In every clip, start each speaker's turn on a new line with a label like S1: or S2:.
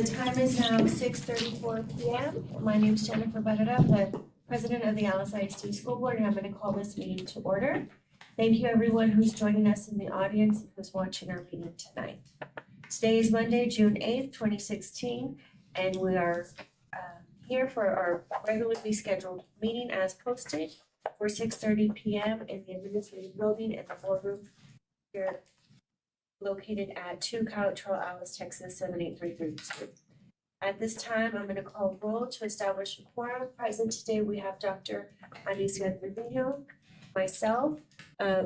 S1: time is now 6:34 p.m. My name is Jennifer Barrera, the president of the AISD School Board, and I'm going to call this meeting to order. Thank you everyone who's joining us in the audience and who's watching our meeting tonight. Today is Monday, June 8th, 2016, and we are here for our regularly scheduled meeting as posted for 6:30 p.m. in the administrative building in the boardroom here located at 2 Couch Trail, Alice, Texas 78332. At this time, I'm going to call roll to establish a quorum. Present today, we have Dr. Alicia Trevino, myself,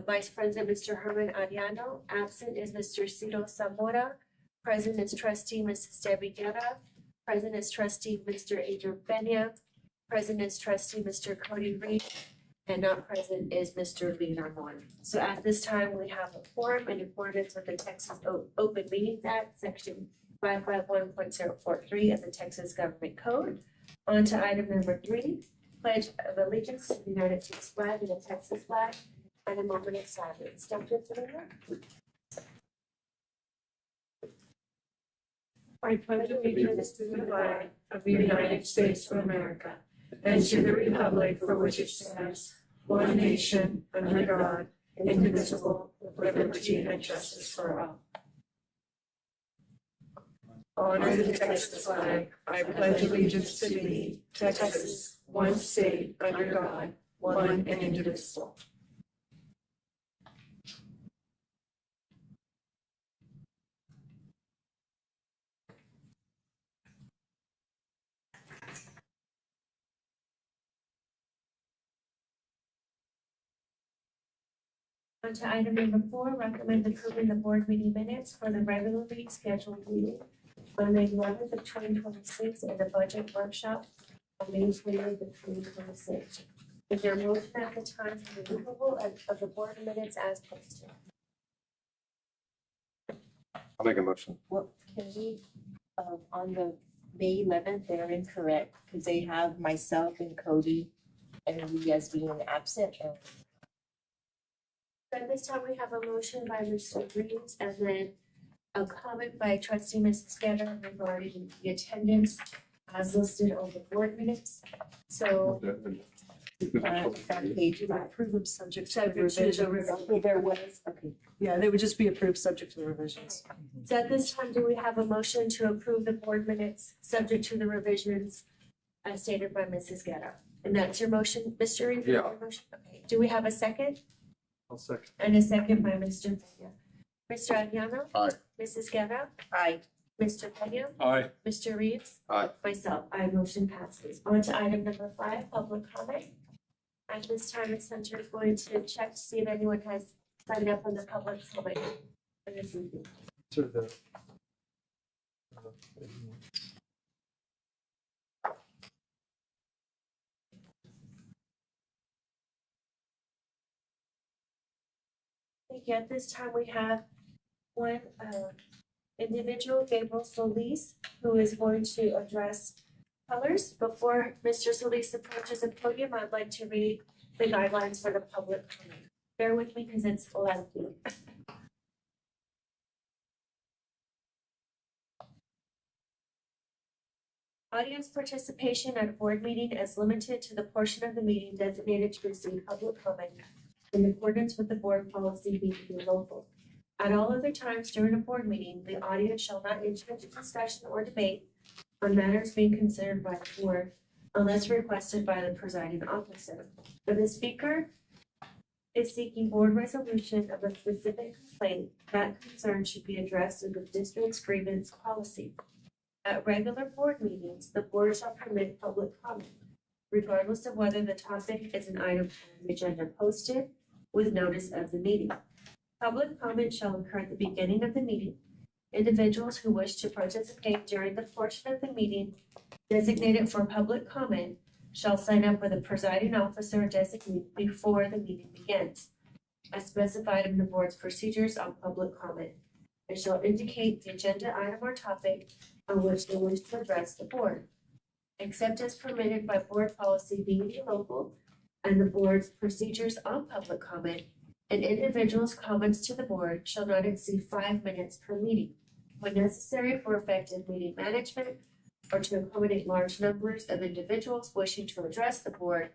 S1: Vice President Mr. Herman Ariano. Absent is Mr. Ciro Zamora. Present is Trustee Mrs. Debbie Guerra. Present is Trustee Mr. Adrian Pena. Present is Trustee Mr. Cody Reed. And not present is Mr. Lee Ramon. So at this time, we have a quorum in accordance with the Texas Open Meetings Act, Section 551.043 of the Texas Government Code. On to item number 3, Pledge of Allegiance to the United States flag and the Texas flag, and a moment of silence. Dr. Trevino?
S2: I pledge allegiance to the flag of the United States of America and to the republic for which it stands, one nation, under God, indivisible, with liberty and justice for all. Honor the Texas flag. I pledge allegiance to thee, Texas, one state, under God, one and indivisible.
S1: On to item number 4, recommend approving the board meeting minutes for the regularly scheduled meeting on May 11th of 2026 and the budget workshop on May 20th of 2026. Is there a motion at the time for the approval of the board minutes as posted?
S3: I'll make a motion.
S4: Well, can we, on the May 11th, they're incorrect because they have myself and Cody and Lee as being absent.
S1: At this time, we have a motion by Mr. Reeves and then a comment by Trustee Mrs. Guerra regarding the attendance as listed on the board minutes. So
S4: That page,
S5: You approve them subject to the
S4: subject to the
S5: revisions.
S4: revision. There was, okay.
S5: Yeah, they would just be approved subject to the revisions.
S1: So at this time, do we have a motion to approve the board minutes subject to the revisions as stated by Mrs. Guerra? And that's your motion, Mr. Reeves?
S3: Yeah.
S1: Your motion? Okay. Do we have a second?
S3: I'll second.
S1: And a second by Mr. Pena. Mr. Ariano?
S3: Aye.
S1: Mrs. Guerra?
S4: Aye.
S1: Mr. Pena?
S3: Aye.
S1: Mr. Reeves?
S3: Aye.
S1: Myself, motion passes. On to item number 5, public comment. At this time, the center is going to check to see if anyone has signed up on the public comment. for this evening.
S3: To the.
S1: Thank you. At this time, we have one individual, Gabriel Solis, who is going to address colors. Before Mr. Solis approaches the podium, I'd like to read the guidelines for the public comment. Bear with me because it's lengthy. Audience participation at a board meeting is limited to the portion of the meeting designated to receive public comment in accordance with the board policy being local. At all other times during a board meeting, the audience shall not enter into discussion or debate on matters being considered by the board unless requested by the presiding officer. If the speaker is seeking board resolution of a specific complaint, that concern should be addressed in the district's grievance policy. At regular board meetings, the board shall permit public comment, regardless of whether the topic is an item on the agenda posted with notice of the meeting. Public comment shall occur at the beginning of the meeting. Individuals who wish to participate during the portion of the meeting designated for public comment shall sign up with a presiding officer designate before the meeting begins, as specified in the board's procedures on public comment, and shall indicate the agenda item or topic on which they wish to address the board. Except as permitted by board policy being local and the board's procedures on public comment, an individual's comments to the board shall not exceed 5 minutes per meeting. when necessary for effective meeting management or to accommodate large numbers of individuals wishing to address the board,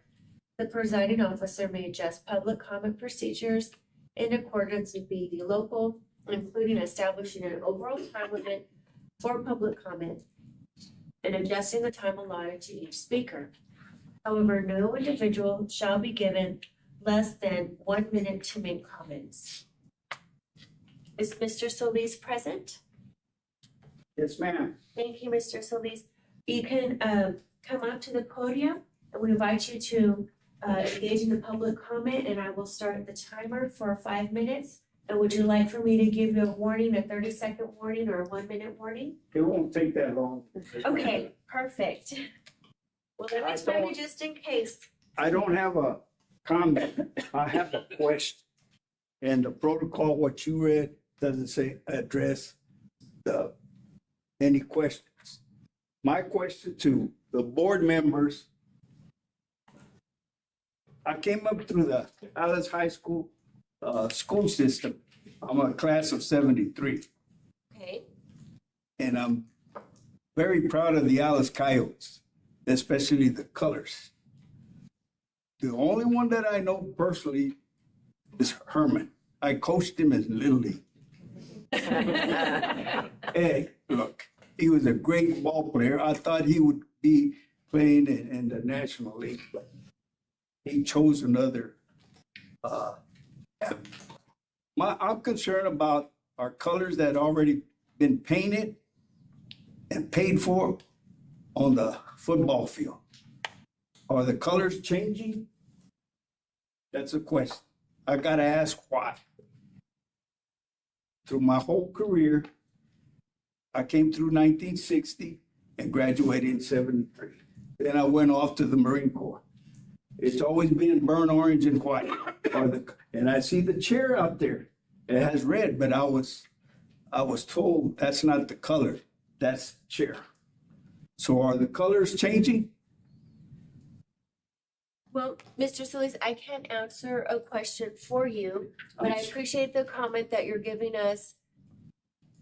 S1: the presiding officer may adjust public comment procedures in accordance with BD local, including establishing an overall time limit for public comment and adjusting the time allotted to each speaker. However, no individual shall be given less than 1 minute to make comments. Is Mr. Solis present?
S6: Yes, ma'am.
S1: Thank you, Mr. Solis. You can come up to the podium and we invite you to engage in the public comment, and I will start the timer for 5 minutes. And would you like for me to give you a warning, a 30-second warning or a 1 minute warning?
S6: It won't take that long.
S1: Okay, perfect. Well, let me
S6: I
S1: tell you
S6: don't-
S1: just in case.
S6: I don't have a comment. I have a question. And the protocol, what you read, doesn't say address any questions. My question to the board members, I came up through the Alice High School school system. I'm a class of 73,
S1: Okay,
S6: and I'm very proud of the Alice Coyotes, especially the colors. The only one that I know personally is Herman. I coached him in Little League. Hey, look, he was a great ball player. I thought he would be playing in the National League, but he chose another. I'm concerned about our colors that already been painted and paid for on the football field. Are the colors changing? That's a question. I gotta ask why. Through my whole career, I came through 1960 and graduated in 73. Then I went off to the Marine Corps. It's always been burnt orange and white. And I see the chair out there. It has red, but I was told that's not the color. That's the chair. So are the colors changing?
S1: well, Mr. Solis, I can't answer a question for you, but I appreciate the comment that you're giving us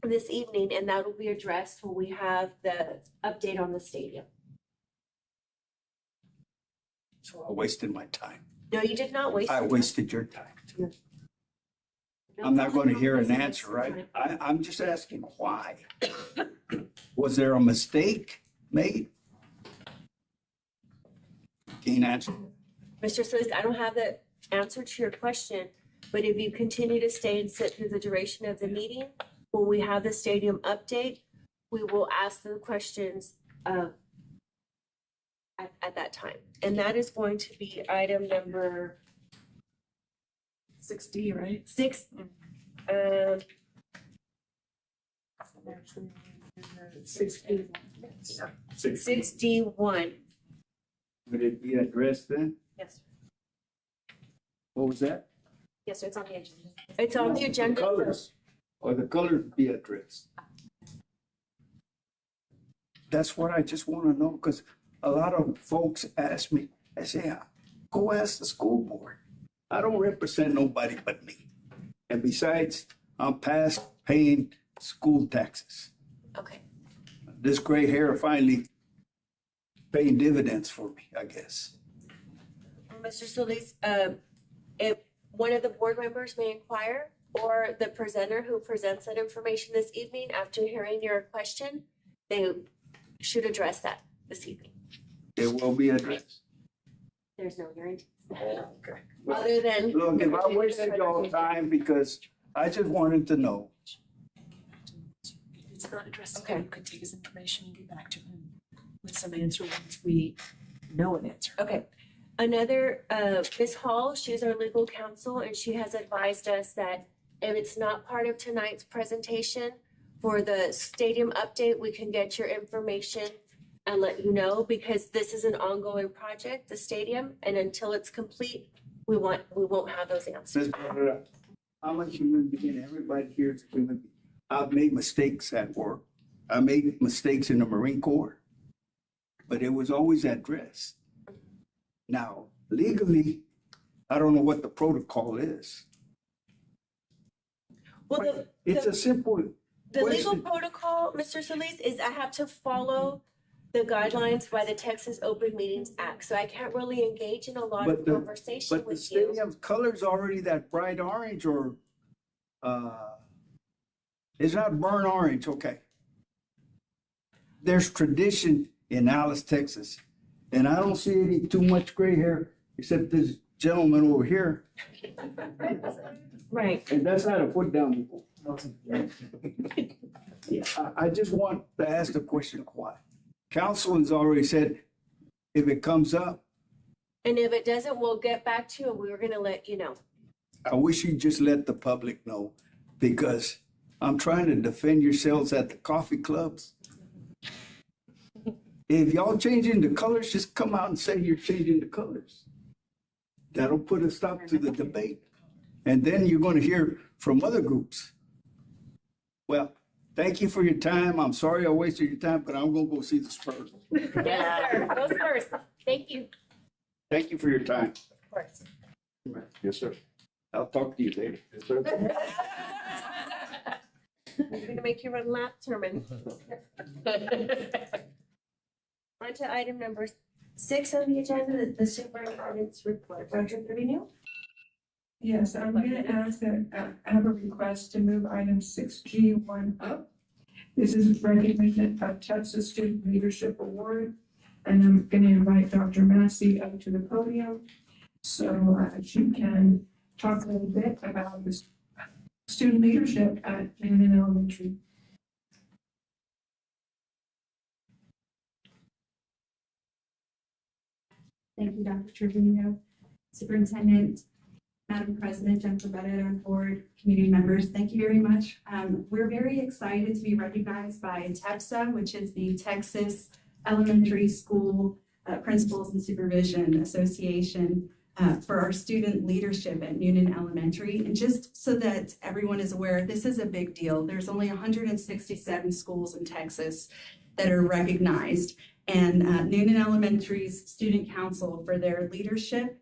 S1: this evening, and that will be addressed when we have the update on the stadium.
S6: So I wasted my time.
S1: No, you did not waste.
S6: I
S1: your
S6: wasted your time.
S1: time. No
S6: I'm not going to
S1: problem.
S6: hear an
S1: Wasting
S6: answer,
S1: your
S6: right?
S1: time.
S6: I'm just asking why. Was there a mistake made? Can't answer.
S1: Mr. Solis, I don't have the answer to your question, but if you continue to stay and sit through the duration of the meeting, when we have the stadium update, we will ask the questions at that time. And that is going to be item number
S5: 6D, right?
S1: 6.
S5: 6D.
S1: 6D1.
S6: Would it be addressed then?
S5: Yes.
S6: What was that?
S5: Yes, so it's on the agenda.
S1: It's on the
S6: No,
S1: agenda.
S6: colors. Or the colors be addressed? That's what I just want to know, because a lot of folks ask me, I say, go ask the school board. I don't represent nobody but me. And besides, I'm past paying school taxes.
S1: Okay.
S6: This gray hair finally paying dividends for me, I guess.
S1: Mr. Solis, if one of the board members may inquire, or the presenter who presents that information this evening after hearing your question, they should address that this evening.
S6: It will be addressed.
S1: There's no guarantee.
S6: Okay.
S1: Other than.
S6: Look, if I wasted y'all time because I just wanted to know.
S5: If it's not addressed,
S1: Okay.
S5: you can take his information and get back to him with some answer once we know an answer.
S1: Okay. Another, Ms. Hall, she's our legal counsel, and she has advised us that if it's not part of tonight's presentation for the stadium update, we can get your information and let you know, because this is an ongoing project, the stadium, and until it's complete, we won't have those answers.
S6: Ms. Barrera, I'm a human being. Everybody here is a human being. I've made mistakes at work. I made mistakes in the Marine Corps, but it was always addressed. Now, legally, I don't know what the protocol is.
S1: Well,
S6: It's a simple
S1: The legal
S6: question.
S1: protocol, Mr. Solis, is I have to follow the guidelines by the Texas Open Meetings Act, so I can't really engage in a lot of
S6: But the-
S1: conversation
S6: But the
S1: with you.
S6: stadium's color's already that bright orange or, it's not burnt orange, okay. There's tradition in Alice, Texas, and I don't see any too much gray hair except this gentleman over here,
S1: Right.
S6: and that's not a foot down. I just want to ask the question why. Council has already said if it comes up,
S1: And if it doesn't, we'll get back to you and we were gonna let you know.
S6: I wish you'd just let the public know because I'm trying to defend yourselves at the coffee clubs. If y'all changing the colors, just come out and say you're changing the colors. That'll put a stop to the debate. And then you're going to hear from other groups. Well, thank you for your time. I'm sorry I wasted your time, but I'm going to go see the Spurs.
S1: Yes, sir. Go first. Thank you.
S6: Thank you for your time.
S1: Of course.
S3: Yes, sir.
S6: I'll talk to you later.
S3: Yes, sir.
S1: I'm gonna make you run laps, Herman. On to item number 6 on the agenda, the superintendent's report. Dr. Trevino?
S2: Yes, I'm gonna ask that, I have a request to move item 6G1 up. This is recognition of Texas Student Leadership Award, and I'm gonna invite Dr. Massey up to the podium so she can talk a little bit about this student leadership at Noonan Elementary.
S7: Thank you, Dr. Trevino, Superintendent, Madam President, Jennifer Bennett, our board, community members, thank you very much. We're very excited to be recognized by TEPSA, which is the Texas Elementary School Principals and Supervision Association, for our student leadership at Noonan Elementary. And just so that everyone is aware, this is a big deal. There's only 167 schools in Texas that are recognized. And Noonan Elementary's Student Council, for their leadership,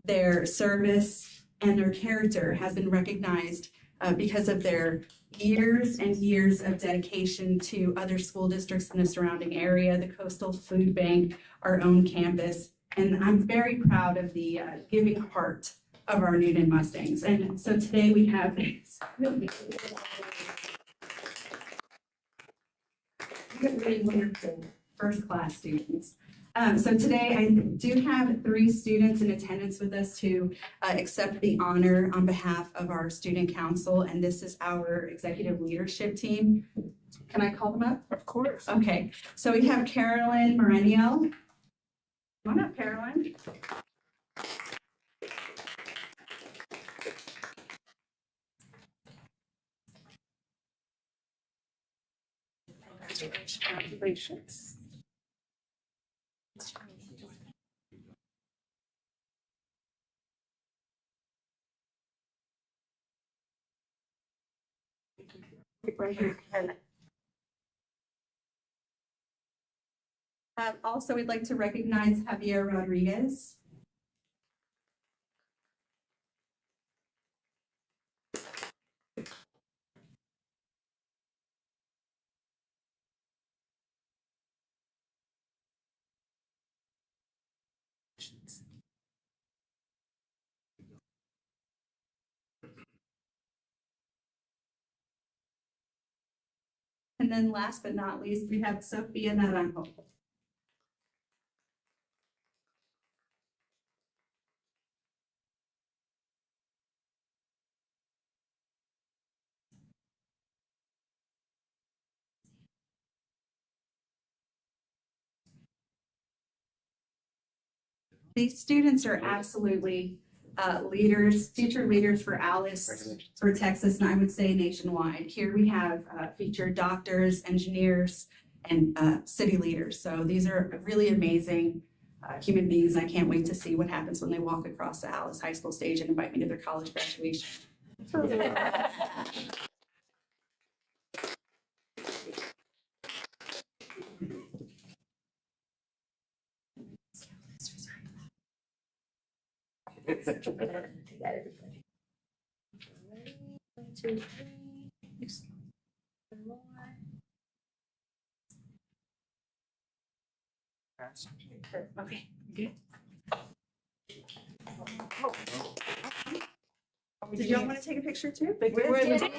S7: their service, and their character has been recognized because of their years and years of dedication to other school districts in the surrounding area, the Coastal Food Bank, our own campus. And I'm very proud of the giving heart of our Noonan Mustangs. And so today we have first-class students. So today I do have 3 students in attendance with us to accept the honor on behalf of our student council, and this is our executive leadership team. Can I call them up?
S2: Of course.
S7: Okay, so we have Carolyn Moreniel. Come on up, Carolyn.
S2: Congratulations.
S7: Right here. Also, we'd like to recognize Javier Rodriguez. And then last but not least, we have Sofia Naranjo. These students are absolutely leaders, future leaders for Alice, for Texas, and I would say nationwide. Here we have featured doctors, engineers, and city leaders. So these are really amazing human beings. I can't wait to see what happens when they walk across the Alice High School stage and invite me to their college graduation.
S4: more.
S5: Okay, good.
S7: Did y'all want to take a picture too?
S5: We're in the-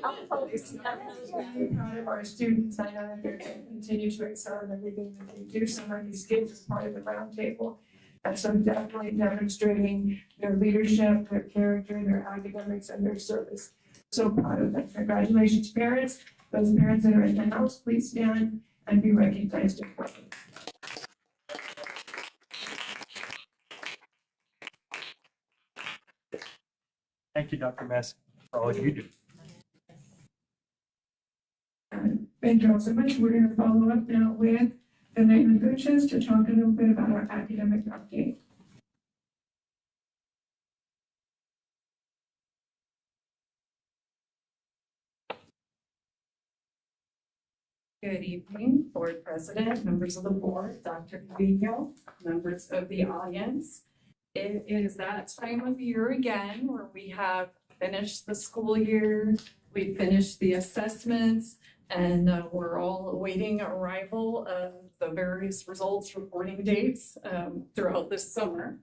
S2: I'm proud of our students. I know that they're going to continue to excel in everything that they do. Some of these kids as part of the roundtable. And so definitely demonstrating their leadership, their character, their academics, and their service. So proud of them. Congratulations, parents. Those parents that are in the house, please stand and be recognized.
S3: Thank you, Dr. Mess, for all you do.
S2: Thank you all so much. We're going to follow up now with the Nathan Gooches to talk a little bit about our academic update.
S8: Good evening, Board President, members of the board, Dr. Trevino, members of the audience. It is that time of year again where we have finished the school year, we finished the assessments, and we're all awaiting arrival of the various results reporting dates throughout this summer.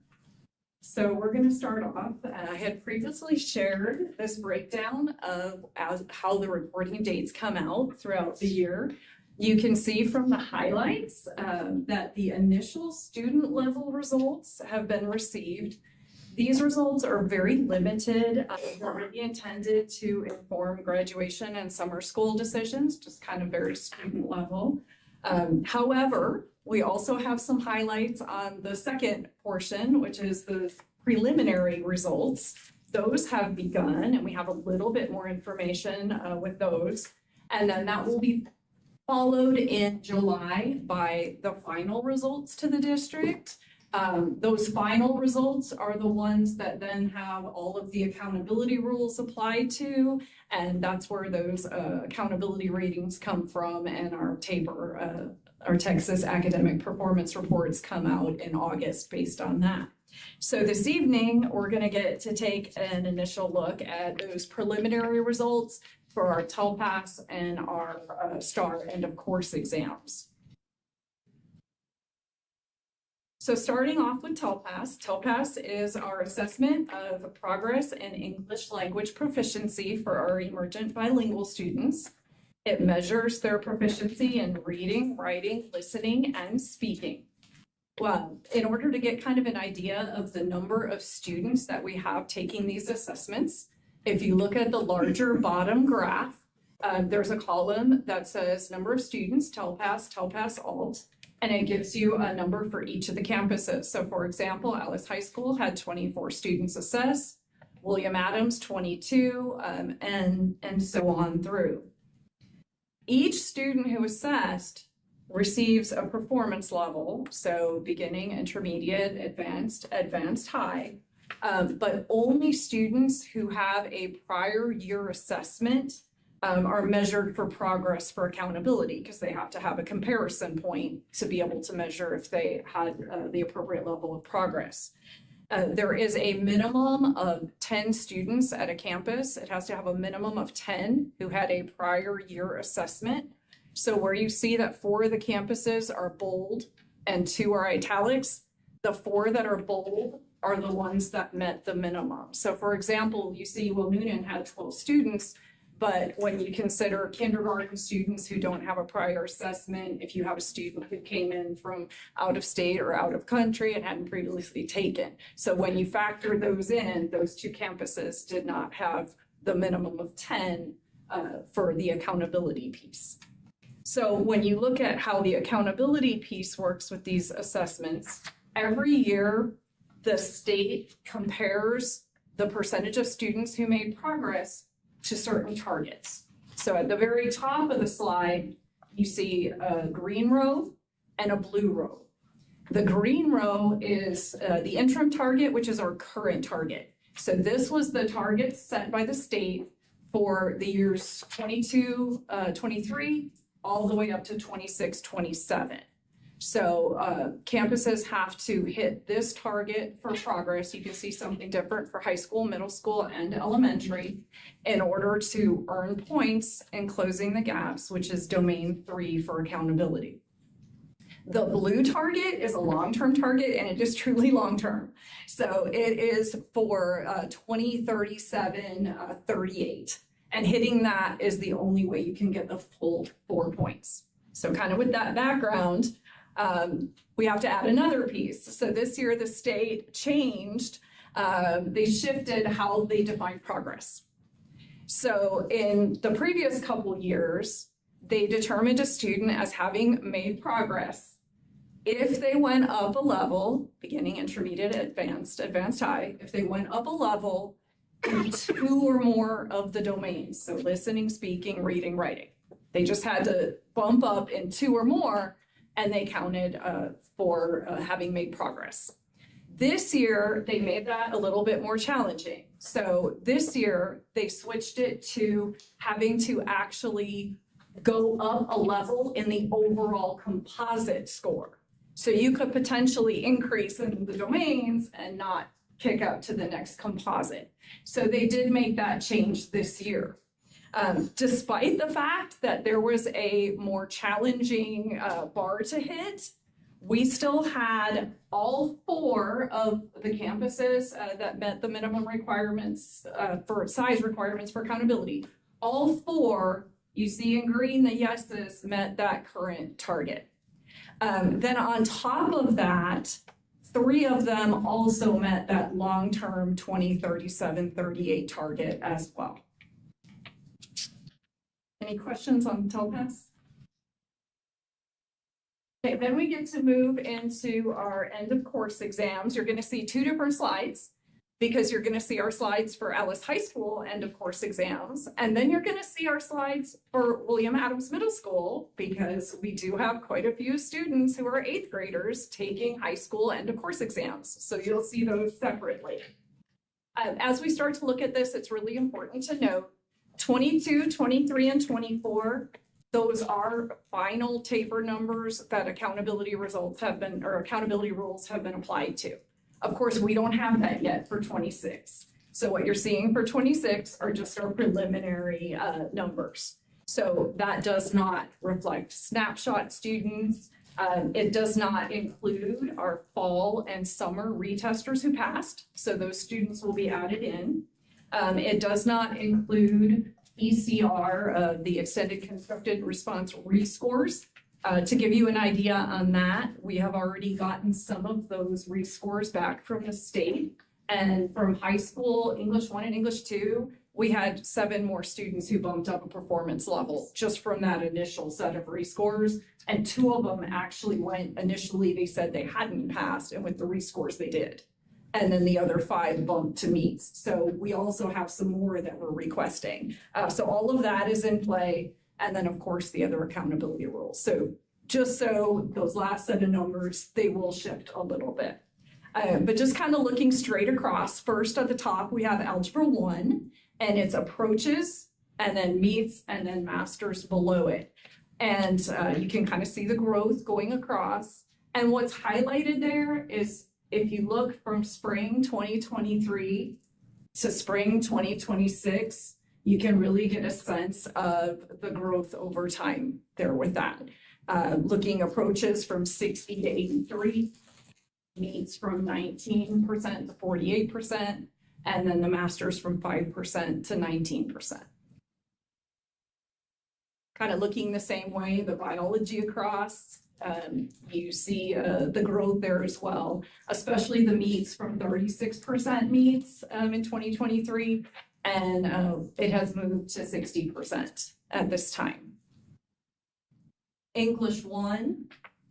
S8: So we're going to start off. I had previously shared this breakdown of how the reporting dates come out throughout the year. You can see from the highlights that the initial student level results have been received. These results are very limited. They're really intended to inform graduation and summer school decisions, just kind of very student level. However, we also have some highlights on the second portion, which is the preliminary results. Those have begun, and we have a little bit more information with those. And then that will be followed in July by the final results to the district. Those final results are the ones that then have all of the accountability rules applied to, and that's where those accountability ratings come from, and our TAPER, our Texas Academic Performance Reports come out in August based on that. So this evening, we're going to get to take an initial look at those preliminary results for our TELPAS and our STAR end of course exams. So starting off with TELPAS, TELPAS is our assessment of progress in English language proficiency for our emergent bilingual students. It measures their proficiency in reading, writing, listening, and speaking. Well, in order to get kind of an idea of the number of students that we have taking these assessments, if you look at the larger bottom graph, there's a column that says number of students, TELPAS, TELPAS Alt, and it gives you a number for each of the campuses. So for example, Alice High School had 24 students assessed, William Adams 22, and so on through. Each student who assessed receives a performance level, so beginning, intermediate, advanced high, but only students who have a prior year assessment are measured for progress for accountability, because they have to have a comparison point to be able to measure if they had the appropriate level of progress. There is a minimum of 10 students at a campus. It has to have a minimum of 10 who had a prior year assessment. So where you see that 4 of the campuses are bold and 2 are italics, the 4 that are bold are the ones that met the minimum. So for example, you see, well, Noonan had 12 students, but when you consider kindergarten students who don't have a prior assessment, if you have a student who came in from out of state or out of country and hadn't previously taken. So when you factor those in, those 2 campuses did not have the minimum of 10 for the accountability piece. So when you look at how the accountability piece works with these assessments, every year the state compares the percentage of students who made progress to certain targets. So at the very top of the slide, you see a green row and a blue row. The green row is the interim target, which is our current target. So this was the target set by the state for the years 22, 23, all the way up to 26, 27. So campuses have to hit this target for progress. You can see something different for high school, middle school, and elementary in order to earn points in closing the gaps, which is domain 3 for accountability. The blue target is a long-term target, and it is truly long-term. So it is for 2037, 38. And hitting that is the only way you can get the full 4 points. So kind of with that background, we have to add another piece. So this year, the state changed, they shifted how they define progress. So in the previous couple years, they determined a student as having made progress if they went up a level, beginning, intermediate, advanced, advanced high, if they went up a level in 2 or more of the domains, so listening, speaking, reading, writing. They just had to bump up in 2 or more, and they counted for having made progress. This year, they made that a little bit more challenging. So this year, they switched it to having to actually go up a level in the overall composite score. So you could potentially increase in the domains and not kick up to the next composite. So they did make that change this year. Despite the fact that there was a more challenging bar to hit, we still had all 4 of the campuses that met the minimum requirements for size requirements for accountability. All 4, you see in green, the yeses met that current target. Then on top of that, 3 of them also met that long-term 2037, 38 target as well. Any questions on TELPAS? Okay, then we get to move into our end of course exams. You're going to see 2 different slides because you're going to see our slides for Alice High School end of course exams. And then you're going to see our slides for William Adams Middle School because we do have quite a few students who are 8th graders taking high school end of course exams. So you'll see those separately. As we start to look at this, it's really important to note 22, 23, and 24, those are final taper numbers that accountability results have been, or accountability rules have been applied to. Of course, we don't have that yet for 26. So what you're seeing for 26 are just our preliminary numbers. So that does not reflect snapshot students. It does not include our fall and summer retesters who passed. So those students will be added in. It does not include ECR, the extended constructed response rescores. To give you an idea on that, we have already gotten some of those rescores back from the state. And from high school, English 1 and English 2, we had 7 more students who bumped up a performance level just from that initial set of rescores. And 2 of them actually went, initially they said they hadn't passed, and with the rescores they did. And then the other 5 bumped to meets. So we also have some more that we're requesting. So all of that is in play. And then of course the other accountability rules. So just so those last set of numbers, they will shift a little bit. But just kind of looking straight across, first at the top, we have Algebra 1 and its approaches, and then meets, and then masters below it. And you can kind of see the growth going across. And what's highlighted there is if you look from spring 2023 to spring 2026, you can really get a sense of the growth over time there with that. Looking approaches from 60 to 83, meets from 19% to 48%, and then the masters from 5% to 19%. Kind of looking the same way, the biology across, you see the growth there as well, especially the meets from 36% meets in 2023, and it has moved to 60% at this time. English 1,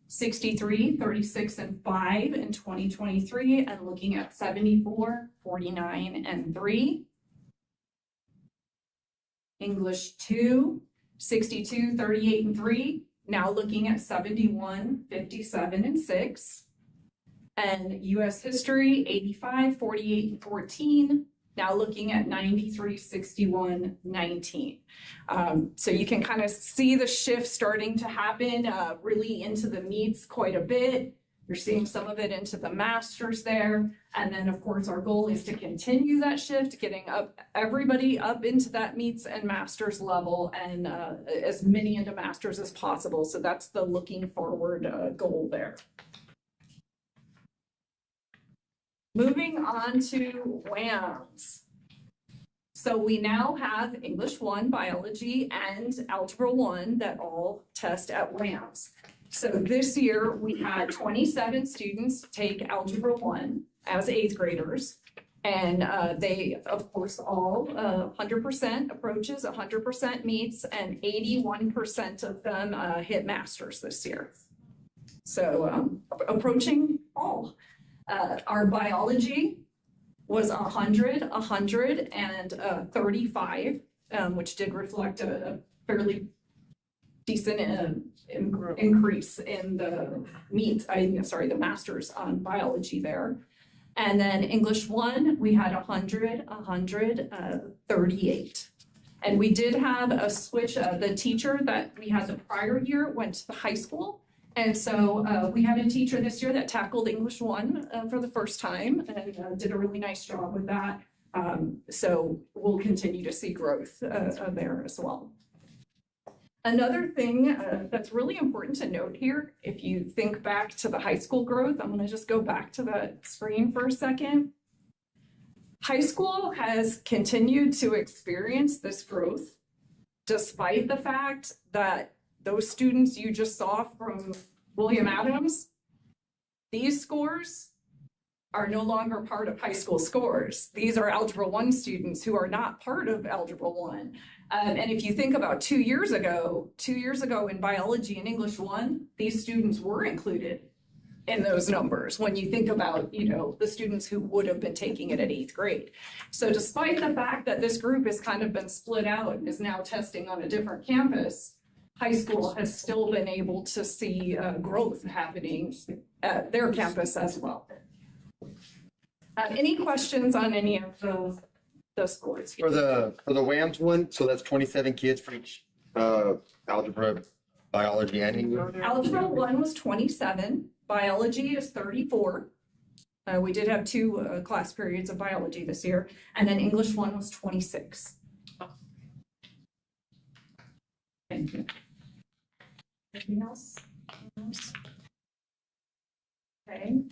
S8: 63, 36, and 5 in 2023, and looking at 74, 49, and 3. English 2, 62, 38, and 3, now looking at 71, 57, and 6. And US History, 85, 48, and 14, now looking at 93, 61, 19. So you can kind of see the shift starting to happen really into the meets quite a bit. You're seeing some of it into the masters there. And then of course, our goal is to continue that shift, getting everybody up into that meets and masters level and as many into masters as possible. So that's the looking forward goal there. Moving on to WAMs. So we now have English 1, Biology, and Algebra 1 that all test at WAMs. So this year we had 27 students take Algebra 1 as 8th graders. And they, of course, all 100% approaches, 100% meets, and 81% of them hit masters this year. So approaching all. Our biology was 100, 100, and 35, which did reflect a fairly decent increase in the the masters on biology there. And then English 1, we had 100, 100, 38. And we did have a switch. The teacher that we had the prior year went to the high school. And so we had a teacher this year that tackled English 1 for the first time and did a really nice job with that. So we'll continue to see growth there as well. Another thing that's really important to note here, if you think back to the high school growth, I'm going to just go back to the screen for a second. High school has continued to experience this growth despite the fact that those students you just saw from William Adams, these scores are no longer part of high school scores. These are Algebra 1 students who are not part of Algebra 1. And if you think about 2 years ago in biology and English 1, these students were included in those numbers when you think about, the students who would have been taking it at 8th grade. So despite the fact that this group has kind of been split out and is now testing on a different campus, high school has still been able to see growth happening at their campus as well. Any questions on any of those scores?
S9: For the WAMS one, so that's 27 kids for each algebra, biology, and English?
S8: Algebra 1 was 27, biology is 34. We did have 2 class periods of biology this year, and then English 1 was 26. Thank you. Anything else? Okay.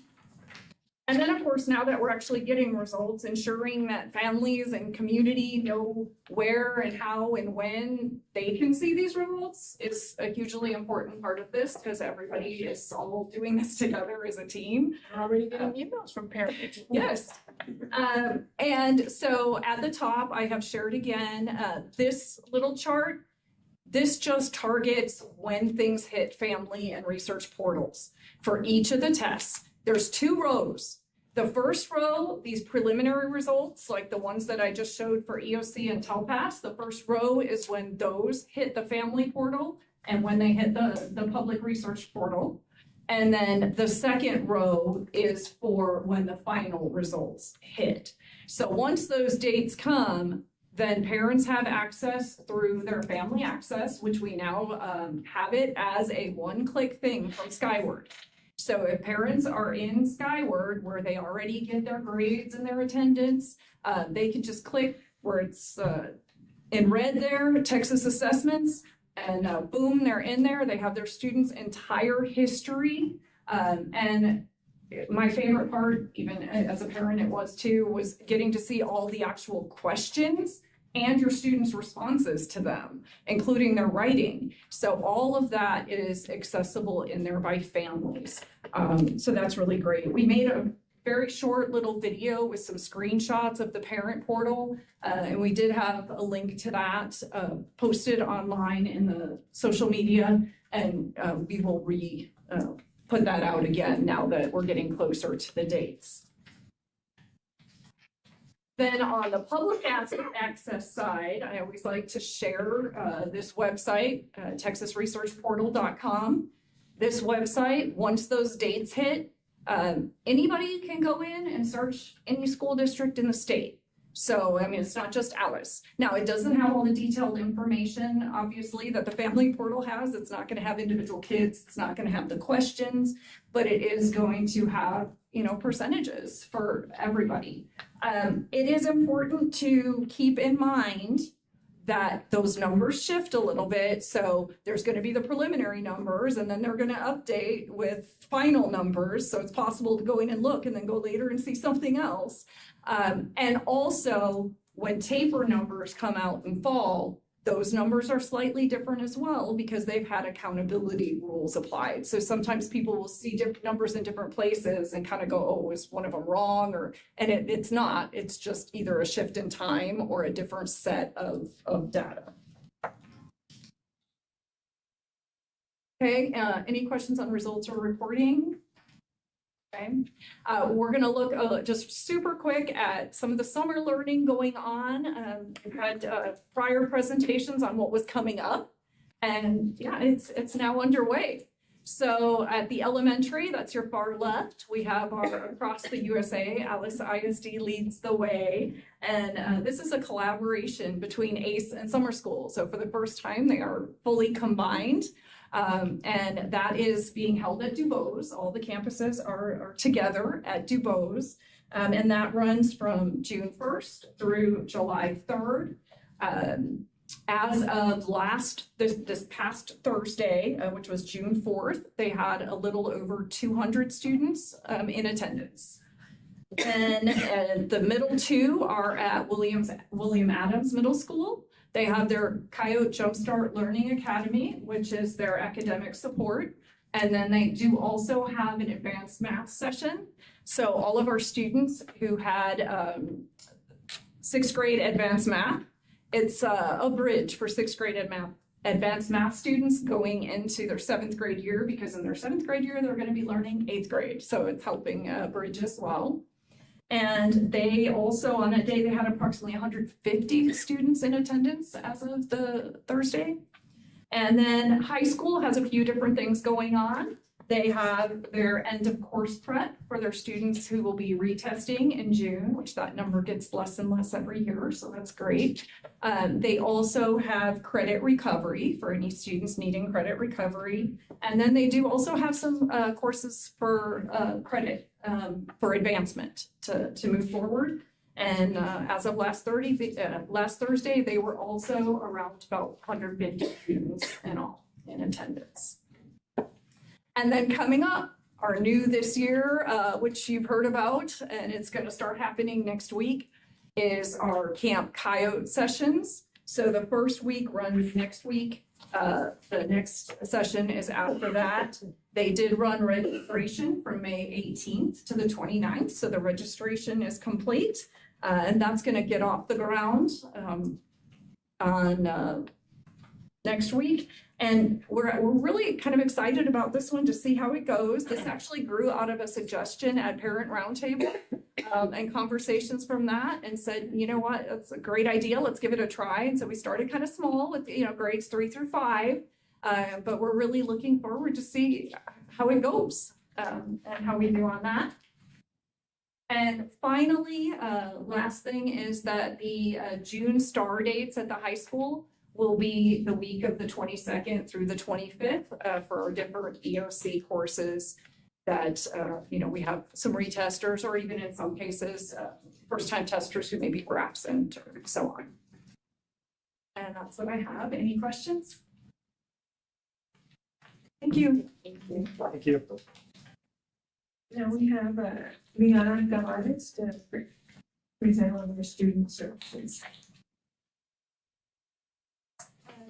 S8: And then, of course, now that we're actually getting results, ensuring that families and community know where and how and when they can see these results is a hugely important part of this because everybody is all doing this together as a team.
S5: We're already getting emails from parents.
S8: Yes. And so at the top, I have shared again, this little chart. This just targets when things hit family and research portals for each of the tests. There's 2 rows. The first row, these preliminary results, like the ones that I just showed for EOC and TELPAS, the first row is when those hit the family portal and when they hit the public research portal. And then the second row is for when the final results hit. So once those dates come, then parents have access through their family access, which we now have it as a one-click thing from Skyward. So if parents are in Skyward where they already get their grades and their attendance, they can just click where it's in red there, Texas Assessments, and boom, they're in there. They have their students' entire history. And my favorite part, even as a parent it was too, was getting to see all the actual questions and your students' responses to them, including their writing. So all of that is accessible in there by families. So that's really great. We made a very short little video with some screenshots of the parent portal, and we did have a link to that posted online in the social media, and we will put that out again now that we're getting closer to the dates. Then on the public access side, I always like to share this website, texasresearchportal.com. This website, once those dates hit, anybody can go in and search any school district in the state. So, I mean, it's not just Alice. Now, it doesn't have all the detailed information, obviously, that the family portal has. It's not going to have individual kids. It's not going to have the questions, but it is going to have, percentages for everybody. It is important to keep in mind that those numbers shift a little bit. So there's going to be the preliminary numbers, and then they're going to update with final numbers. So it's possible to go in and look and then go later and see something else. And also, when taper numbers come out in fall, those numbers are slightly different as well because they've had accountability rules applied. So sometimes people will see different numbers in different places and kind of go, oh, is one of them wrong? And it's not. It's just either a shift in time or a different set of data. Okay, any questions on results or reporting? Okay, we're going to look just super quick at some of the summer learning going on. We've had prior presentations on what was coming up, and yeah, it's now underway. So at the elementary, that's your far left, we have our Across the USA, Alice ISD leads the way, and this is a collaboration between ACE and summer school. So for the first time, they are fully combined. And that is being held at Dubois. All the campuses are together at Dubois. And that runs from June 1st through July 3rd. As of this past Thursday, which was June 4th, they had a little over 200 students in attendance. And the middle two are at William Adams Middle School. They have their Coyote Jumpstart Learning Academy, which is their academic support. And then they do also have an advanced math session. So all of our students who had sixth grade advanced math, it's a bridge for sixth grade advanced math students going into their seventh grade year, because in their seventh grade year, they're going to be learning eighth grade. So it's helping bridge as well. And they also, on that day, they had approximately 150 students in attendance as of the Thursday. And then high school has a few different things going on. They have their end of course prep for their students who will be retesting in June, which that number gets less and less every year, so that's great. They also have credit recovery for any students needing credit recovery. And then they do also have some courses for credit for advancement to move forward. And as of last Thursday, they were also around about 150 students in all in attendance. And then coming up, our new this year, which you've heard about, and it's going to start happening next week, is our Camp Coyote sessions. So the first week runs next week. The next session is after that. They did run registration from May 18th to the 29th. So the registration is complete, and that's going to get off the ground on next week. And we're really kind of excited about this one to see how it goes. This actually grew out of a suggestion at Parent Roundtable and conversations from that, and said, you know what, that's a great idea. Let's give it a try. And so we started kind of small with, grades 3 through 5, but we're really looking forward to see how it goes and how we do on that. And finally, last thing is that the June star dates at the high school will be the week of the 22nd through the 25th for our different EOC courses that, we have some retesters, or even in some cases, first-time testers who maybe were absent, or so on. And that's what I have. Any questions? Thank you.
S3: Thank you.
S2: Now we have Liana Gavaris to present on their student services.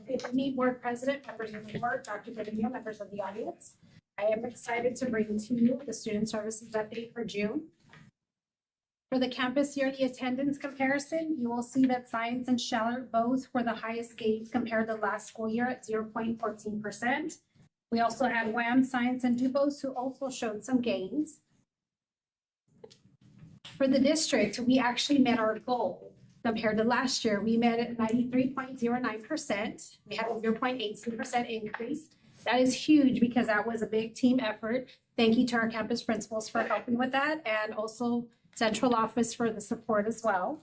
S10: Good evening, Board President, members of the board, Dr. Trevino, members of the audience. I am excited to bring to you the student services update for June. For the campus yearly attendance comparison, you will see that science and Scheller both were the highest gains compared to last school year at 0.14%. We also had WAM, Science, and Dubois who also showed some gains. For the district, we actually met our goal. Compared to last year, we met at 93.09%. We had a 0.82% increase. That is huge because that was a big team effort. Thank you to our campus principals for helping with that, and also central office for the support as well.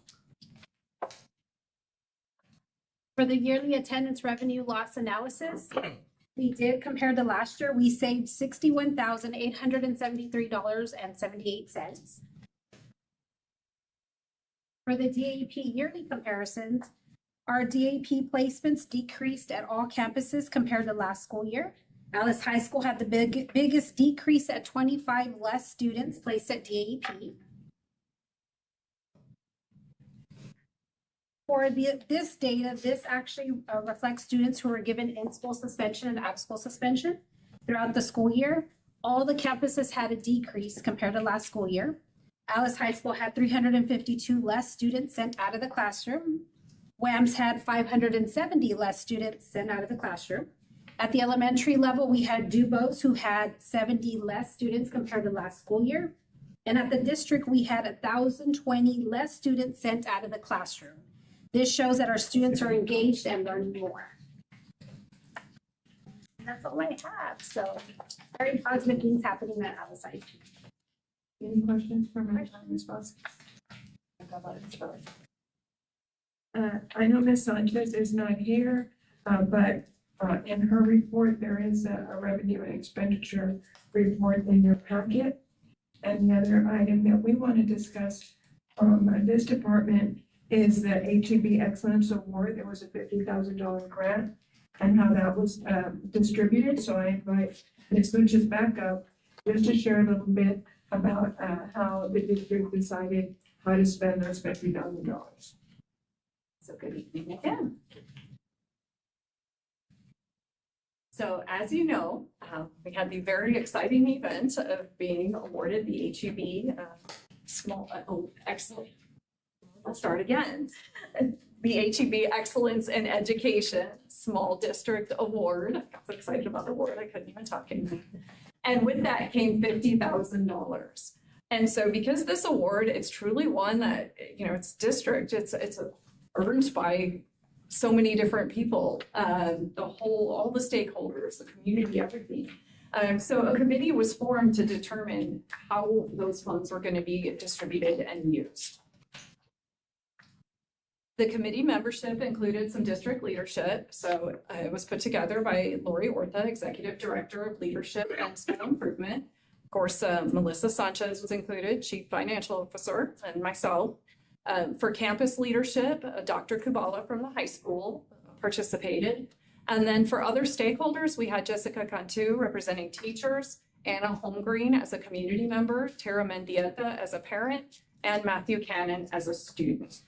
S10: For the yearly attendance revenue loss analysis, we did compare to last year, we saved $61,873.78. For the DAP yearly comparisons, our DAP placements decreased at all campuses compared to last school year. Alice High School had the biggest decrease at 25 less students placed at DAP. For this data, this actually reflects students who were given in-school suspension and out-of-school suspension throughout the school year. All the campuses had a decrease compared to last school year. Alice High School had 352 less students sent out of the classroom. WAMS had 570 less students sent out of the classroom. At the elementary level, we had Dubose, who had 70 less students compared to last school year. And at the district, we had 1,020 less students sent out of the classroom. This shows that our students are engaged and learning more. And that's all I have. So very positive things happening at Alice High.
S2: Any questions for Ms. Foss? I know Ms. Sanchez is not here, but in her report, there is a revenue and expenditure report in your packet. And the other item that we want to discuss from this department is the HEB Excellence Award. There was a $50,000 grant and how that was distributed. So I invite Ms. Lucas back up just to share a little bit about how the district decided how to spend those $50,000.
S8: So good evening again. So as you know, we had the very exciting event of being awarded the HEB excellent. I'll start again. The HEB Excellence in Education Small District Award. I got so excited about the award, I couldn't even talk anymore. And with that came $50,000. And so because this award, it's truly one that, you know, it's district, it's earned by so many different people, all the stakeholders, the community, everything. So a committee was formed to determine how those funds were going to be distributed and used. The committee membership included some district leadership. So it was put together by Lori Ortha, Executive Director of Leadership and School Improvement. Of course, Melissa Sanchez was included, Chief Financial Officer, and myself. For campus leadership, Dr. Kubala from the high school participated. And then for other stakeholders, we had Jessica Cantu representing teachers, Anna Holmgreen as a community member, Tara Mendieta as a parent, and Matthew Cannon as a student.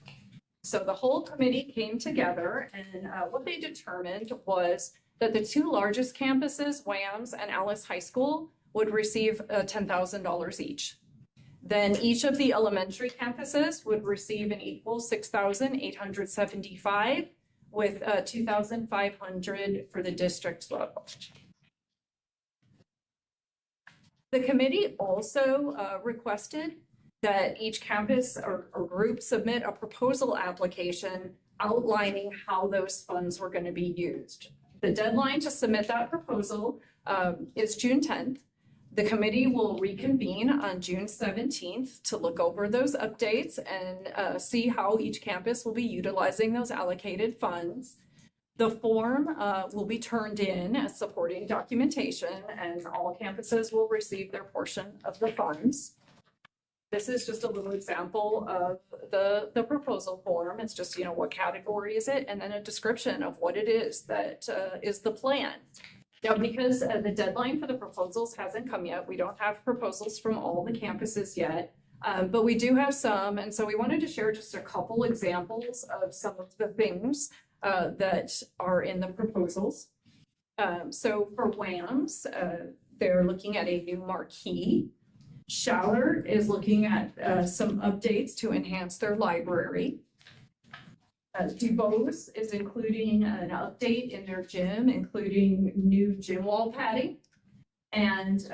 S8: So the whole committee came together, and what they determined was that the two largest campuses, WAMS and Alice High School, would receive $10,000 each. Then each of the elementary campuses would receive an equal $6,875, with $2,500 for the district level. The committee also requested that each campus or group submit a proposal application outlining how those funds were going to be used. The deadline to submit that proposal is June 10th. The committee will reconvene on June 17th to look over those updates and see how each campus will be utilizing those allocated funds. The form will be turned in as supporting documentation, and all campuses will receive their portion of the funds. This is just a little example of the proposal form. It's just, you know, what category is it? And then a description of what it is that is the plan. Now, because the deadline for the proposals hasn't come yet, we don't have proposals from all the campuses yet, but we do have some. And so we wanted to share just a couple examples of some of the things that are in the proposals. So for WAMS, they're looking at a new marquee. Schallert is looking at some updates to enhance their library. Dubose is including an update in their gym, including new gym wall padding. And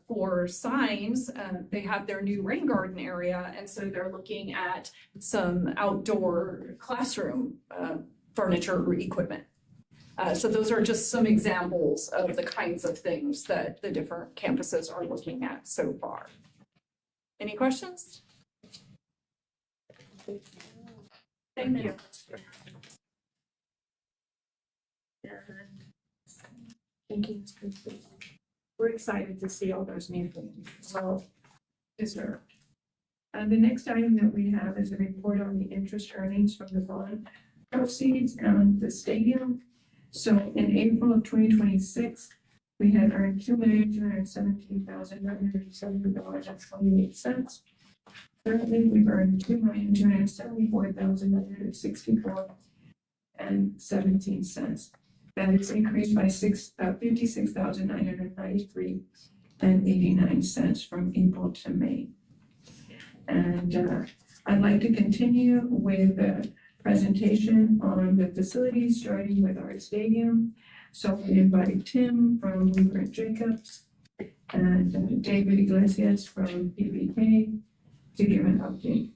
S8: for signs, they have their new rain garden area. And so they're looking at some outdoor classroom furniture or equipment. So those are just some examples of the kinds of things that the different campuses are looking at so far. Any questions? Thank you.
S2: and thinking it's complete. We're excited to see all those new things. Well deserved. The next item that we have is a report on the interest earnings from the bond proceeds and the stadium. So in April of 2026, we had earned $2,217,970.28. Currently, we've earned $2,274,064.17. That is increased by 56,993.89 from April to May. And I'd like to continue with the presentation on the facilities, starting with our stadium. So we invite Tim from Weaver and Jacobs and David Iglesias from PBK to give an update.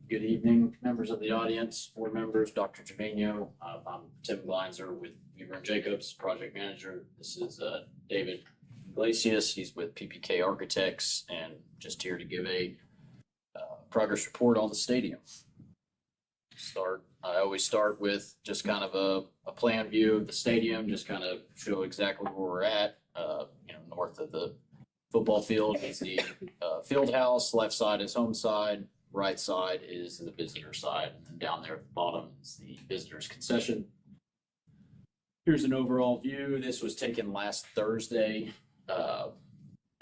S11: Good evening, members of the audience, board members, Dr. Trevino. I'm Tim Gleinzer with Weaver and Jacobs, project manager. This is David Iglesias. He's with PPK Architects and just here to give a progress report on the stadium. I always start with just kind of a plan view of the stadium, just kind of show exactly where we're at. North of the football field is the field house, left side is home side. Right side is the visitor side, and down there at the bottom is the visitors concession. Here's an overall view. This was taken last Thursday. As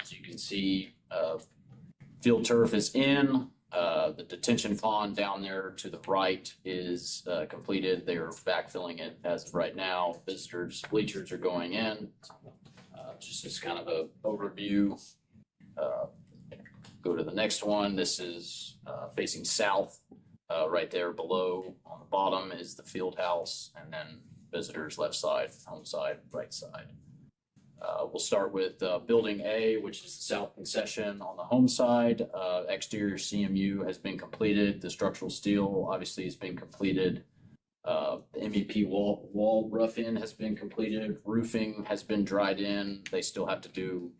S11: you can see, field turf is in. The detention pond down there to the right is completed. They're backfilling it as of right now. Visitors bleachers are going in. Just kind of an overview. Go to the next one. This is facing south. Right there below on the bottom is the field house, and then visitors left side, home side, right side. We'll start with building A, which is the south concession on the home side. Exterior CMU has been completed. The structural steel obviously has been completed. The MEP wall rough-in has been completed. Roofing has been dried in. They still have to do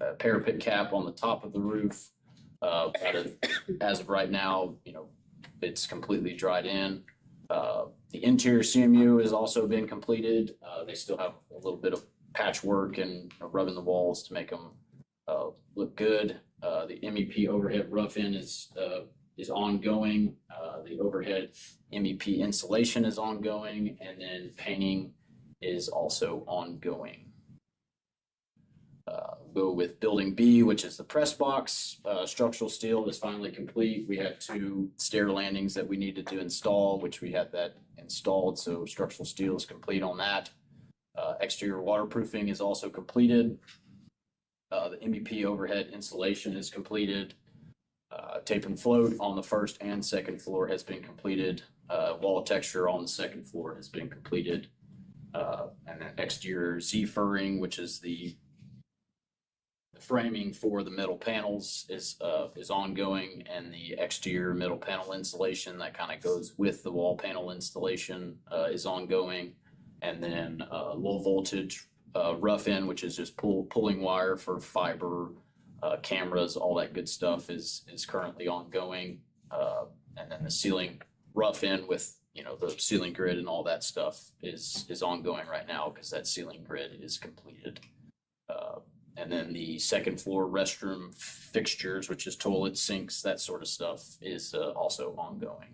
S11: a parapet cap on the top of the roof. But as of right now, it's completely dried in. The interior CMU has also been completed. They still have a little bit of patchwork and rubbing the walls to make them look good. The MEP overhead rough-in is ongoing. The overhead MEP insulation is ongoing, and then painting is also ongoing. Go with building B, which is the press box. Structural steel is finally complete. We had 2 stair landings that we needed to install, which we had that installed. So structural steel is complete on that. Exterior waterproofing is also completed. The MEP overhead insulation is completed. Tape and float on the first and second floor has been completed. Wall texture on the second floor has been completed. And then exterior Z-furring, which is the framing for the metal panels, is ongoing, and the exterior metal panel insulation that kind of goes with the wall panel installation is ongoing. And then low voltage rough-in, which is just pulling wire for fiber, cameras, all that good stuff is currently ongoing. And then the ceiling rough-in with the ceiling grid and all that stuff is ongoing right now because that ceiling grid is completed. And then the second floor restroom fixtures, which is toilets, sinks, that sort of stuff, is also ongoing.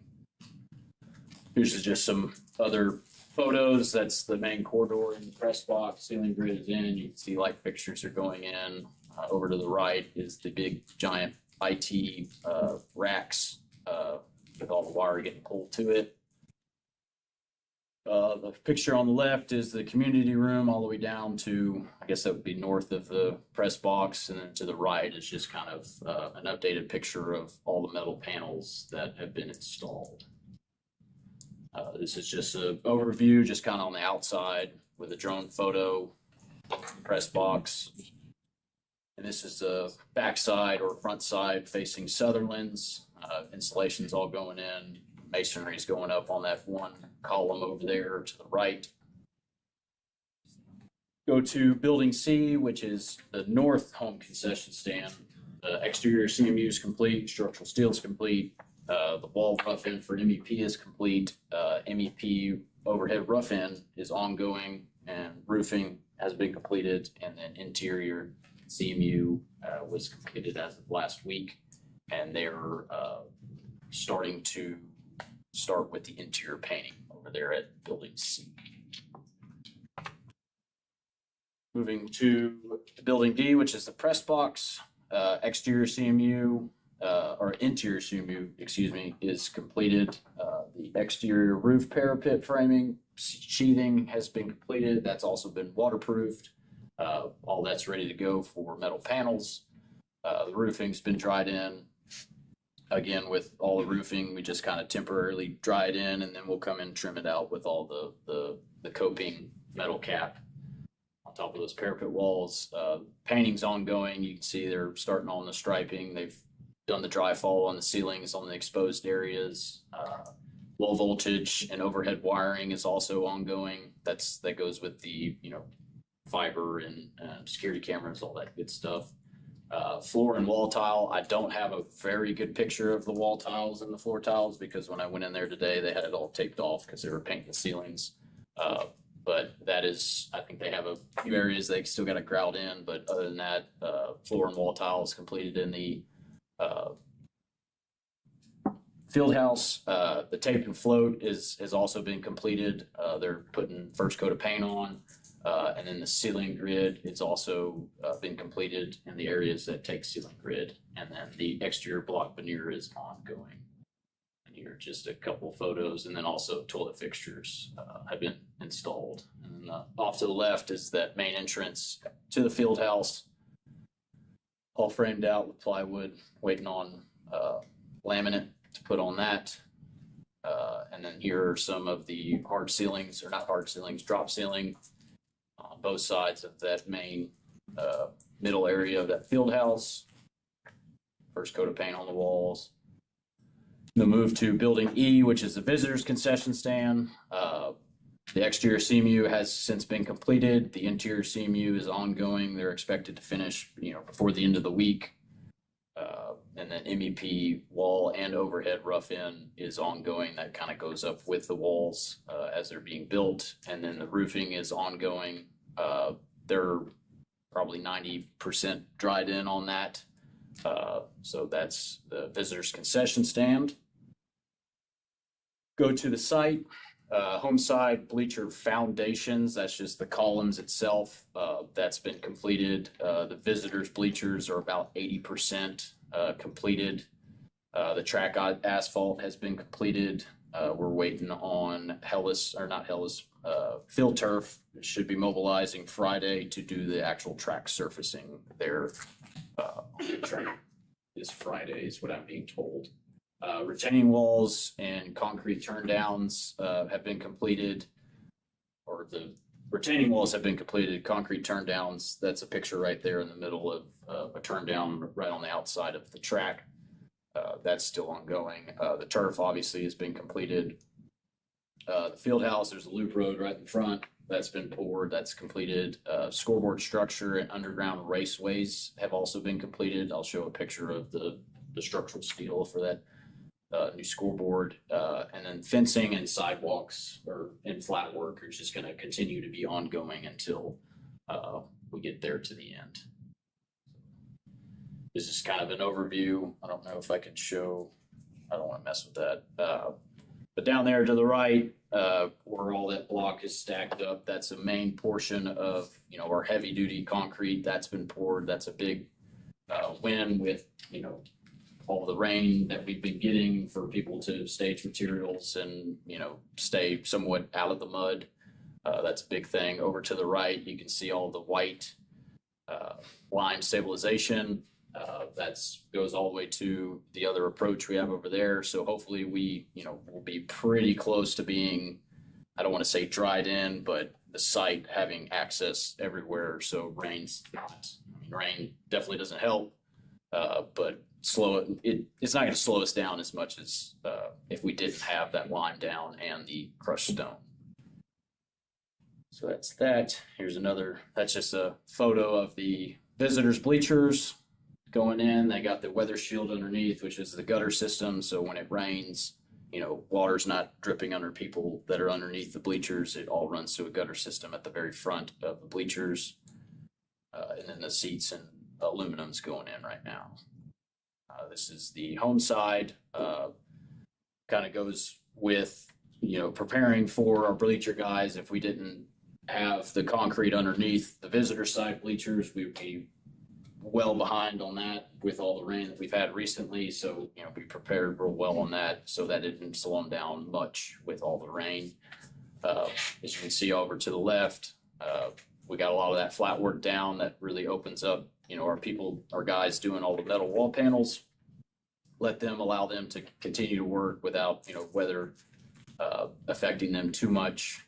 S11: Here's just some other photos. That's the main corridor in the press box. Ceiling grid is in. You can see light fixtures are going in. Over to the right is the big giant IT racks with all the wire getting pulled to it. The picture on the left is the community room all the way down to, I guess that would be north of the press box, and then to the right is just kind of an updated picture of all the metal panels that have been installed. This is just an overview, just kind of on the outside with a drone photo of the press box. And this is the back side or front side facing Sutherland's. Installation's all going in. Masonry's going up on that one column over there to the right. Go to building C, which is the north home concession stand. The exterior CMU is complete, structural steel is complete, the wall rough-in for MEP is complete, MEP overhead rough-in is ongoing, and roofing has been completed, and then interior CMU was completed as of last week, and they're starting to start with the interior painting over there at Building C. Moving to Building D, which is the press box, exterior CMU, or interior CMU, excuse me, is completed. The exterior roof parapet framing sheathing has been completed. That's also been waterproofed. All that's ready to go for metal panels. The roofing's been dried in. Again, with all the roofing, we just kind of temporarily dry it in, and then we'll come and trim it out with all the coping metal cap on top of those parapet walls. Painting's ongoing. You can see they're starting on the striping. They've done the dry fall on the ceilings on the exposed areas. Low voltage and overhead wiring is also ongoing. That goes with the fiber and security cameras, all that good stuff. Floor and wall tile. I don't have a very good picture of the wall tiles and the floor tiles because when I went in there today, they had it all taped off because they were painting the ceilings. But that is, I think they have a few areas they still got to grout in. But other than that, floor and wall tile is completed in the field house. The tape and float has also been completed. They're putting first coat of paint on. And then the ceiling grid is also been completed in the areas that take ceiling grid. And then the exterior block veneer is ongoing. And here are just a couple photos. And then also toilet fixtures have been installed. And then off to the left is that main entrance to the field house, all framed out with plywood, waiting on laminate to put on that. And then here are some of the hard ceilings, or not hard ceilings, drop ceiling on both sides of that main middle area of that field house. First coat of paint on the walls. The move to Building E, which is the visitors concession stand. The exterior CMU has since been completed. The interior CMU is ongoing. They're expected to finish, before the end of the week. And then MEP wall and overhead rough-in is ongoing. That kind of goes up with the walls as they're being built. And then the roofing is ongoing. They're probably 90% dried in on that. So that's the visitors concession stand. Go to the site. Home side bleacher foundations, that's just the columns itself. That's been completed. The visitors bleachers are about 80% completed. The track asphalt has been completed. We're waiting on field turf. It should be mobilizing Friday to do the actual track surfacing there. On the track this Friday is what I'm being told. Retaining walls and concrete turndowns have been completed, or the retaining walls have been completed. Concrete turndowns, that's a picture right there in the middle of a turndown right on the outside of the track. That's still ongoing. The turf obviously has been completed. The field house, there's a loop road right in front. That's been poured, that's completed. Scoreboard structure and underground raceways have also been completed. I'll show a picture of the structural steel for that new scoreboard. And then fencing and sidewalks and flat work is just going to continue to be ongoing until we get there to the end. This is kind of an overview. I don't know if I can show, I don't want to mess with that. But down there to the right, where all that block is stacked up, that's a main portion of, our heavy duty concrete that's been poured. That's a big win with, all the rain that we've been getting for people to stage materials and, stay somewhat out of the mud. That's a big thing. Over to the right, you can see all the white lime stabilization. That's goes all the way to the other approach we have over there. So hopefully we, will be pretty close to being, I don't want to say dried in, but the site having access everywhere. So rain's not, rain definitely doesn't help, but it's not going to slow us down as much as if we didn't have that lime down and the crushed stone. So that's that. Here's another, that's just a photo of the visitors bleachers. going in. They got the weather shield underneath, which is the gutter system. So when it rains, water's not dripping under people that are underneath the bleachers. It all runs to a gutter system at the very front of the bleachers. And then the seats and aluminum's going in right now. This is the home side. Kind of goes with, preparing for our bleacher guys. If we didn't have the concrete underneath the visitor side bleachers, we would be well behind on that with all the rain that we've had recently. So, we prepared real well on that, so that it didn't slow them down much with all the rain. As you can see over to the left, we got a lot of that flat work down that really opens up, our guys doing all the metal wall panels. Allow them to continue to work without, weather affecting them too much.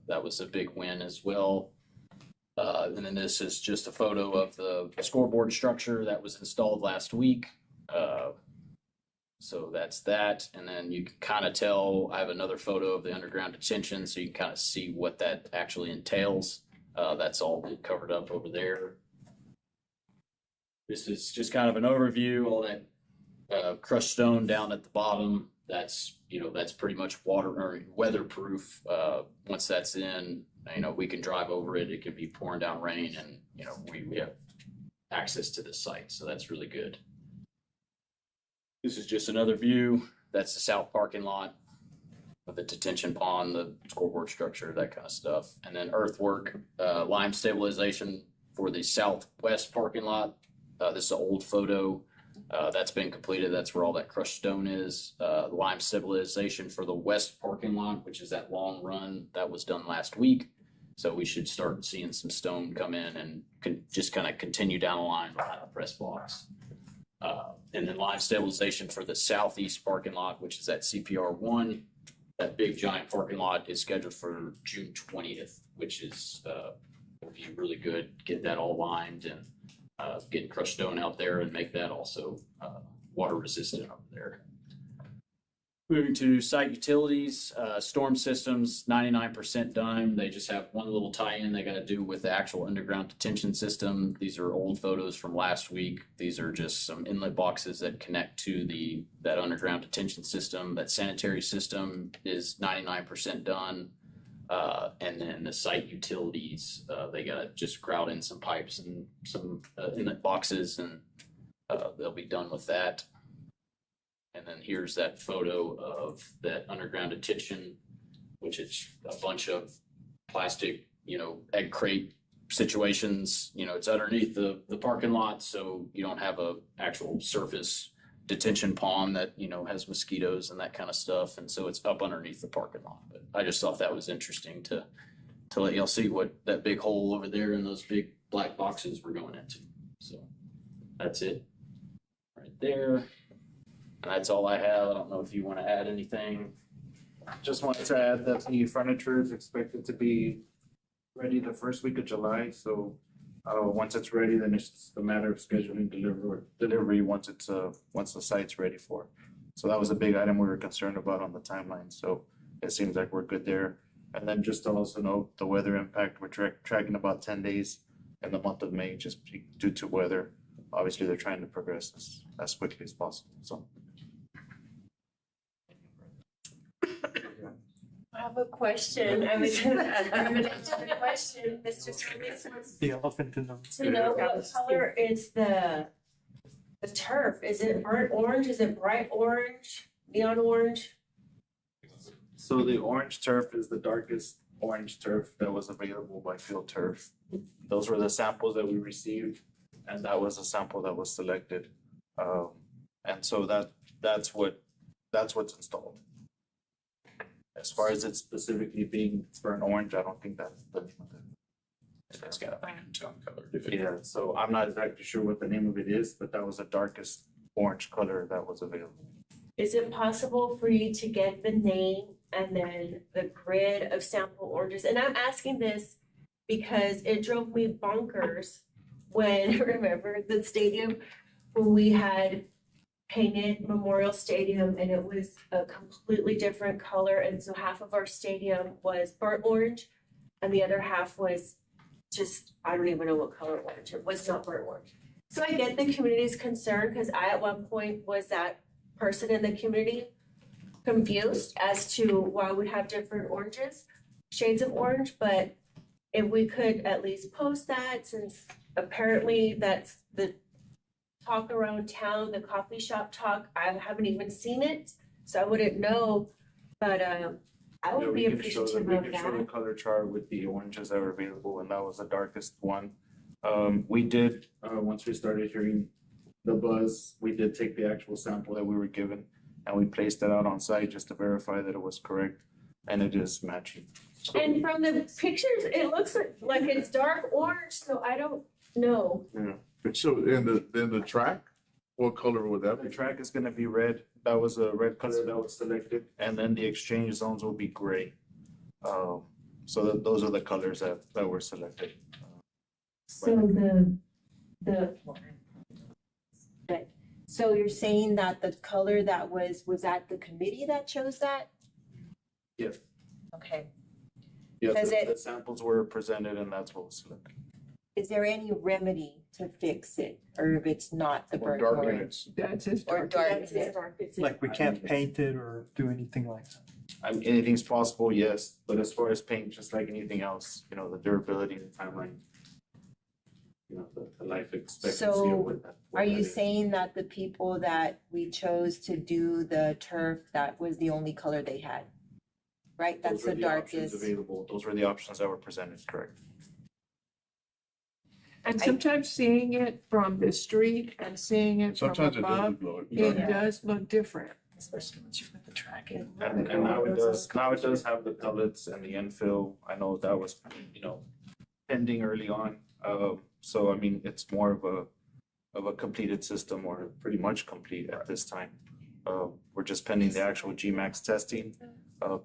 S11: That was a big win as well. And then this is just a photo of the scoreboard structure that was installed last week. So that's that. And then you can kind of tell, I have another photo of the underground detention, so you can kind of see what that actually entails. That's all been covered up over there. This is just kind of an overview, all that crushed stone down at the bottom. That's pretty much water or weatherproof. Once that's in, we can drive over it. It can be pouring down rain, and we have access to the site, so that's really good. This is just another view. That's the south parking lot of the detention pond, the scoreboard structure, that kind of stuff. And then earthwork, lime stabilization for the southwest parking lot. This is an old photo. That's been completed. That's where all that crushed stone is. Lime stabilization for the west parking lot, which is that long run, that was done last week. So we should start seeing some stone come in and just kind of continue down the line behind the press box. And then lime stabilization for the southeast parking lot, which is at CPR 1. That big giant parking lot is scheduled for June 20th, which is will be really good. Get that all lined and get crushed stone out there and make that also water resistant over there. Moving to site utilities, storm systems, 99% done. They just have one little tie-in they got to do with the actual underground detention system. These are old photos from last week. These are just some inlet boxes that connect to that underground detention system. That sanitary system is 99% done. And then the site utilities, they got to just grout in some pipes and some inlet boxes, and they'll be done with that. And then here's that photo of that underground detention, which is a bunch of plastic, egg crate situations. It's underneath the parking lot, so you don't have a actual surface detention pond that, has mosquitoes and that kind of stuff. And so it's up underneath the parking lot. But I just thought that was interesting to let y'all see what that big hole over there and those big black boxes we're going into. So that's it right there. And that's all I have. I don't know if you want to add anything.
S12: Just wanted to add that the furniture is expected to be ready the first week of July. So once it's ready, then it's just a matter of scheduling delivery once the site's ready for it. So that was a big item we were concerned about on the timeline. So it seems like we're good there. And then just to also note the weather impact, we're tracking about 10 days in the month of May, just due to weather. Obviously, they're trying to progress as quickly as possible. So.
S1: I have a question. I'm gonna ask a question. Mr. Smith wants
S3: The elephant in the room.
S1: to know what color is the turf? Is it burnt orange? Is it bright orange? Neon orange?
S12: So the orange turf is the darkest orange turf that was available by Field Turf. Those were the samples that we received, and that was a sample that was selected. And so that's what's installed. As far as it specifically being burnt orange, I don't think that's the name of it.
S11: It's got a tone color.
S12: Yeah, so I'm not exactly sure what the name of it is, but that was the darkest orange color that was available.
S1: Is it possible for you to get the name and then the grid of sample oranges? And I'm asking this because it drove me bonkers when, remember the stadium, when we had painted Memorial Stadium and it was a completely different color. And so half of our stadium was burnt orange and the other half was just, I don't even know what color orange. It was not burnt orange. So I get the community's concern, because I at one point was that person in the community confused as to why we have different oranges, shades of orange, but if we could at least post that, since apparently that's the talk around town, the coffee shop talk, I haven't even seen it, so I wouldn't know, but I
S12: Yeah,
S1: would
S12: we
S1: be
S12: can show
S1: appreciative
S12: we
S1: of
S12: can show the
S1: that.
S12: color chart with the oranges that were available, and that was the darkest one. We did, once we started hearing the buzz, we did take the actual sample that we were given and we placed it out on site just to verify that it was correct, and it is matching.
S1: And from the pictures, it looks like it's dark orange, so I don't know.
S13: So in the track, what color would that
S12: The
S13: be?
S12: track is gonna be red. That was a red color that was selected, and then the exchange zones will be gray. So those are the colors that were selected.
S4: So but, so you're saying that the color that was that the committee that chose that?
S12: Yes.
S4: Okay.
S12: Yes,
S4: Does it-
S12: the samples were presented and that's what was selected.
S4: Is there any remedy to fix it, or if it's not the
S13: Or
S4: burnt
S13: darken it?
S4: orange?
S2: That's his.
S4: Or darken it?
S3: Like we can't paint it or do anything like that.
S12: I mean, anything's possible, yes, but as far as paint, just like anything else, the durability, the timeline, the life expectancy of
S4: So,
S12: what that. what
S4: Are you
S12: that is.
S4: saying that the people that we chose to do the turf, that was the only color they had? Right, that's
S12: Those were
S4: the
S12: options
S4: darkest.
S12: available. Those were the options that were presented, correct?
S2: And sometimes seeing it from the street and seeing it from
S13: Sometimes it
S2: above,
S13: doesn't look.
S2: it does look different.
S5: Especially once you put the track in.
S12: And now it does have the pellets and the infill. I know that was, pending early on. So I mean, it's more of a completed system, or pretty much complete at this time. We're just pending the actual GMAX testing,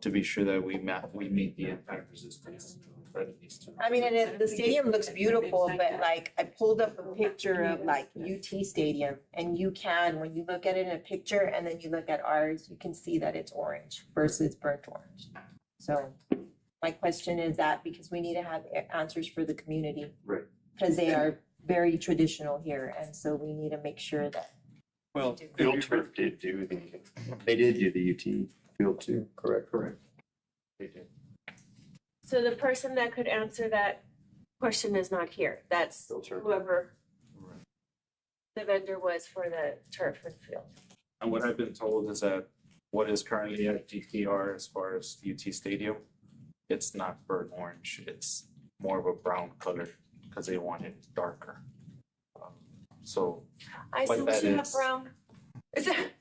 S12: to be sure that we meet the impact resistance that it needs to.
S4: I mean, and the stadium looks beautiful, but like, I pulled up a picture of like UT Stadium, and you can, when you look at it in a picture and then you look at ours, you can see that it's orange versus burnt orange. So my question is that, because we need to have answers for the community.
S12: Right.
S4: Because they are very traditional here, and so we need to make sure that.
S3: Well,
S9: Field turf did do they did do the UT field too, correct?
S12: Correct. They did.
S1: So the person that could answer that question is not here. That's
S9: Field turf.
S1: whoever
S12: Right.
S1: the vendor was for the turf and field.
S12: And what I've been told is that what is currently at GTR as far as UT Stadium, it's not burnt orange, it's more of a brown color because they want it darker. So
S1: I
S12: What
S1: see
S12: that
S1: you have
S12: is.
S1: brown. Is that?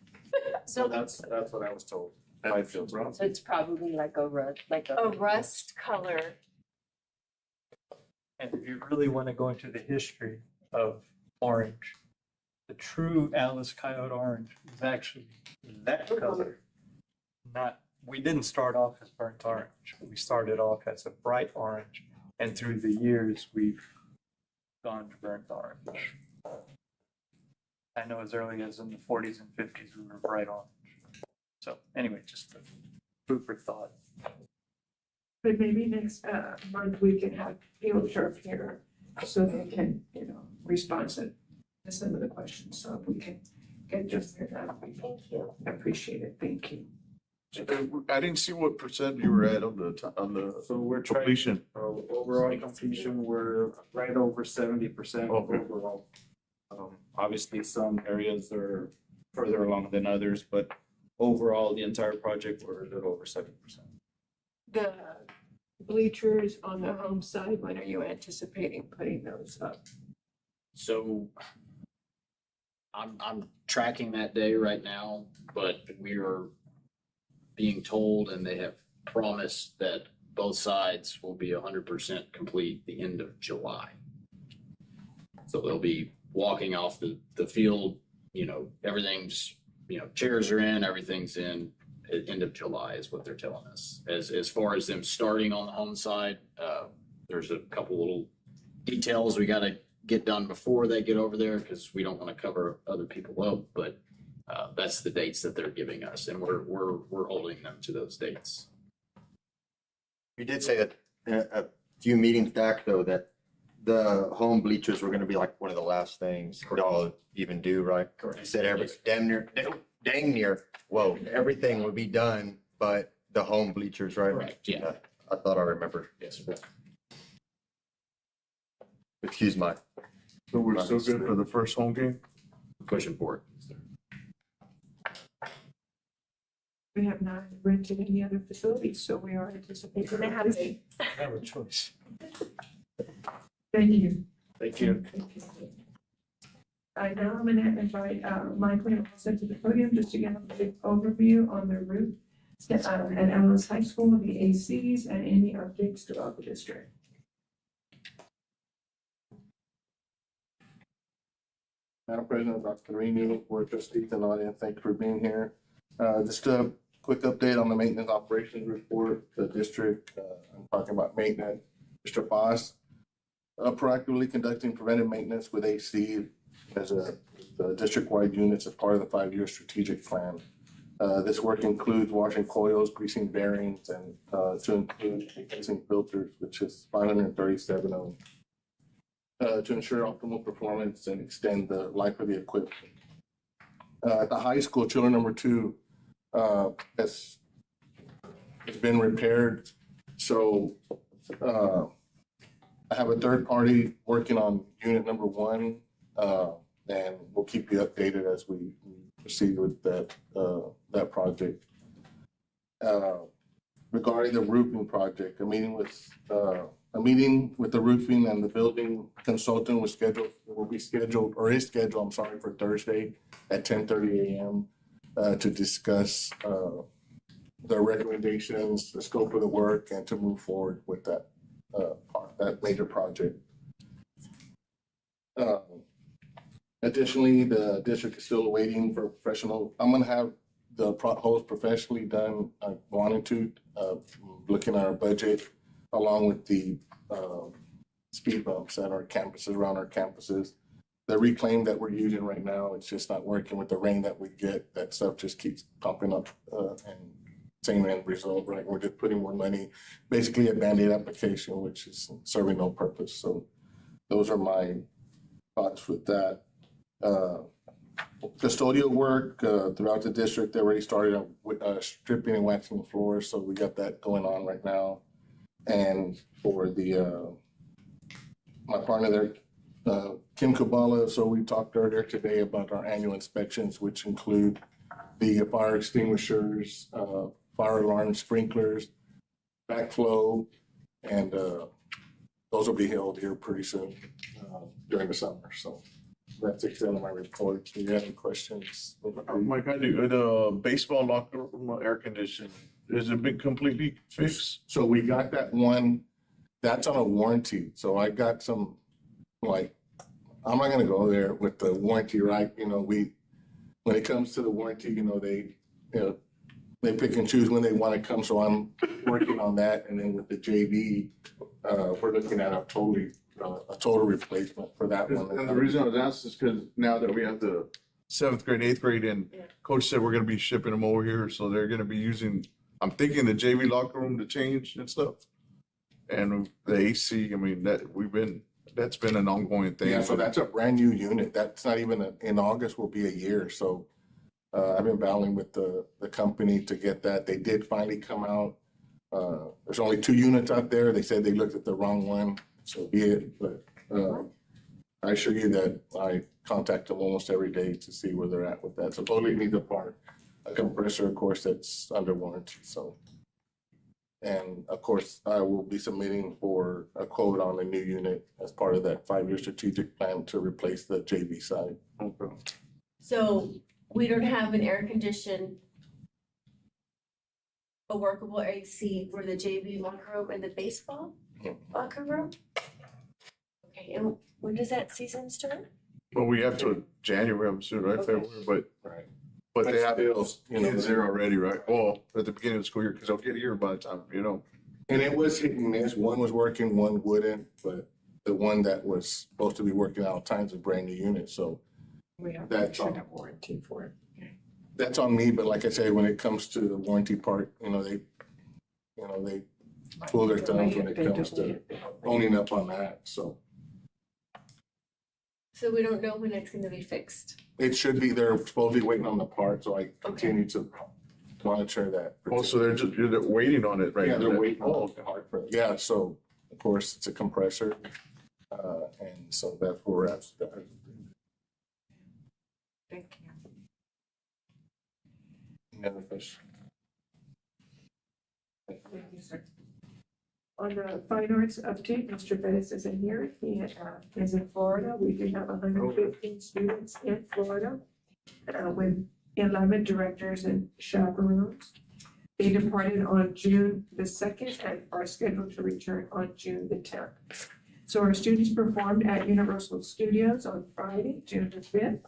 S12: so that's what I was told. by Field Turf.
S4: So it's probably like a rust, like
S1: A rust color.
S3: and if you really want to go into the history of orange, the true Alice Coyote orange is actually that color. We didn't start off as burnt orange. We started off as a bright orange, and through the years, we've gone to burnt orange. I know as early as in the 40s and 50s, we were bright orange. So anyway, just a food for thought.
S2: But maybe next month we can have field turf here so they can, respond to some of the questions. So if we can get just there, that would be
S1: Thank you.
S2: appreciated. Thank you.
S13: I didn't see what percent you were at on the
S12: So we're trying,
S13: completion.
S12: overall completion, we're right over 70%
S13: Okay.
S12: overall. Obviously, some areas are further along than others, but overall, the entire project, we're a little over 70%.
S2: The bleachers on the home side, when are you anticipating putting those up?
S11: So I'm tracking that day right now, but we are being told and they have promised that both sides will be 100% complete the end of July. So they'll be walking off the field, everything's, chairs are in, everything's in, at end of July is what they're telling us. As far as them starting on the home side, there's a couple little details we gotta get done before they get over there, because we don't want to cover other people up, but that's the dates that they're giving us, and we're holding them to those dates.
S9: You did say that a few meetings back, though, that the home bleachers were gonna be like one of the last things y'all even do, right? You said dang near, whoa, everything would be done, but the home bleachers, right?
S11: Correct, yeah.
S9: I thought I remembered.
S11: Yes.
S9: Excuse my
S13: So we're still good for the first home game?
S11: Pushing forward.
S2: We have not rented any other facilities, so we are anticipating.
S1: Gonna have to.
S3: Have a choice.
S2: Thank you.
S12: Thank you.
S2: Now I'm gonna invite Michael and Elsa to the podium just to give a brief overview on the route at Allen's High School, the ACs, and any updates throughout the district.
S12: Madam President, Dr. Renu, board trustees and audience, thank you for being here. Just a quick update on the maintenance operations report, the district, I'm talking about maintenance. Mr. Boss, proactively conducting preventive maintenance with AC as a district-wide units as part of the 5-year strategic plan. This work includes washing coils, greasing bearings, and to include replacing filters, which is 537 of them. To ensure optimal performance and extend the life of the equipment. At the high school, chiller number 2 has been repaired. So I have a third party working on unit number 1, and we'll keep you updated as we proceed with that project. Regarding the roofing project, a meeting with the roofing and the building consultant is scheduled for Thursday at 10:30 a.m. To discuss their recommendations, the scope of the work, and to move forward with that major project. Additionally, the district is still waiting for professional. I'm gonna have the hose professionally done. I wanted to, looking at our budget, along with the speed bumps at our campuses, around our campuses. The reclaim that we're using right now, it's just not working with the rain that we get. That stuff just keeps popping up and same end result, right? We're just putting more money, basically a Band-Aid application, which is serving no purpose. So those are my thoughts with that. Custodial work throughout the district, they already started with stripping and waxing the floors, so we got that going on right now. And for the my partner there, Kim Kabala, so we talked earlier today about our annual inspections, which include the fire extinguishers, fire alarm sprinklers, backflow, and those will be held here pretty soon during the summer. So that's the extent of my report. Do you have any questions?
S13: Mike, I do. The baseball locker room air conditioning, has it been completely fixed?
S12: So we got that one, that's on a warranty. So I got some, like, I'm not gonna go there with the warranty, right? You know, when it comes to the warranty, they pick and choose when they want to come. So I'm working on that. And then with the JV, we're looking at a total replacement for that one.
S13: And the reason I was asked is because now that we have the 7th grade, 8th grade, and coach said we're gonna be shipping them over here, so they're gonna be using, I'm thinking the JV locker room to change and stuff. And the AC, I mean, that's been an ongoing thing.
S12: Yeah, so that's a brand new unit. That's not even, in August will be a year. So I've been battling with the company to get that. They did finally come out. There's only 2 units out there. They said they looked at the wrong one, so be it. But I assure you that I contact them almost every day to see where they're at with that. So totally need the part, a compressor, of course, that's under warranty. So, and of course, I will be submitting for a quote on a new unit as part of that 5-year strategic plan to replace the JV side.
S13: Okay.
S1: So we don't have an air conditioned, a workable AC for the JV locker room and the baseball locker room? Okay, and when does that season start?
S13: Well, we have to January, I'm sure, right,
S1: Okay.
S13: February,
S12: Right.
S13: but they have
S12: Bills,
S13: kids there already, right? Well, at the beginning of the school year, because they'll get here by the time,
S12: And it was hit and miss. One was working, one wouldn't, but the one that was supposed to be working out times a brand new unit. So
S2: We have
S12: That's
S2: to
S12: all.
S2: have warranty for it.
S12: that's on me. But like I say, when it comes to the warranty part, they pull their thumbs when it comes to owning up on that. So
S1: So we don't know when it's gonna be fixed.
S14: It should be, they're supposed to be waiting on the part, so I continue to monitor that.
S13: Oh, so they're waiting on it right now?
S14: Yeah, they're waiting
S13: Oh,
S14: on the part for, yeah, so of course, it's a compressor. And so that's where we're at.
S2: Thank you.
S14: Any other questions?
S2: Thank you, sir. On the fine arts update, Mr. Bettis isn't here. He is in Florida. We do have 115 students in Florida with 11 directors and chaperones. They departed on June the 2nd and are scheduled to return on June the 10th. So our students performed at Universal Studios on Friday, June the 5th.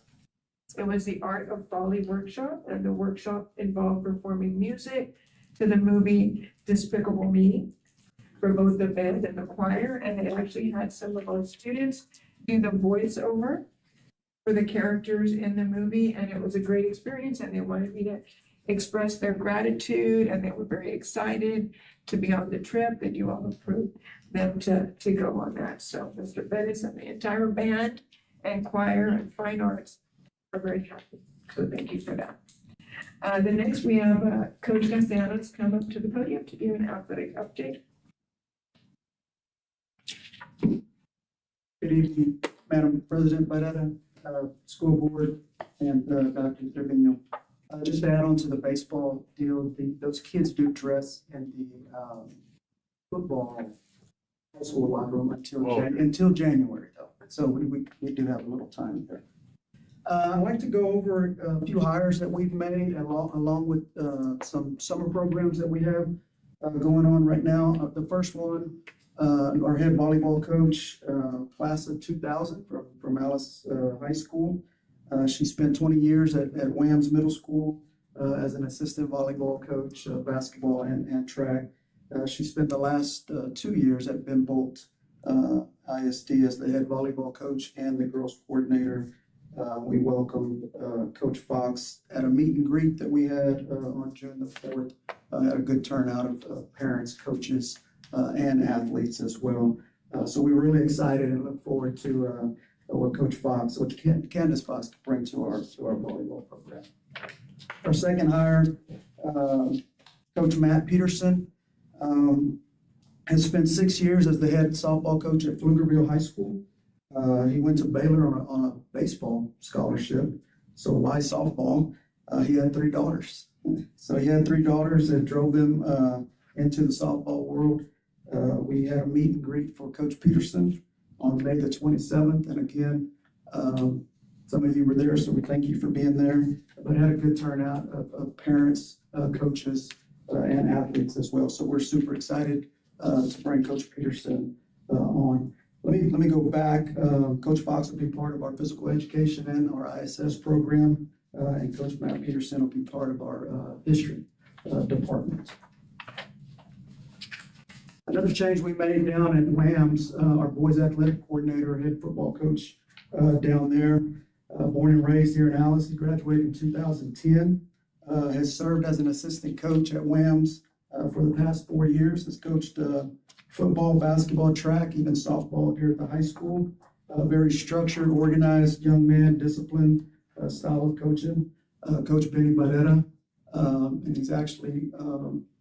S2: It was the Art of Folly workshop, and the workshop involved performing music to the movie Despicable Me for both the band and the choir, and they actually had some of our students do the voiceover for the characters in the movie, and it was a great experience, and they wanted me to express their gratitude, and they were very excited to be on the trip, and you all approved them to go on that. So Mr. Bettis and the entire band and choir and fine arts are very happy. So thank you for that. The next we have Coach Castellanos come up to the podium to give an athletic update.
S15: Good evening, Madam President Barrera, School Board, and Dr. Trevino. Just to add on to the baseball deal, those kids do dress in the football high school locker room until January, though. So we do have a little time there. I'd like to go over a few hires that we've made along with some summer programs that we have going on right now. The first one, our head volleyball coach, class of 2000 from Alice High School. She spent 20 years at Wham's Middle School as an assistant volleyball coach, basketball and track. She spent the last 2 years at Ben Bolt AISD as the head volleyball coach and the girls coordinator. We welcomed Coach Fox at a meet and greet that we had on June the 4th. Had a good turnout of parents, coaches, and athletes as well. So we're really excited and look forward to what Coach Fox, what Candace Fox can bring to our volleyball program. Our second hire, Coach Matt Peterson, has spent 6 years as the head softball coach at Pflugerville High School. He went to Baylor on a baseball scholarship. So why softball? He had 3 daughters. So he had 3 daughters that drove them into the softball world. We had a meet and greet for Coach Peterson on May the 27th. And again, some of you were there, so we thank you for being there. But had a good turnout of parents, coaches, and athletes as well. So we're super excited to bring Coach Peterson on. Let me go back. Coach Fox will be part of our physical education and our ISS program, and Coach Matt Peterson will be part of our history department. Another change we made down at Wham's, our boys athletic coordinator, head football coach down there, born and raised here in Alice. He graduated in 2010, has served as an assistant coach at Wham's for the past 4 years, has coached football, basketball, track, even softball here at the high school. Very structured, organized young man, disciplined style of coaching. Coach Benny Barrera, and he's actually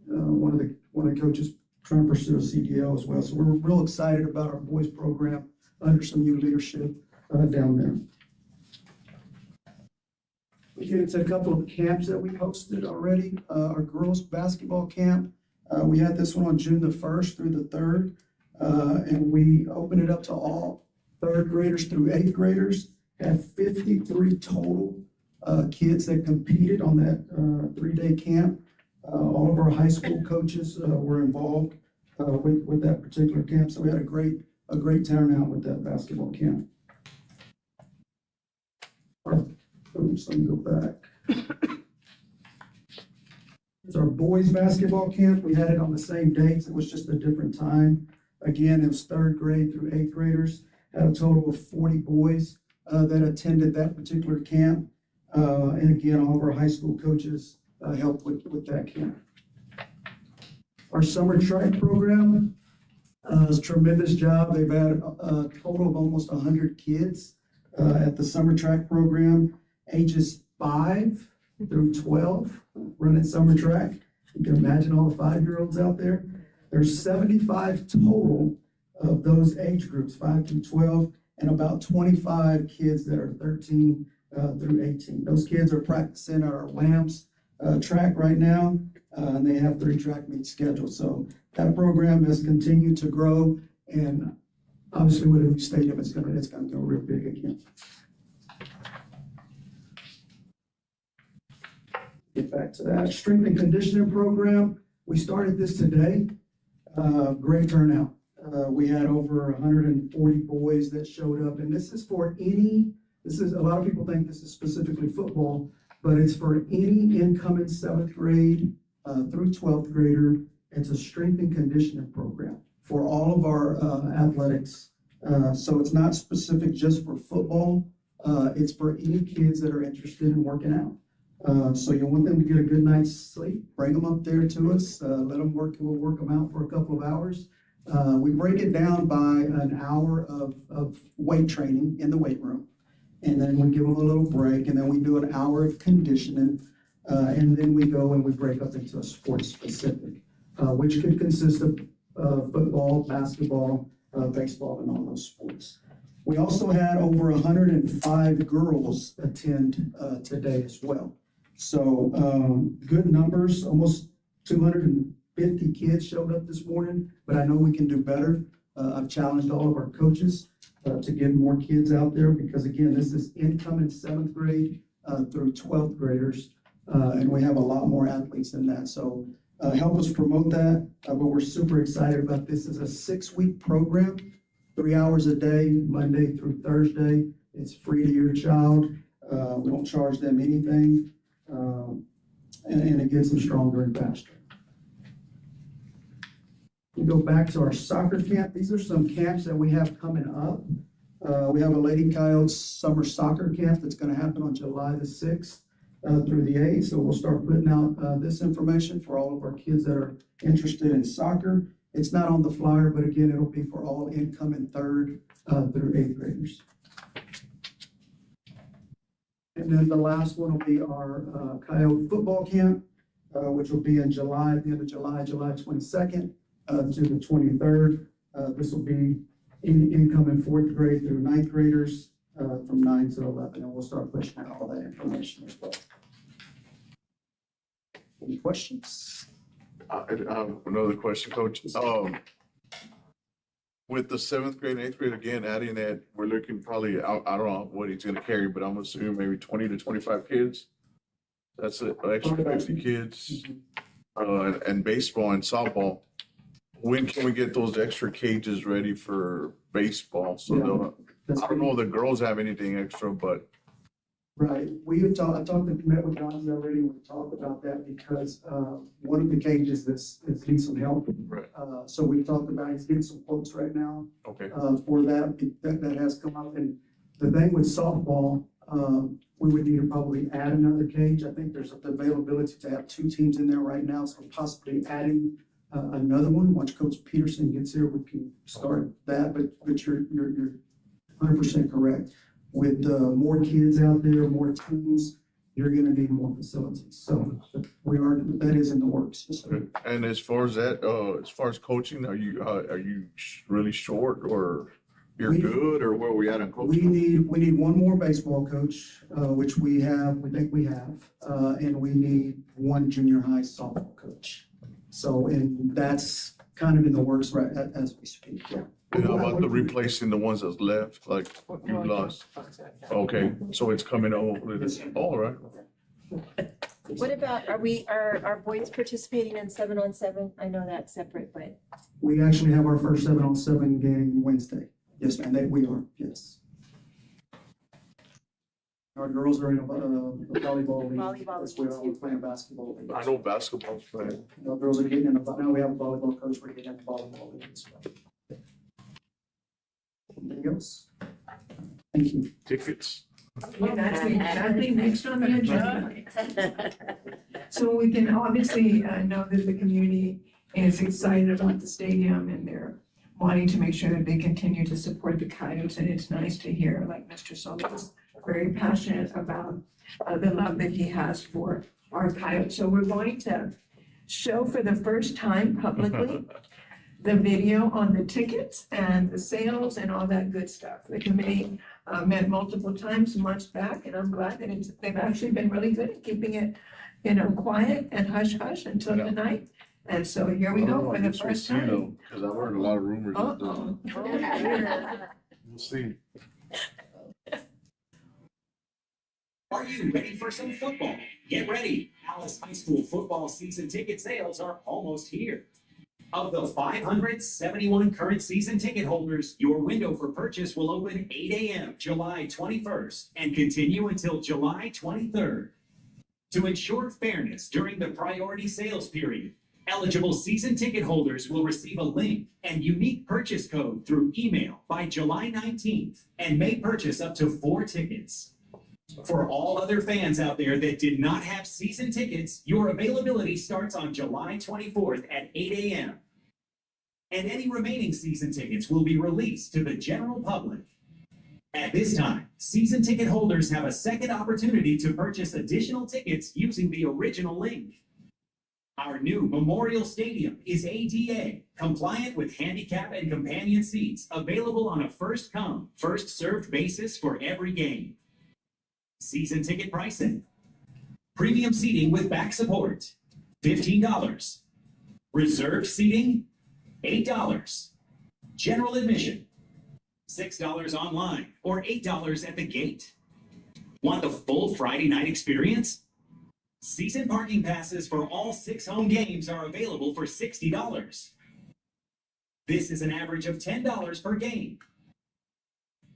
S15: one of the coaches trying to pursue a CDL as well. So we're real excited about our boys program under some new leadership down there. We get into a couple of camps that we hosted already. Our girls basketball camp. We had this one on June the 1st through the 3rd, and we opened it up to all 3rd graders through 8th graders. Had 53 total kids that competed on that 3-day camp. All of our high school coaches were involved with that particular camp, so we had a great turnout with that basketball camp. Oops, let me go back. It's our boys basketball camp. We had it on the same dates. It was just a different time. Again, it was 3rd grade through 8th graders. Had a total of 40 boys that attended that particular camp. And again, all of our high school coaches helped with that camp. Our summer track program is a tremendous job. They've had a total of almost 100 kids at the summer track program, ages 5 through 12 running summer track. You can imagine all the 5-year-olds out there. There's 75 total of those age groups, 5 through 12, and about 25 kids that are 13 through 18. Those kids are practicing at our Lambs track right now, and they have 3 track meets scheduled. So that program has continued to grow, and obviously with a new stadium, it's gonna go real big again. Get back to that strength and conditioning program. We started this today. Great turnout. We had over 140 boys that showed up, and this is a lot of people think this is specifically football, but it's for any incoming 7th grade through 12th grader. It's a strength and conditioning program for all of our athletics. So it's not specific just for football. It's for any kids that are interested in working out. So you want them to get a good night's sleep, bring them up there to us, let them we'll work them out for a couple of hours. We break it down by an hour of weight training in the weight room. And then we give them a little break, and then we do an hour of conditioning. And then we go and we break up into a sport specific, which could consist of football, basketball, baseball, and all those sports. We also had over 105 girls attend today as well. So good numbers, almost 250 kids showed up this morning, but I know we can do better. I've challenged all of our coaches to get more kids out there because again, this is incoming 7th grade through 12th graders, and we have a lot more athletes than that. So help us promote that, but we're super excited about this. It's a 6-week program, 3 hours a day, Monday through Thursday. It's free to your child. We don't charge them anything, and it gets them stronger and faster. We go back to our soccer camp. These are some camps that we have coming up. We have a Lady Coyotes summer soccer camp that's going to happen on July the 6th through the 8th. So we'll start putting out this information for all of our kids that are interested in soccer. It's not on the flyer, but again, it'll be for all incoming 3rd through 8th graders. And then the last one will be our Coyote football camp, which will be in July, at the end of July, July 22nd to the 23rd. This will be incoming 4th grade through 9th graders from 9 to 11, and we'll start pushing out all that information as well. Any questions?
S13: I have another question, Coach. With the 7th grade and 8th grade, again, adding that, we're looking probably, I don't know what he's gonna carry, but I'm assuming maybe 20 to 25 kids. That's an extra 50 kids. And baseball and softball. When can we get those extra cages ready for baseball? So I don't know if the girls have anything extra, but.
S15: Right, met with Donnie already, we talked about that because one of the cages needs some help.
S13: Right.
S15: So we talked about, he's getting some quotes right now.
S13: Okay.
S15: For that has come up, and the thing with softball, we would need to probably add another cage. I think there's the availability to have 2 teams in there right now, so possibly adding another one. Once Coach Peterson gets here, we can start that, but you're 100% correct. With more kids out there, more teams, you're gonna need more facilities. So that is in the works.
S13: And as far as that, as far as coaching, are you really short or you're good, or where are we at on coaching?
S15: We need one more baseball coach, which we think we have, and we need one junior high softball coach. So, and that's kind of in the works right as we speak, yeah.
S13: And how about the replacing the ones that's left, like you lost? Okay, so it's coming over, all right.
S4: What about, are boys participating in 7-on-7? I know that's separate, but.
S15: We actually have our first 7-on-7 game Wednesday. Yes, ma'am, we are, yes. Our girls are in a volleyball league as well. We're playing basketball.
S13: I know basketball's playing.
S15: The girls are getting now we have a volleyball coach, we're getting in the volleyball league as well. Anything else? Thank you.
S13: Tickets.
S2: Nothing next on the agenda. So we can obviously know that the community is excited about the stadium and they're wanting to make sure that they continue to support the Coyotes. And it's nice to hear, like Mr. Solis is very passionate about the love that he has for our Coyotes. So we're going to show for the first time publicly the video on the tickets and the sales and all that good stuff. The committee met multiple times months back, and I'm glad that they've actually been really good at keeping it, quiet and hush hush until tonight. And so here we go for the first time.
S13: Because I've heard a lot of rumors.
S2: Uh-oh.
S13: We'll see.
S16: Are you ready for some football? Get ready. Alice High School football season ticket sales are almost here. Of the 571 current season ticket holders, your window for purchase will open 8 a.m. July 21st and continue until July 23rd. To ensure fairness during the priority sales period, eligible season ticket holders will receive a link and unique purchase code through email by July 19th and may purchase up to 4 tickets. For all other fans out there that did not have season tickets, your availability starts on July 24th at 8 a.m. And any remaining season tickets will be released to the general public. At this time, season ticket holders have a second opportunity to purchase additional tickets using the original link. Our new Memorial Stadium is ADA, compliant with handicap and companion seats, available on a first-come, first-served basis for every game. Season ticket pricing. Premium seating with back support, $15. Reserved seating, $8. General admission, $6 online or $8 at the gate. Want the full Friday night experience? Season parking passes for all 6 home games are available for $60. This is an average of $10 per game.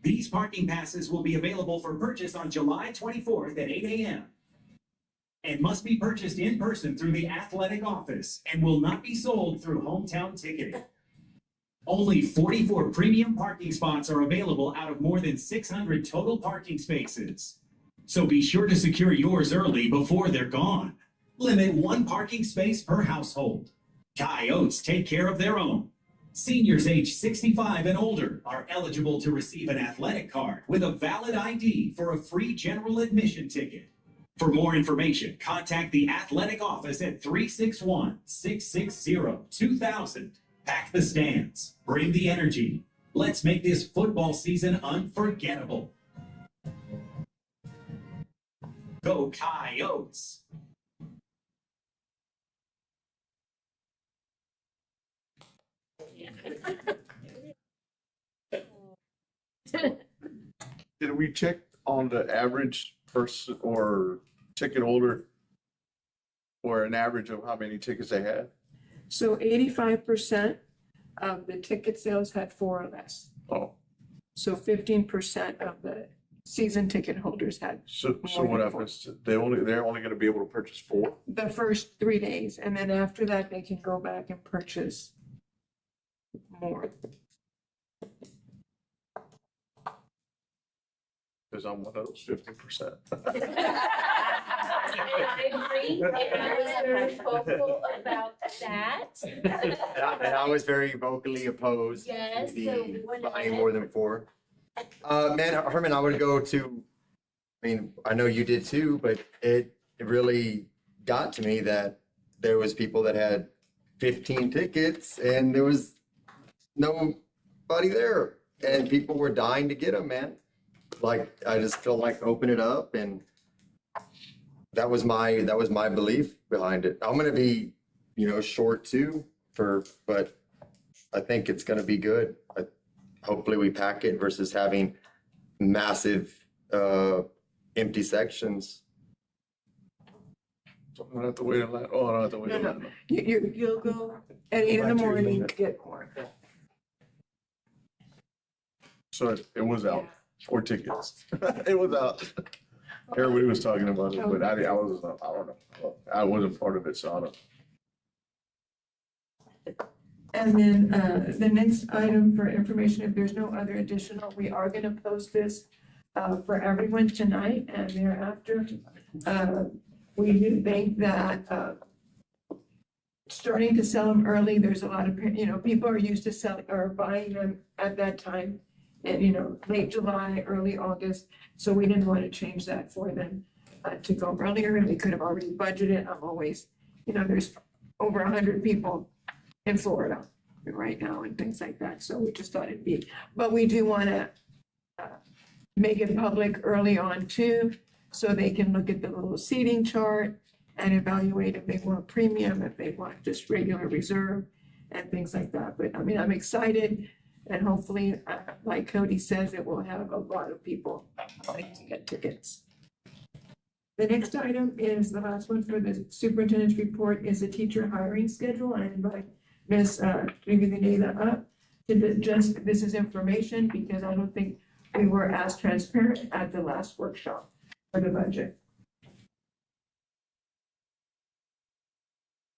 S16: These parking passes will be available for purchase on July 24th at 8 a.m. and must be purchased in person through the athletic office and will not be sold through hometown ticketing. Only 44 premium parking spots are available out of more than 600 total parking spaces. So be sure to secure yours early before they're gone. Limit 1 parking space per household. Coyotes take care of their own. Seniors age 65 and older are eligible to receive an athletic card with a valid ID for a free general admission ticket. For more information, contact the athletic office at 361-660-2000. Pack the stands. Bring the energy. Let's make this football season unforgettable. Go Coyotes!
S13: Did we check on the average person or ticket holder or an average of how many tickets they had?
S2: So 85% of the ticket sales had 4 or less.
S13: Oh,
S2: So 15% of the season ticket holders had
S13: so
S2: more
S13: what
S2: than 4.
S13: happens? They're only gonna be able to purchase 4?
S2: The first 3 days, and then after that, they can go back and purchase more.
S13: Because I'm one of those 50%.
S1: I agree, and I was very vocal about that.
S9: And I was very vocally opposed
S1: Yes,
S9: to
S1: so
S9: the
S1: what
S9: buying more than 4. Man, Herman, I would go to, I mean, I know you did too, but it really got to me that there was people that had 15 tickets and there was nobody there. And people were dying to get them, man. Like, I just felt like open it up, and that was my belief behind it. I'm gonna be, short too but I think it's gonna be good. Hopefully we pack it versus having massive empty sections.
S13: So I'm gonna have to wait in line. Oh, I don't have to wait in
S2: No,
S13: line.
S2: You'll go at 8 in the morning, get corn.
S13: So it was out. 4 tickets. It was out. Everybody was talking about it, but I don't know. I wasn't part of it, so I don't.
S2: And then the next item for information, if there's no other additional, we are gonna post this for everyone tonight and thereafter. We do think that starting to sell them early. There's a lot of, people are used to selling or buying them at that time. And, late July, early August. So we didn't want to change that for them to go earlier. And we could have already budgeted. I'm always, there's over 100 people in Florida right now and things like that. So we just thought it'd be, but we do want to make it public early on too, so they can look at the little seating chart and evaluate if they want premium, if they want just regular reserve and things like that. But I mean, I'm excited and hopefully, like Cody says, it will have a lot of people wanting to get tickets. The next item is the last one for the superintendent's report is the teacher hiring schedule. I invite Ms. Trividaneda up to just, this is information because I don't think we were as transparent at the last workshop for the budget.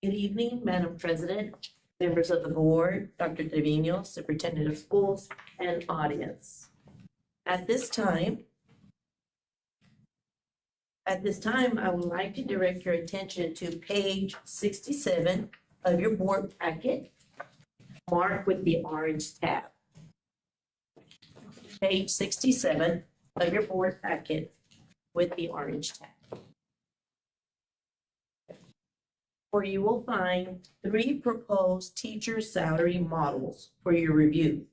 S17: Good evening, Madam President, members of the board, Dr. Trevino, Superintendent of Schools, and audience. At this time, I would like to direct your attention to page 67 of your board packet, marked with the orange tab. Page 67 of your board packet with the orange tab. Where you will find 3 proposed teacher salary models for your review.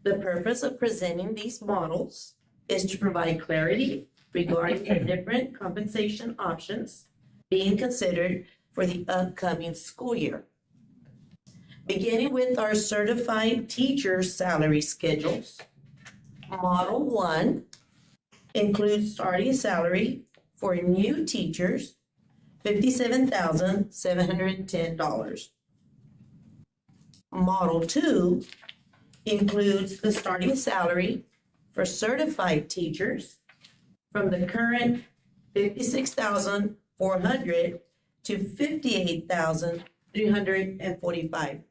S17: The purpose of presenting these models is to provide clarity regarding the different compensation options being considered for the upcoming school year. Beginning with our certified teacher salary schedules, Model 1 includes starting salary for new teachers, $57,710. Model 2 includes the starting salary for certified teachers from the current $56,400 to $58,345.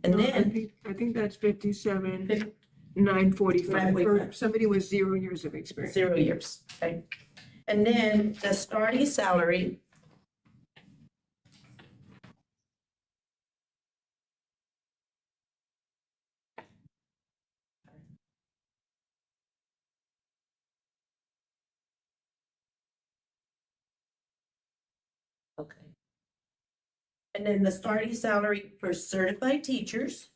S17: And then
S2: I think that's 57,945 for somebody with 0 years of experience.
S17: 0 years, okay? And then the starting salary okay. And then the starting salary for certified teachers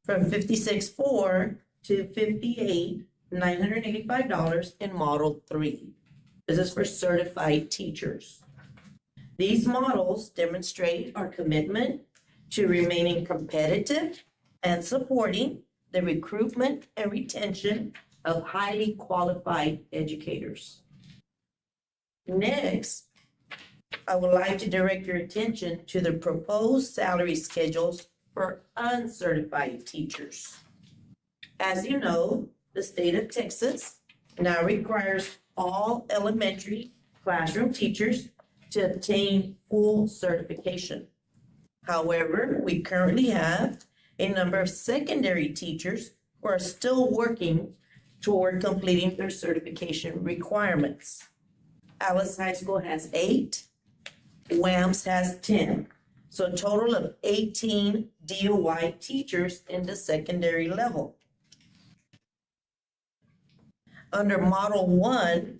S17: from $56,400 to $58,985 in Model 3. This is for certified teachers. These models demonstrate our commitment to remaining competitive and supporting the recruitment and retention of highly qualified educators. Next, I would like to direct your attention to the proposed salary schedules for uncertified teachers. As you know, the state of Texas now requires all elementary classroom teachers to obtain full certification. However, we currently have a number of secondary teachers who are still working toward completing their certification requirements. Alice High School has 8, WAMS has 10. So a total of 18 DOI teachers in the secondary level. Under Model 1,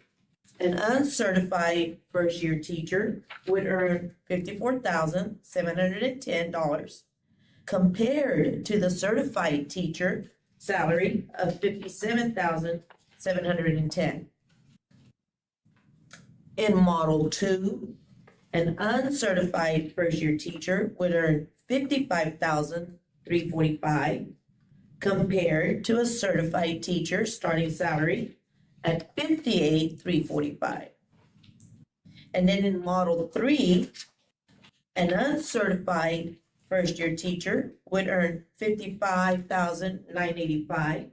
S17: an uncertified first-year teacher would earn $54,710 compared to the certified teacher salary of $57,710. In Model 2, an uncertified first-year teacher would earn $55,345 compared to a certified teacher starting salary at $58,345. And then in Model 3, an uncertified first-year teacher would earn $55,985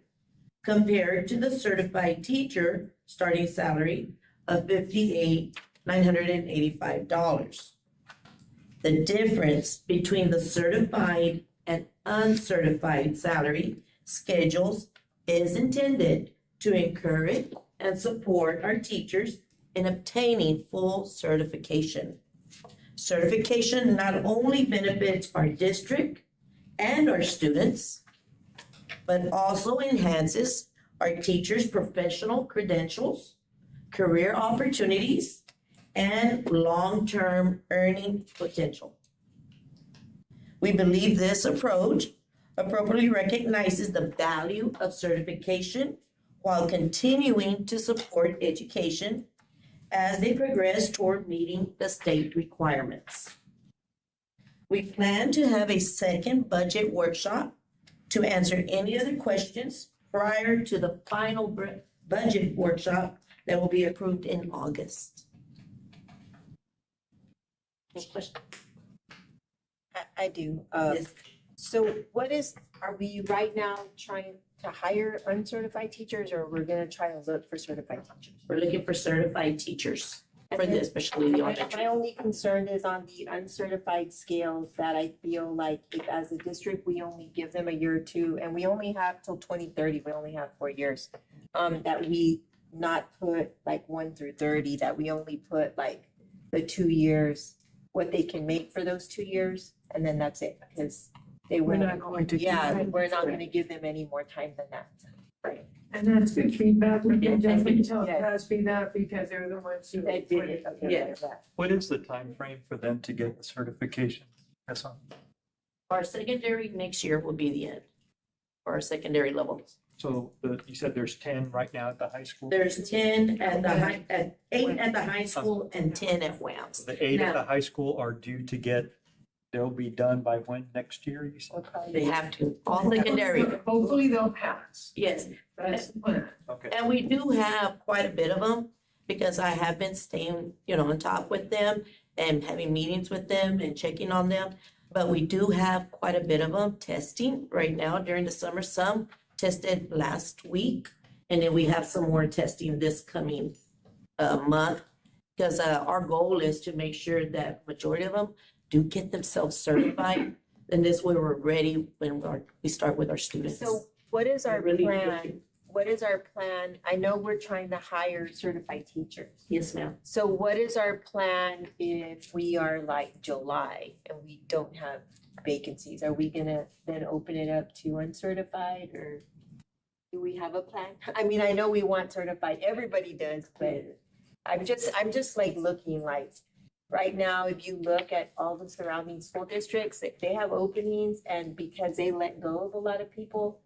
S17: compared to the certified teacher starting salary of $58,985. The difference between the certified and uncertified salary schedules is intended to encourage and support our teachers in obtaining full certification. Certification not only benefits our district and our students, but also enhances our teachers' professional credentials, career opportunities, and long-term earning potential. We believe this approach appropriately recognizes the value of certification while continuing to support education as they progress toward meeting the state requirements. We plan to have a second budget workshop to answer any other questions prior to the final budget workshop that will be approved in August. Any questions?
S4: I do.
S17: Yes.
S4: So are we right now trying to hire uncertified teachers, or we're gonna try to look for certified teachers?
S17: We're looking for certified teachers for this, especially the elementary.
S4: My only concern is on the uncertified scales that I feel like if as a district, we only give them a year or two, and we only have till 2030, we only have 4 years. That we not put like 1 through 30, that we only put like the 2 years, what they can make for those 2 years, and then that's it, because
S2: We're not going to.
S4: we're not gonna give them any more time than that. Right.
S2: And that's good feedback. We can definitely tell
S4: Yeah.
S2: Tasby that because they're the ones who.
S4: They did it.
S17: Yeah.
S3: What is the time frame for them to get the certification? That's on.
S17: Our secondary next year will be the end for our secondary levels.
S3: So you said there's 10 right now at the high school?
S17: There's 10 at the high, 8 at the high school and 10 at WAMS.
S3: The 8 at
S17: Now-
S3: the high school are due to get, they'll be done by when next year, you said?
S17: They have to, all secondary,
S2: Hopefully they'll pass.
S17: yes.
S2: That's the plan.
S3: Okay.
S17: And we do have quite a bit of them because I have been staying, on top with them and having meetings with them and checking on them. But we do have quite a bit of them testing right now during the summer. Some tested last week, and then we have some more testing this coming month. Because our goal is to make sure that majority of them do get themselves certified. And this way we're ready when we start with our students.
S4: So what is our
S17: Really
S4: plan?
S17: looking-
S4: What is our plan? I know we're trying to hire certified teachers.
S17: Yes, ma'am.
S4: So what is our plan if we are like July and we don't have vacancies? Are we gonna then open it up to uncertified, or do we have a plan? I mean, I know we want certified, everybody does, but I'm just like looking like, right now, if you look at all the surrounding school districts, they have openings, and because they let go of a lot of people,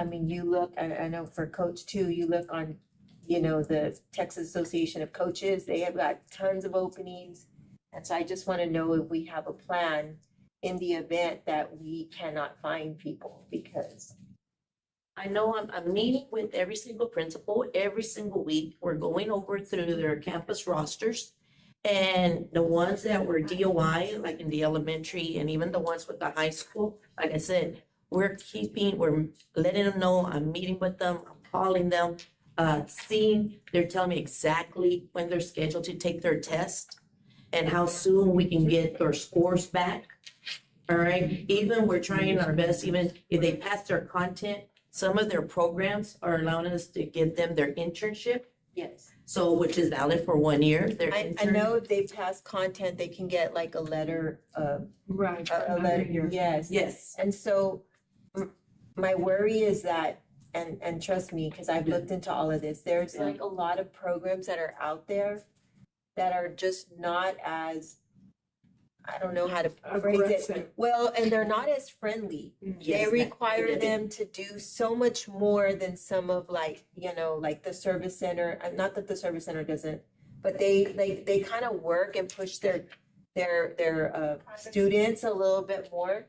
S4: I mean, you look, I know for Coach too, you look on, the Texas Association of Coaches, they have got tons of openings. And so I just want to know if we have a plan in the event that we cannot find people, because
S17: I know I'm meeting with every single principal every single week. We're going over through their campus rosters. And the ones that were DOI, like in the elementary, and even the ones with the high school, like I said, we're letting them know, I'm meeting with them, I'm calling them, they're telling me exactly when they're scheduled to take their test and how soon we can get their scores back. All right, even we're trying our best, even if they pass their content, some of their programs are allowing us to give them their internship.
S4: yes.
S17: So, which is valid for 1 year. Their
S4: I
S17: intern-
S4: know if they pass content, they can get like a letter,
S2: Right.
S4: a letter, yes.
S17: Yes.
S4: And so my worry is that, and trust me, because I've looked into all of this, there's like a lot of programs that are out there that are just not as, I don't know how to phrase it.
S2: Aggressive.
S4: Well, and they're not as friendly.
S17: Yes,
S4: They
S17: ma'am.
S4: require them to do so much more than some of like, like the service center, not that the service center doesn't, but they kind of work and push their students a little bit more.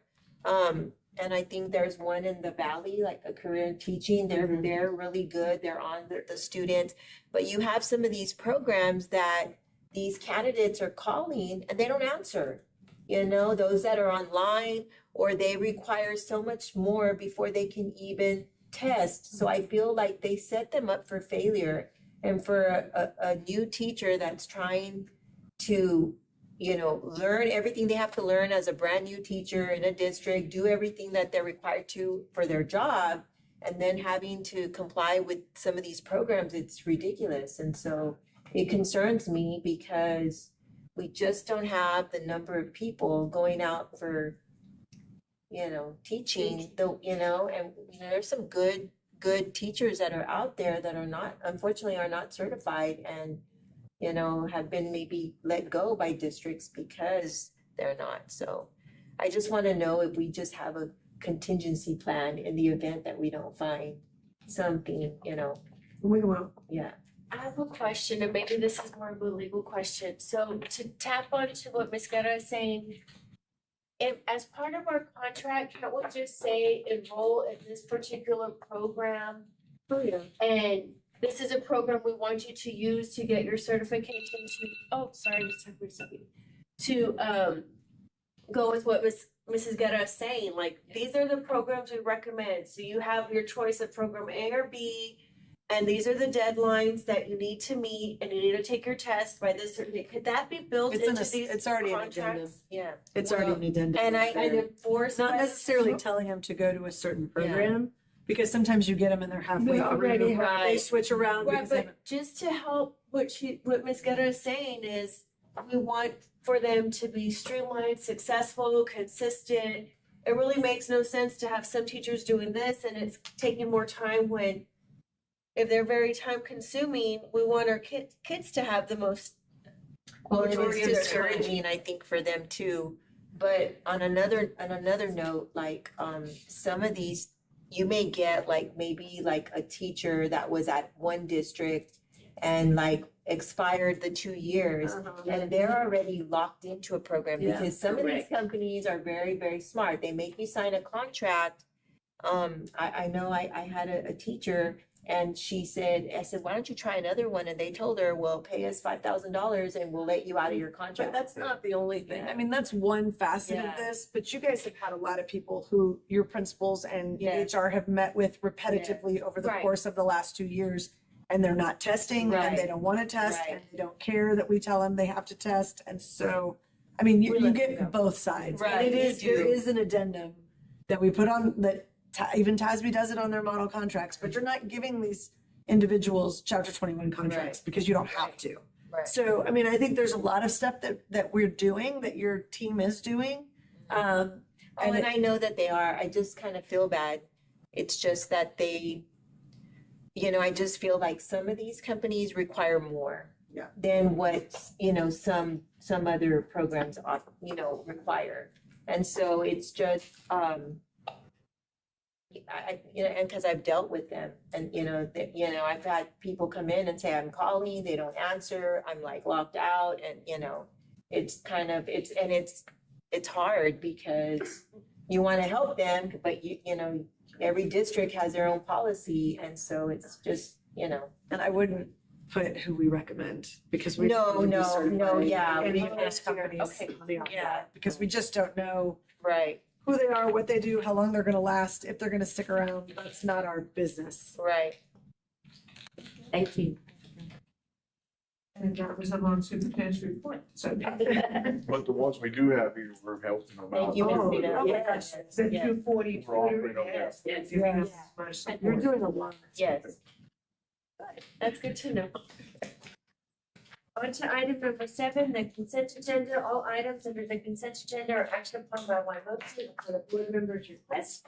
S4: And I think there's one in the Valley, like a career in teaching. They're really good. They're on the students. But you have some of these programs that these candidates are calling and they don't answer. Those that are online, or they require so much more before they can even test. So I feel like they set them up for failure. And for a new teacher that's trying to learn everything they have to learn as a brand new teacher in a district, do everything that they're required to for their job, and then having to comply with some of these programs, it's ridiculous. And so it concerns me because we just don't have the number of people going out for, teaching, and, there's some good teachers that are out there that are not, unfortunately, are not certified and, have been maybe let go by districts because they're not. So I just want to know if we just have a contingency plan in the event that we don't find something,
S5: We will.
S4: yeah.
S1: I have a question, and maybe this is more of a legal question. So to tap onto what Ms. Guerra is saying, if as part of our contract, can't we just say enroll in this particular program?
S5: Oh, yeah.
S1: And this is a program we want you to use to get your certification to go with what Mrs. Guerra is saying, like, these are the programs we recommend. So you have your choice of program A or B, and these are the deadlines that you need to meet, and you need to take your test by this certain date. Could that be built
S5: It's
S1: into these
S5: it's already an addendum.
S1: contracts? Yeah.
S5: It's already an addendum.
S1: And
S5: It's there.
S1: enforce.
S5: Not necessarily telling them to go to a certain program, because sometimes you get them and they're halfway
S8: They already
S5: through.
S8: have-
S5: They switch around.
S1: Right,
S5: because they
S1: but just to help, what Ms. Guerra is saying is, we want for them to be streamlined, successful, consistent. It really makes no sense to have some teachers doing this and it's taking more time when, if they're very time consuming, we want our kids to have the most.
S4: Well, and
S1: majority of
S4: it's
S1: their time.
S4: discouraging, I think, for them too. But on another note, like, some of these, you may get like, maybe like a teacher that was at one district and like expired the 2 years, and they're already locked into a program,
S5: Yeah,
S4: because some of these
S5: correct.
S4: companies are very, very smart. They make you sign a contract. I know I had a teacher, and I said, why don't you try another one? And they told her, well, pay us $5,000 and we'll let you out of your
S5: But
S4: contract.
S5: that's not the only thing. I mean, that's one facet
S4: Yeah.
S5: of this, but you guys have had a lot of people who your principals and
S4: Yeah.
S5: HR have met with repetitively over the
S1: Right.
S5: course of the last 2 years. And they're not testing and they
S4: Right.
S5: don't want to test
S4: Right.
S5: and they don't care that we tell them they have to test. And so, I mean, you
S4: We let them
S5: get
S4: go.
S5: both sides. And
S4: Right,
S5: it
S4: we
S5: is, there
S4: do.
S5: is an addendum that we put on, that even TASB does it on their model contracts, but you're not giving these individuals chapter 21 contracts
S4: Right.
S5: because you don't have to.
S4: Right.
S5: So, I mean, I think there's a lot of stuff that we're doing, that your team is doing.
S4: And I know that they are. I just kind of feel bad. It's just that they, I just feel like some of these companies require more.
S5: Yeah.
S4: Than what, some other programs, require. And so it's just, and because I've dealt with them and, I've had people come in and say, I'm calling, they don't answer, I'm like locked out, and, it's kind of, it's hard because you want to help them, but every district has their own policy, and so it's just,
S5: And I wouldn't put who we recommend, because we.
S4: No,
S5: wouldn't be
S4: no,
S5: certifying
S4: yeah,
S5: Any
S4: we
S5: of those
S4: don't.
S5: companies
S4: Okay,
S5: on the outside,
S4: yeah.
S5: because we just don't know
S4: right,
S5: who they are, what they do, how long they're gonna last, if they're gonna stick around. That's not our business.
S4: right.
S1: Thank you.
S2: And that was a long superintendent's report, so.
S13: But the ones we do have here, we're helping them out.
S4: Thank you, Ms.
S2: Oh,
S4: Rita.
S2: oh my
S4: Yes,
S2: gosh, the
S4: yes.
S2: 240.
S13: We're offering them
S2: Yes,
S13: that.
S2: yes,
S5: Yes.
S2: yes, my support.
S5: You're doing a lot.
S4: Yes.
S1: That's good to know. On to item number 7, the consent agenda. All items under the consent agenda are acted upon by one motion for the board members' request.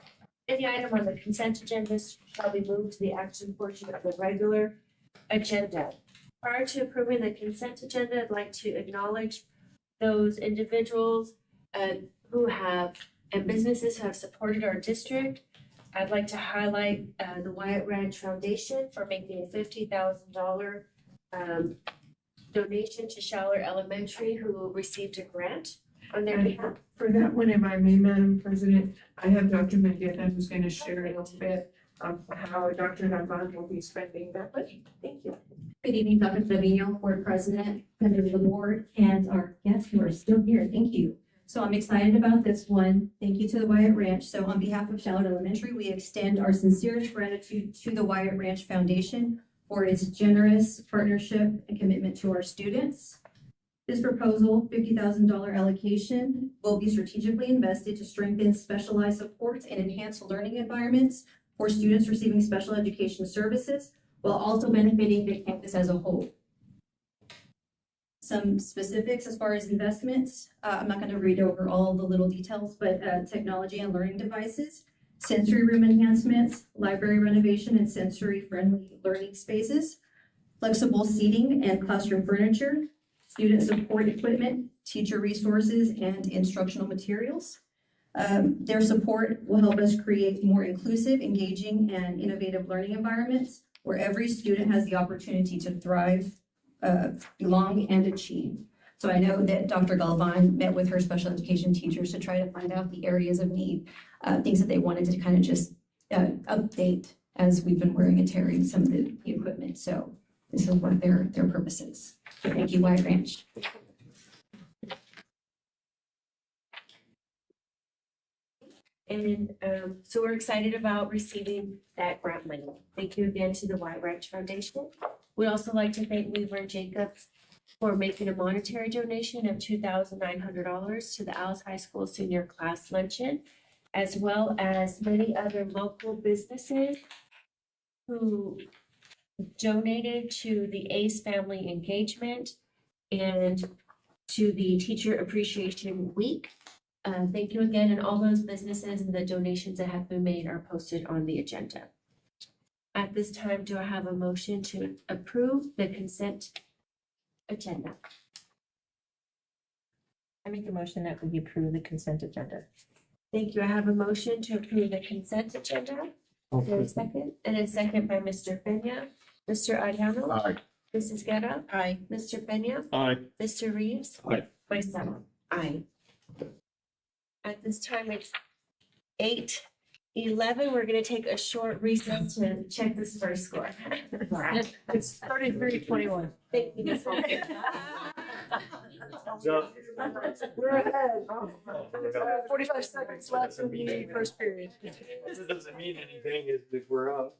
S1: Any item on the consent agenda shall be moved to the action portion of the regular agenda. Prior to approving the consent agenda, I'd like to acknowledge those individuals who have, and businesses who have supported our district. I'd like to highlight the Wyatt Ranch Foundation for making a $50,000 donation to Schaller Elementary, who received a grant on their behalf.
S2: For that one, if I may, Madam President, I have Dr. Mendieta who's going to share a little bit of how Dr. Navon will be spending that money.
S1: Thank you.
S18: Good evening, Dr. Trevino, Board President, members of the board, and our guests who are still here. Thank you. So I'm excited about this one. Thank you to the Wyatt Ranch. So on behalf of Schaller Elementary, we extend our sincerest gratitude to the Wyatt Ranch Foundation for its generous partnership and commitment to our students. This proposal, $50,000 allocation, will be strategically invested to strengthen specialized supports and enhance learning environments for students receiving special education services, while also benefiting the campus as a whole. some specifics as far as investments. I'm not gonna read over all the little details, but technology and learning devices, sensory room enhancements, library renovation and sensory-friendly learning spaces, flexible seating and classroom furniture, student support equipment, teacher resources, and instructional materials. Their support will help us create more inclusive, engaging, and innovative learning environments where every student has the opportunity to thrive, belong, and achieve. So I know that Dr. Galvan met with her special education teachers to try to find out the areas of need, things that they wanted to kind of just update as we've been wearing and tearing some of the equipment. So this is what their purpose is. So thank you, Wyatt Ranch.
S1: And so we're excited about receiving that grant money. Thank you again to the White Ranch Foundation. We'd also like to thank Weaver and Jacobs for making a monetary donation of $2,900 to the Alice High School senior class luncheon, as well as many other local businesses who donated to the ACE Family Engagement and to the Teacher Appreciation Week. Thank you again, and all those businesses and the donations that have been made are posted on the agenda. At this time, do I have a motion to approve the consent agenda?
S4: I make a motion that we approve the consent agenda.
S1: Thank you. I have a motion to approve the consent agenda. Is there a second? And a second by Mr. Peña. Mr. Ariano?
S13: Aye.
S1: Mrs. Guerra?
S4: Aye.
S1: Mr. Peña?
S3: Aye.
S1: Mr. Reeves?
S3: Aye.
S1: Myself? Aye. At this time, it's 8:11. We're gonna take a short recess to check this first score.
S5: It's 33-21.
S1: Thank you, Ms. Holmes.
S5: We're ahead. 45 seconds left in the first period.
S3: It doesn't mean anything, is that we're up.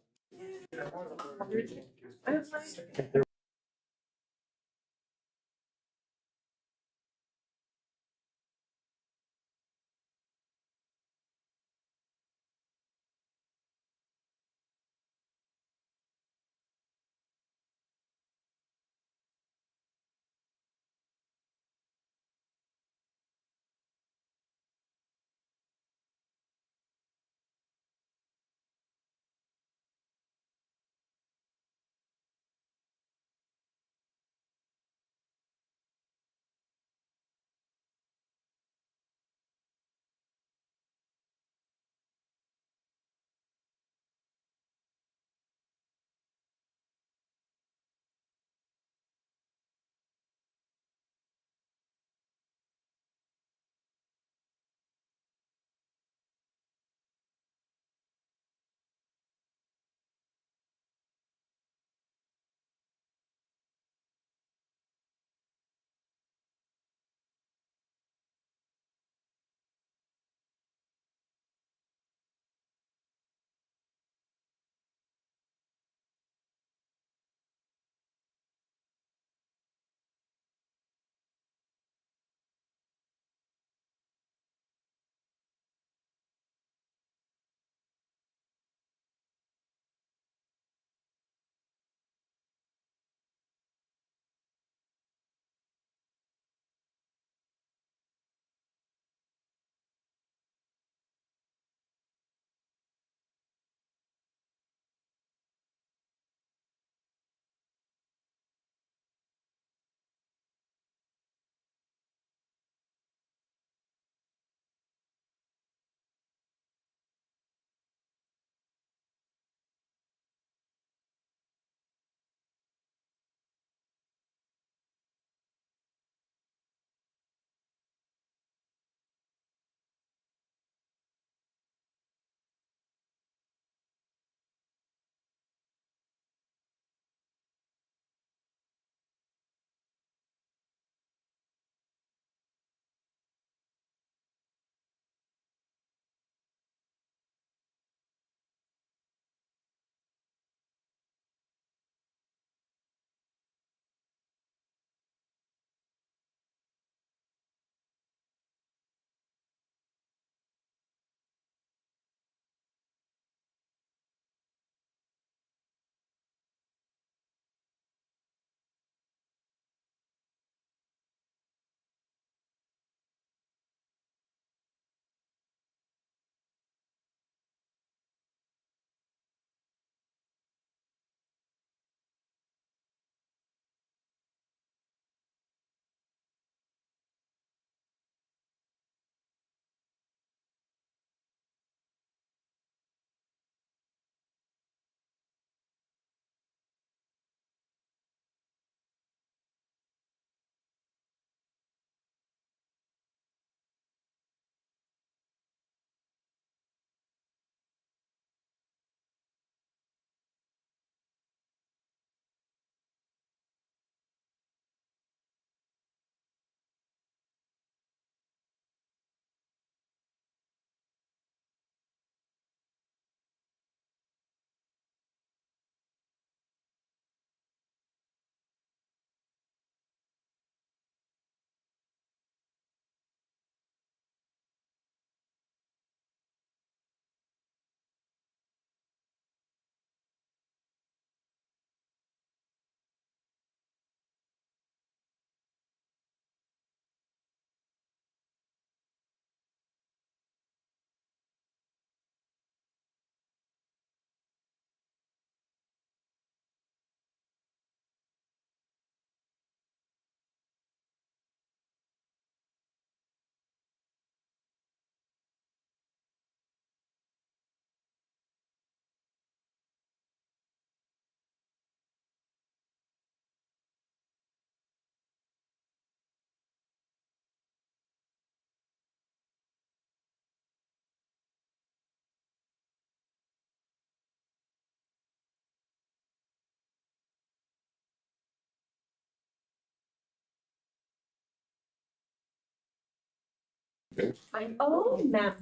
S1: Oh, ma'am.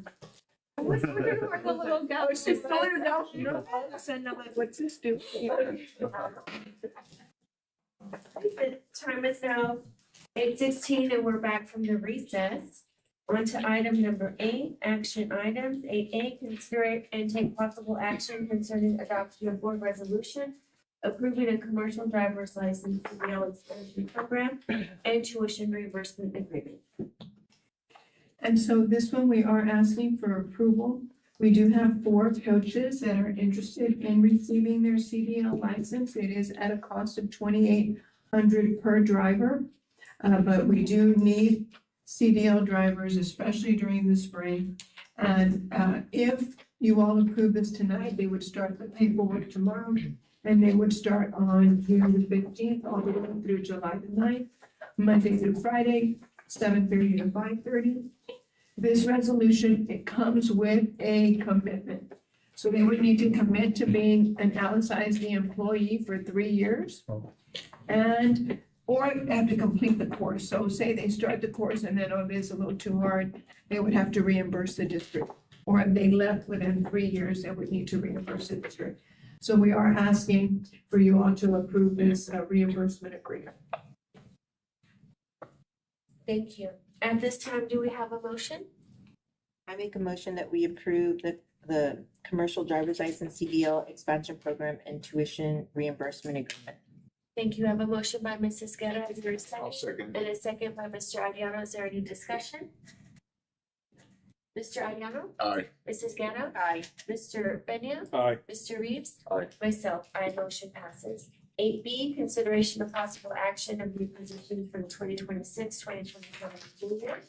S1: I was wondering where the little go.
S2: It's just started out, you know, all of a sudden I'm like, what's this do?
S1: The time is now 8:16 and we're back from the recess. On to item number 8, action items. 8A, consider and take possible action concerning adoption of board resolution approving a commercial driver's license CDL expansion program and tuition reimbursement agreement.
S2: And so this one, we are asking for approval. We do have 4 coaches that are interested in receiving their CDL license. It is at a cost of $2,800 per driver. But we do need CDL drivers, especially during the spring. And if you all approve this tonight, they would start the paperwork tomorrow. And they would start on June the 15th, all the way through July the 9th, Monday through Friday, 7:30 to 5:30. This resolution, it comes with a commitment. So they would need to commit to being an AISD employee for 3 years. Or have to complete the course. So say they start the course and then, oh, it is a little too hard, they would have to reimburse the district. Or if they left within 3 years, they would need to reimburse the district. So we are asking for you all to approve this reimbursement agreement.
S1: Thank you. At this time, do we have a motion?
S4: I make a motion that we approve the commercial driver's license CDL expansion program and tuition reimbursement agreement.
S1: Thank you. I have a motion by Mrs. Guerra. Is there a
S13: I'll
S1: second?
S13: second.
S1: And a second by Mr. Ariano. Is there any discussion? Mr. Ariano?
S13: Aye.
S1: Mrs. Guerra?
S4: Aye.
S1: Mr. Benya?
S3: Aye.
S1: Mr. Reeves?
S13: Aye.
S1: Myself, aye, motion passes. 8B, consideration of possible action of new positions for the 2026-2027 school year.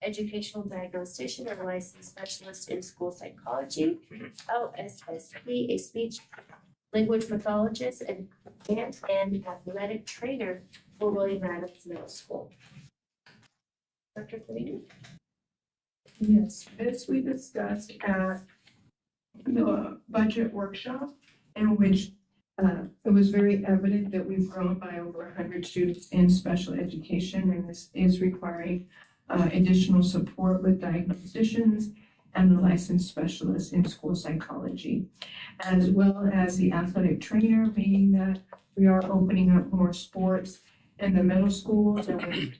S1: Educational diagnostician or licensed specialist in school psychology, LSSP, a speech language pathologist and athletic trainer for William Adams Middle School. Dr. Cleveland?
S2: Yes, this we discussed at the budget workshop in which it was very evident that we've grown by over 100 students in special education, and this is requiring additional support with diagnosticians and the licensed specialist in school psychology, as well as the athletic trainer, meaning that we are opening up more sports in the middle schools. And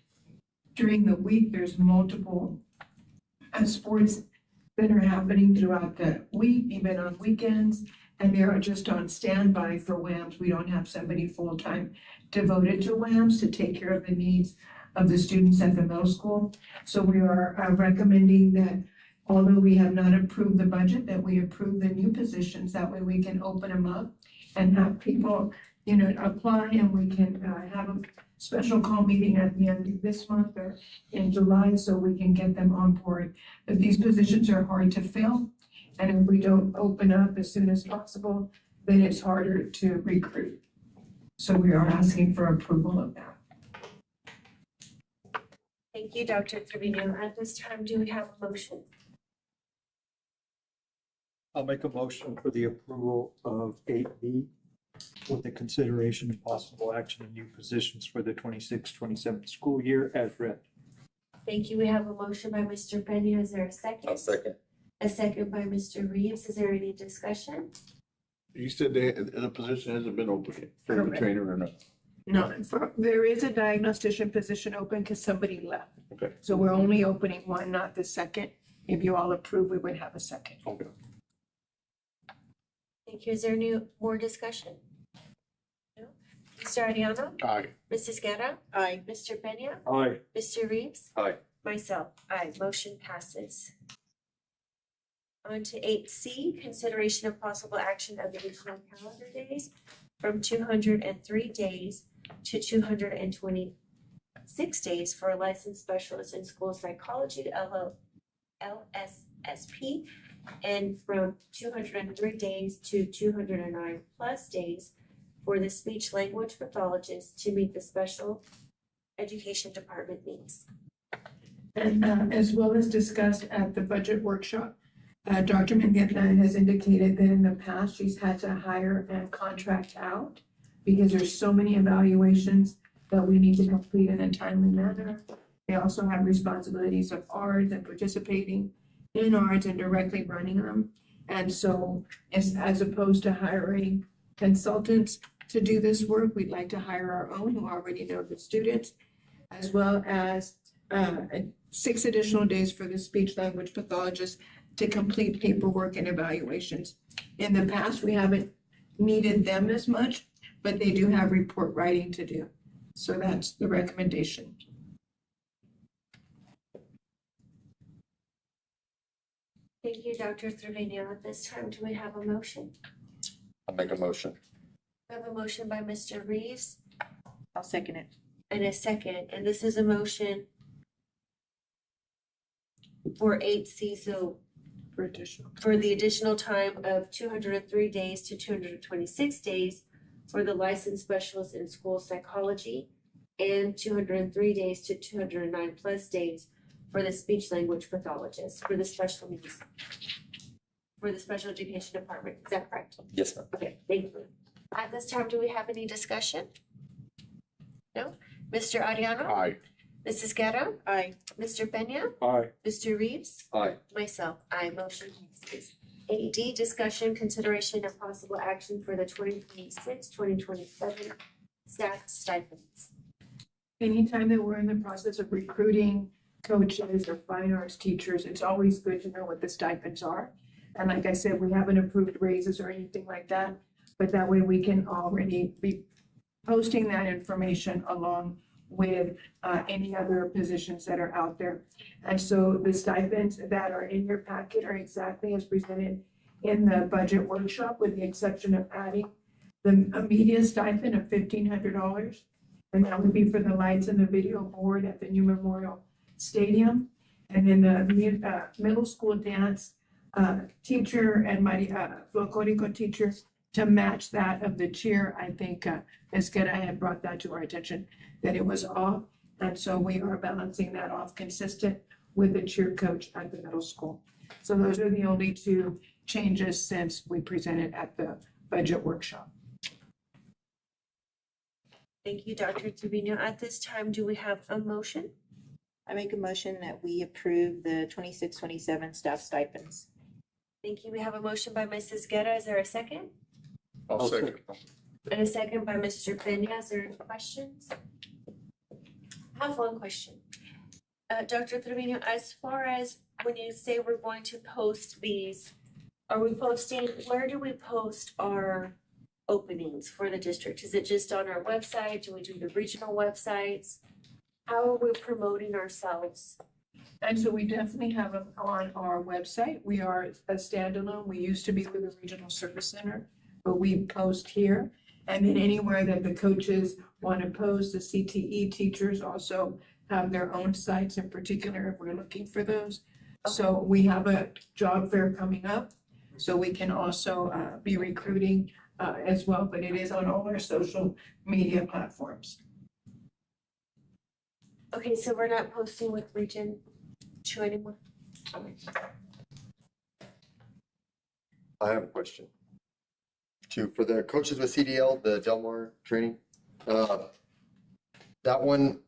S2: during the week, there's multiple sports that are happening throughout the week, even on weekends, and they are just on standby for WAMs. We don't have somebody full-time devoted to WAMs to take care of the needs of the students at the middle school. So we are recommending that although we have not approved the budget, that we approve the new positions. That way we can open them up and have people, apply, and we can have a special call meeting at the end of this month or in July so we can get them on board. But these positions are hard to fill, and if we don't open up as soon as possible, then it's harder to recruit. So we are asking for approval of that.
S1: Thank you, Dr. Trevino. At this time, do we have a motion?
S3: I'll make a motion for the approval of 8B with the consideration and possible action of new positions for the 26-27 school year as read.
S1: Thank you. We have a motion by Mr. Benya. Is there a second?
S13: I'll second.
S1: A second by Mr. Reeves. Is there any discussion?
S13: You said the position hasn't been open for the
S2: Correct.
S13: trainer or not?
S2: No, there is a diagnostician position open because somebody left.
S13: Okay.
S2: So we're only opening one, not the second. If you all approve, we would have a second.
S13: Okay.
S1: Thank you. Is there more discussion? No? Mr. Ariano?
S13: Aye.
S1: Mrs. Guerra?
S4: Aye.
S1: Mr. Benya?
S3: Aye.
S1: Mr. Reeves?
S13: Aye.
S1: Myself, aye. Motion passes. On to 8C, consideration of possible action of additional calendar days from 203 days to 226 days for a licensed specialist in school psychology, LSSP, and from 203 days to 209 plus days for the speech language pathologist to meet the special education department needs.
S2: And as well as discussed at the budget workshop, Dr. Mendieta has indicated that in the past, she's had to hire and contract out because there's so many evaluations that we need to complete in a timely manner. They also have responsibilities of ARDs and participating in ARDs and directly running them. And so as opposed to hiring consultants to do this work, we'd like to hire our own who already know the students, as well as 6 additional days for the speech language pathologist to complete paperwork and evaluations. In the past, we haven't needed them as much, but they do have report writing to do. So that's the recommendation.
S1: Thank you, Dr. Trevino. At this time, do we have a motion?
S9: I'll make a motion.
S1: We have a motion by Mr. Reeves
S4: I'll second it.
S1: and a second, and this is a motion for 8C, so for the additional time of 203 days to 226 days for the licensed specialist in school psychology and 203 days to 209 plus days for the speech language pathologist for the special needs, for the special education department. Is that correct?
S9: Yes, ma'am.
S1: Okay, thank you. At this time, do we have any discussion? No? Mr. Ariano?
S13: Aye.
S1: Mrs. Guerra?
S4: Aye.
S1: Mr. Peña?
S3: Aye.
S1: Mr. Reeves?
S9: Aye.
S1: Myself, aye, motion passes. 8D, discussion, consideration, and possible action for the 2026-2027 staff stipends.
S2: Anytime that we're in the process of recruiting coaches or fine arts teachers, it's always good to know what the stipends are. And like I said, we haven't approved raises or anything like that, but that way we can already be posting that information along with any other positions that are out there. And so the stipends that are in your packet are exactly as presented in the budget workshop, with the exception of adding the media stipend of $1,500. And that would be for the lights and the video board at the new Memorial Stadium. And then the middle school dance teacher and my folklorico teacher to match that of the cheer. I think Ms. Guerra had brought that to our attention, that it was off. And so we are balancing that off consistent with the cheer coach at the middle school. So those are the only 2 changes since we presented at the budget workshop.
S1: Thank you, Dr. Trevino. At this time, do we have a motion?
S4: I make a motion that we approve the 26-27 staff stipends.
S1: Thank you. We have a motion by Mrs. Guerra. Is there a second?
S13: I'll second.
S1: And a second by Mr. Peña. Is there any questions? I have one question. Dr. Trevino, as far as when you say we're going to post these, are we posting, where do we post our openings for the district? Is it just on our website? Do we do the regional websites? How are we promoting ourselves?
S2: And so we definitely have them on our website. We are a standalone. We used to be with the Regional Service Center, but we post here. And then anywhere that the coaches want to post, the CTE teachers also have their own sites in particular if we're looking for those. So we have a job fair coming up, so we can also be recruiting as well, but it is on all our social media platforms.
S1: Okay, so we're not posting with Region 2 anymore? Okay.
S9: I have a question. For the coaches with CDL, the Delmar training, that one,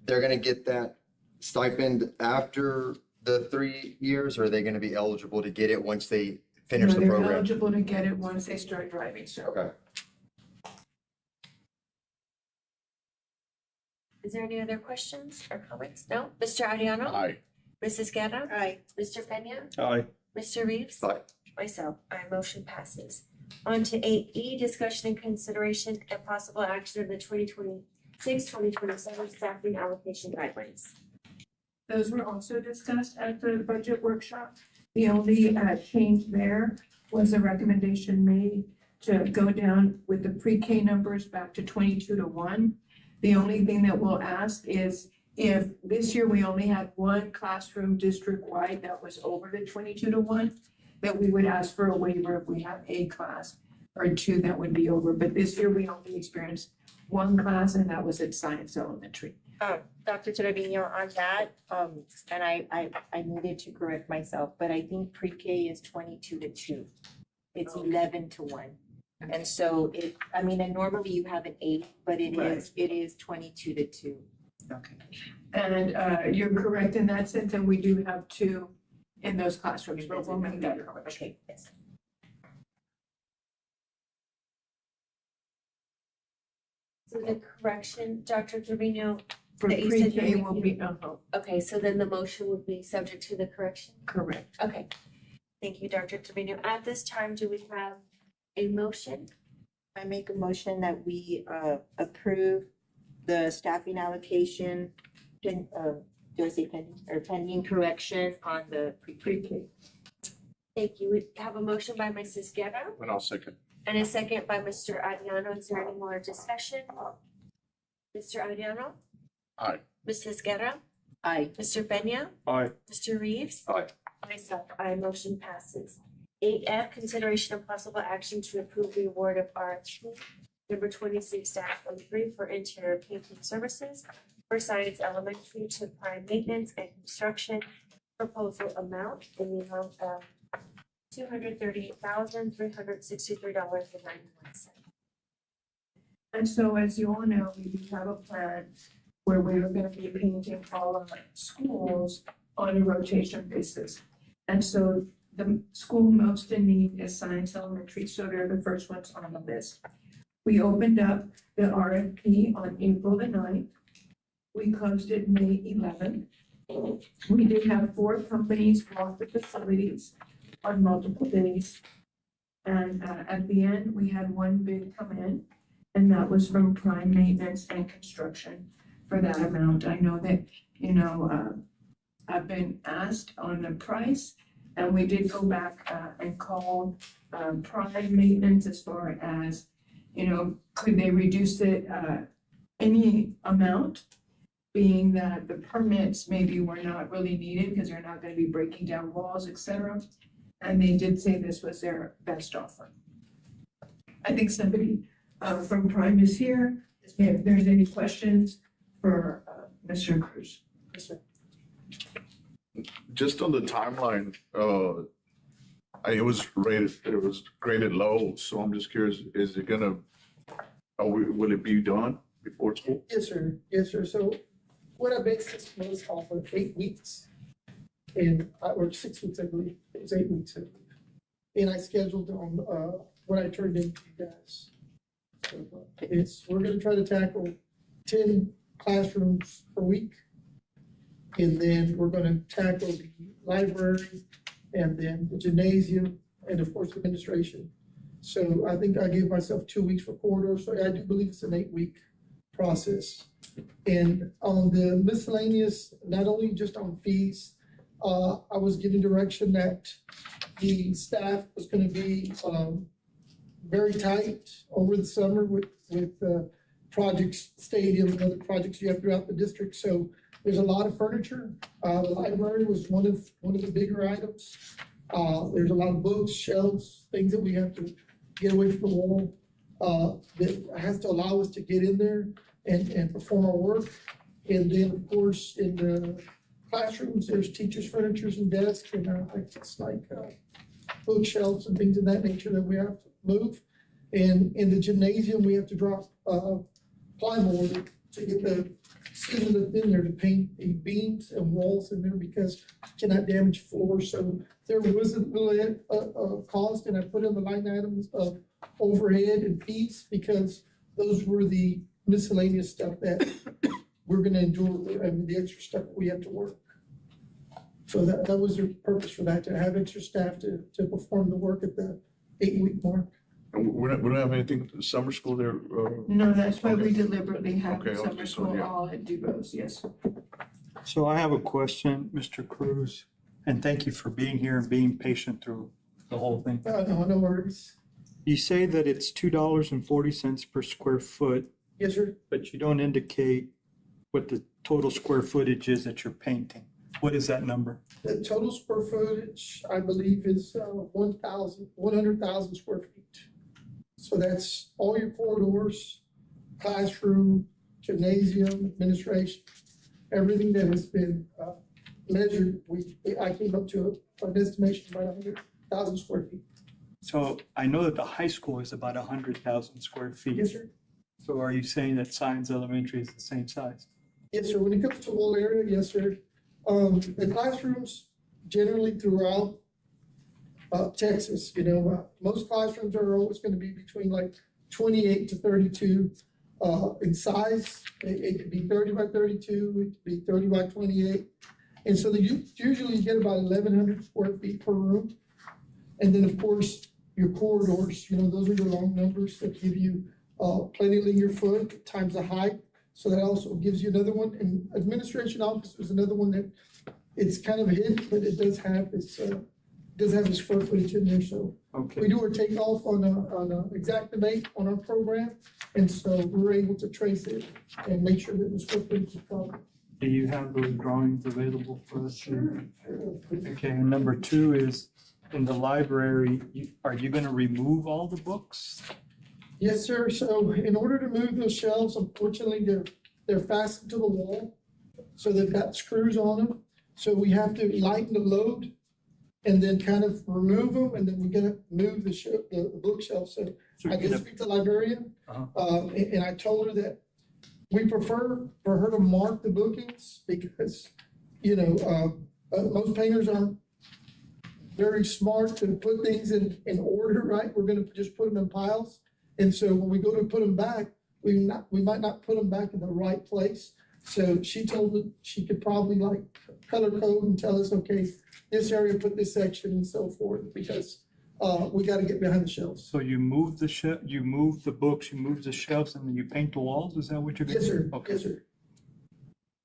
S9: they're gonna get that stipend after the 3 years, or are they gonna be eligible to get it once they finish
S2: No,
S9: the
S2: they're
S9: program?
S2: eligible to get it once they start driving, so.
S9: Okay.
S1: Is there any other questions or comments? No? Mr. Ariano?
S13: Aye.
S1: Mrs. Guerra?
S4: Aye.
S1: Mr. Peña?
S3: Aye.
S1: Mr. Reeves?
S9: Aye.
S1: Myself, aye, motion passes. On to 8E, discussion and consideration and possible action of the 2026-2027 staffing allocation guidelines.
S2: Those were also discussed at the budget workshop. The only change there was a recommendation made to go down with the pre-K numbers back to 22-1. The only thing that we'll ask is if this year we only had 1 classroom district-wide that was over the 22-1, that we would ask for a waiver if we have a class or 2 that would be over. But this year we only experienced 1 class, and that was at Science Elementary.
S4: Dr. Trevino, on that, and I needed to correct myself, but I think pre-K is 22-2. It's 11-1. And so and normally you have an 8, but it is 22-2.
S5: Okay.
S2: And you're correct in that sense, and we do have two in those classrooms, but we'll make that correction.
S4: Okay, yes.
S1: So the correction, Dr. Trevino,
S2: For
S1: that you said
S2: pre-K
S1: you're
S2: will be,
S1: okay, so then the motion would be subject to the correction?
S2: correct.
S1: Okay. Thank you, Dr. Trevino. At this time, do we have a motion?
S4: I make a motion that we approve the staffing allocation, do I say pending, or pending correction on the pre-K.
S1: Thank you. We have a motion by Mrs. Guerra
S13: And I'll second.
S1: and a second by Mr. Adriano. Is there any more discussion? Mr. Adriano?
S13: Aye.
S1: Mrs. Guerra?
S4: Aye.
S1: Mr. Peña?
S3: Aye.
S1: Mr. Reeves?
S13: Aye.
S1: Myself, aye, motion passes. 8F, consideration of possible action to approve the award of RFP number 26-03 for interior painting services for Science Elementary to Prime Maintenance and Construction. Proposal amount in the amount of $238,363.91.
S2: And so as you all know, we do have a plan where we are gonna be painting all of our schools on a rotation basis. And so the school most in need is Science Elementary, so they're the first ones on the list. We opened up the RFP on April the 9th. We closed it May 11th. We did have 4 companies walk the facilities on multiple days. And at the end, we had one bid come in, and that was from Prime Maintenance and Construction for that amount. I know that, I've been asked on the price, and we did go back and call Prime Maintenance as far as, could they reduce it any amount? Being that the permits maybe were not really needed because they're not gonna be breaking down walls, et cetera. And they did say this was their best offer. I think somebody from Prime is here. If there's any questions for Mr. Cruz.
S13: Just on the timeline, it was graded low, so I'm just curious, is it gonna, will it be done before school?
S19: Yes, sir. Yes, sir. So what I based this was off of 8 weeks. Or 6 weeks, I believe. It was 8 weeks, I believe. And I scheduled on what I turned into you guys. So we're gonna try to tackle 10 classrooms per week. And then we're gonna tackle the library and then the gymnasium and of course administration. So I think I gave myself 2 weeks for corridors. So I do believe it's an 8-week process. And on the miscellaneous, not only just on fees, I was given direction that the staff was gonna be very tight over the summer with projects, stadiums, and other projects you have throughout the district. So there's a lot of furniture. The library was one of the bigger items. There's a lot of books, shelves, things that we have to get away from the wall, that has to allow us to get in there and perform our work. And then, of course, in the classrooms, there's teachers' furnitures and desks and it's like bookshelves and things of that nature that we have to move. And in the gymnasium, we have to drop plywood to get the ceiling that's in there to paint the beams and walls in there because you cannot damage floors. So there wasn't really a cost, and I put in the line items of overhead and fees because those were the miscellaneous stuff that we're gonna endure, and the extra stuff we have to work. So that was the purpose for that, to have extra staff to perform the work at the 8-week mark.
S13: And we don't have anything, summer school there?
S2: No, that's why we deliberately have
S13: Okay,
S2: summer
S13: so,
S2: school
S13: yeah.
S2: all at Dubose, yes.
S3: So I have a question, Mr. Cruz, and thank you for being here and being patient through the whole thing.
S19: No worries.
S3: You say that it's $2.40 per square foot,
S19: Yes, sir.
S3: but you don't indicate what the total square footage is that you're painting. What is that number?
S19: The total square footage, I believe, is 100,000 square feet. So that's all your corridors, classroom, gymnasium, administration, everything that has been measured. I came up to an estimation of about 100,000 square feet.
S3: So I know that the high school is about 100,000 square feet.
S19: Yes, sir.
S3: So are you saying that Science Elementary is the same size?
S19: Yes, sir. When it comes to wall area, yes, sir. The classrooms generally throughout Texas, most classrooms are always going to be between like 28 to 32 in size. It could be 30 by 32, it could be 30 by 28. And so usually you get about 1,100 square feet per room. And then, of course, your corridors, those are your long numbers that give you plenty of linear foot times the height. So that also gives you another one. And administration office is another one that it's kind of hidden, but it does have its square footage in there. So we do our takeoff on a Exactimate on our program. And so we're able to trace it and make sure that the square footage is covered.
S3: Do you have those drawings available for us? Sure. Okay, and number two is, in the library, are you gonna remove all the books?
S19: Yes, sir. So in order to move those shelves, unfortunately, they're fastened to the wall. So they've got screws on them. So we have to lighten the load and then kind of remove them, and then we're gonna move the bookshelf. So I did speak to the librarian, and I told her that we prefer for her to mark the bookings because, most painters aren't very smart to put things in order, right? We're gonna just put them in piles. And so when we go to put them back, we might not put them back in the right place. So she told me she could probably like color code and tell us, okay, this area, put this section and so forth, because we got to get behind the shelves.
S3: So you move you move the books, you move the shelves, and then you paint the walls? Is that what you're gonna do?
S19: Yes, sir.
S3: Okay.
S19: Yes, sir.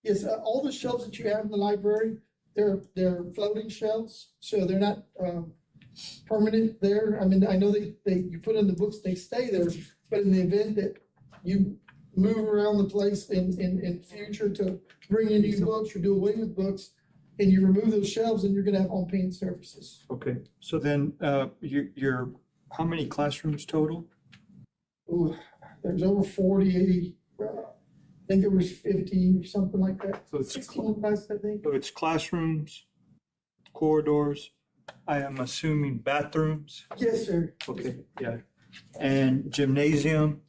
S19: Yes, all the shelves that you have in the library, they're floating shelves, so they're not permanent there. I mean, I know you put in the books, they stay there, but in the event that you move around the place in future to bring in new books or do away with books, and you remove those shelves, and you're gonna have on-paint surfaces.
S3: Okay, so then, you're, how many classrooms total?
S19: Ooh, there's over 40, I think there was 50 or something like that.
S3: So it's
S19: 16 classes, I think.
S3: So it's classrooms, corridors, I am assuming bathrooms?
S19: Yes, sir.
S3: Okay, yeah. And gymnasium?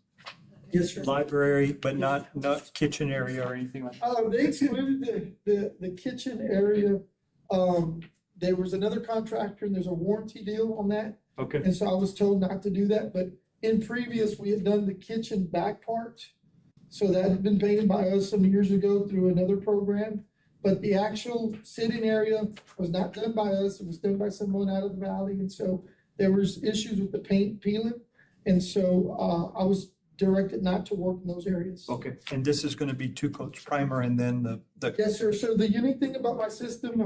S19: Yes, sir.
S3: Library, but not kitchen area or anything like that?
S19: They excluded the kitchen area. There was another contractor and there's a warranty deal on that.
S3: Okay.
S19: And so I was told not to do that, but in previous, we had done the kitchen back part. So that had been painted by us some years ago through another program. But the actual sitting area was not done by us. It was done by someone out of the valley. And so there was issues with the paint peeling. And so I was directed not to work in those areas.
S3: Okay, and this is gonna be two coats, primer and then the.
S19: Yes, sir. So the unique thing about my system,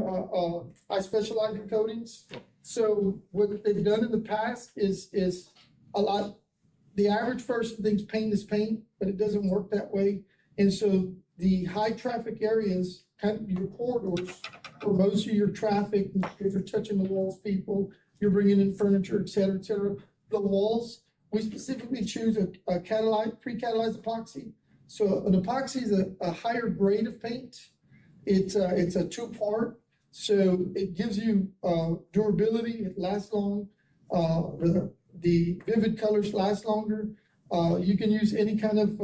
S19: I specialize in coatings. So what they've done in the past is the average person thinks paint is paint, but it doesn't work that way. And so the high traffic areas, kind of your corridors, where most of your traffic, if you're touching the walls, people, you're bringing in furniture, et cetera, the walls, we specifically choose a pre-catalyzed epoxy. So an epoxy is a higher grade of paint. It's a two-part, so it gives you durability. It lasts long. The vivid colors last longer. You can use any kind of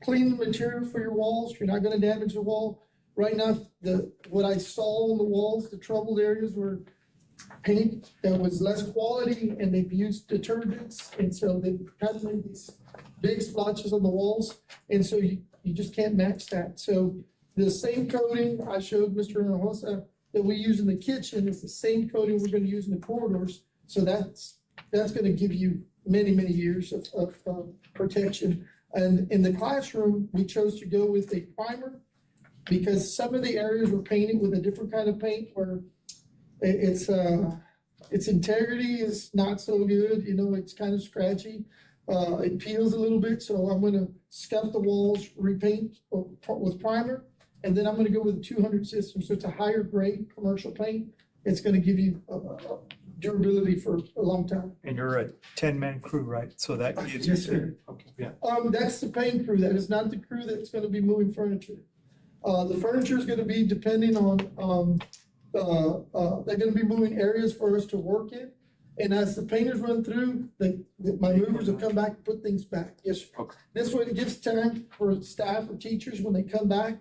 S19: clean material for your walls. You're not going to damage the wall. Right now, what I saw on the walls, the troubled areas were paint that was less quality, and they've used detergents, and so they've kind of made these big splotches on the walls, and so you just can't match that. So the same coating I showed Mr. Hinojosa that we use in the kitchen is the same coating we're going to use in the corridors. So that's going to give you many years of protection. And in the classroom, we chose to go with a primer because some of the areas were painted with a different kind of paint where its integrity is not so good. It's kind of scratchy. It peels a little bit, so I'm going to scuff the walls, repaint with primer, and then I'm going to go with a 200 system. So it's a higher grade commercial paint. It's going to give you durability for a long time.
S3: And you're a 10-man crew, right? So that gives.
S19: Yes, sir.
S3: Okay, yeah.
S19: That's the paint crew. That is not the crew that's going to be moving furniture. The furniture is going to be depending on they're going to be moving areas for us to work in. And as the painters run through, my movers will come back and put things back. Yes, sir.
S3: Okay.
S19: This way it gives time for staff or teachers when they come back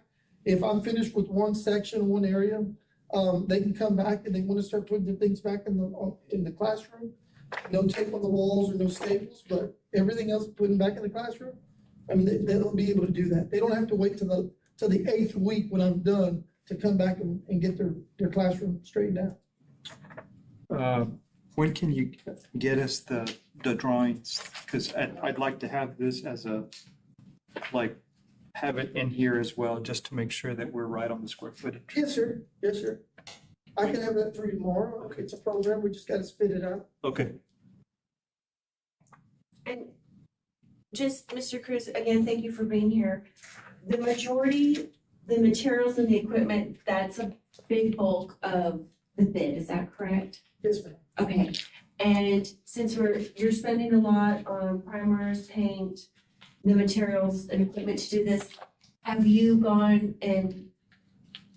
S19: if I'm finished with one section, one area, they can come back and they want to start putting the things back in the classroom. No tape on the walls or no staples, but everything else putting back in the classroom. I mean, they'll be able to do that. They don't have to wait till the 8th week when I'm done to come back and get their classroom straightened out.
S3: When can you get us the drawings? Because I'd like to have this as have it in here as well, just to make sure that we're right on the square footage.
S19: Yes, sir. Yes, sir. I can have that for you tomorrow. Okay, it's a program. We just got to spit it out.
S3: Okay.
S1: And just, Mr. Cruz, again, thank you for being here. The majority, the materials and the equipment, that's a big bulk of the bid, is that correct?
S19: Yes, ma'am.
S1: Okay, and since you're spending a lot on primers, paint, the materials and equipment to do this, have you gone and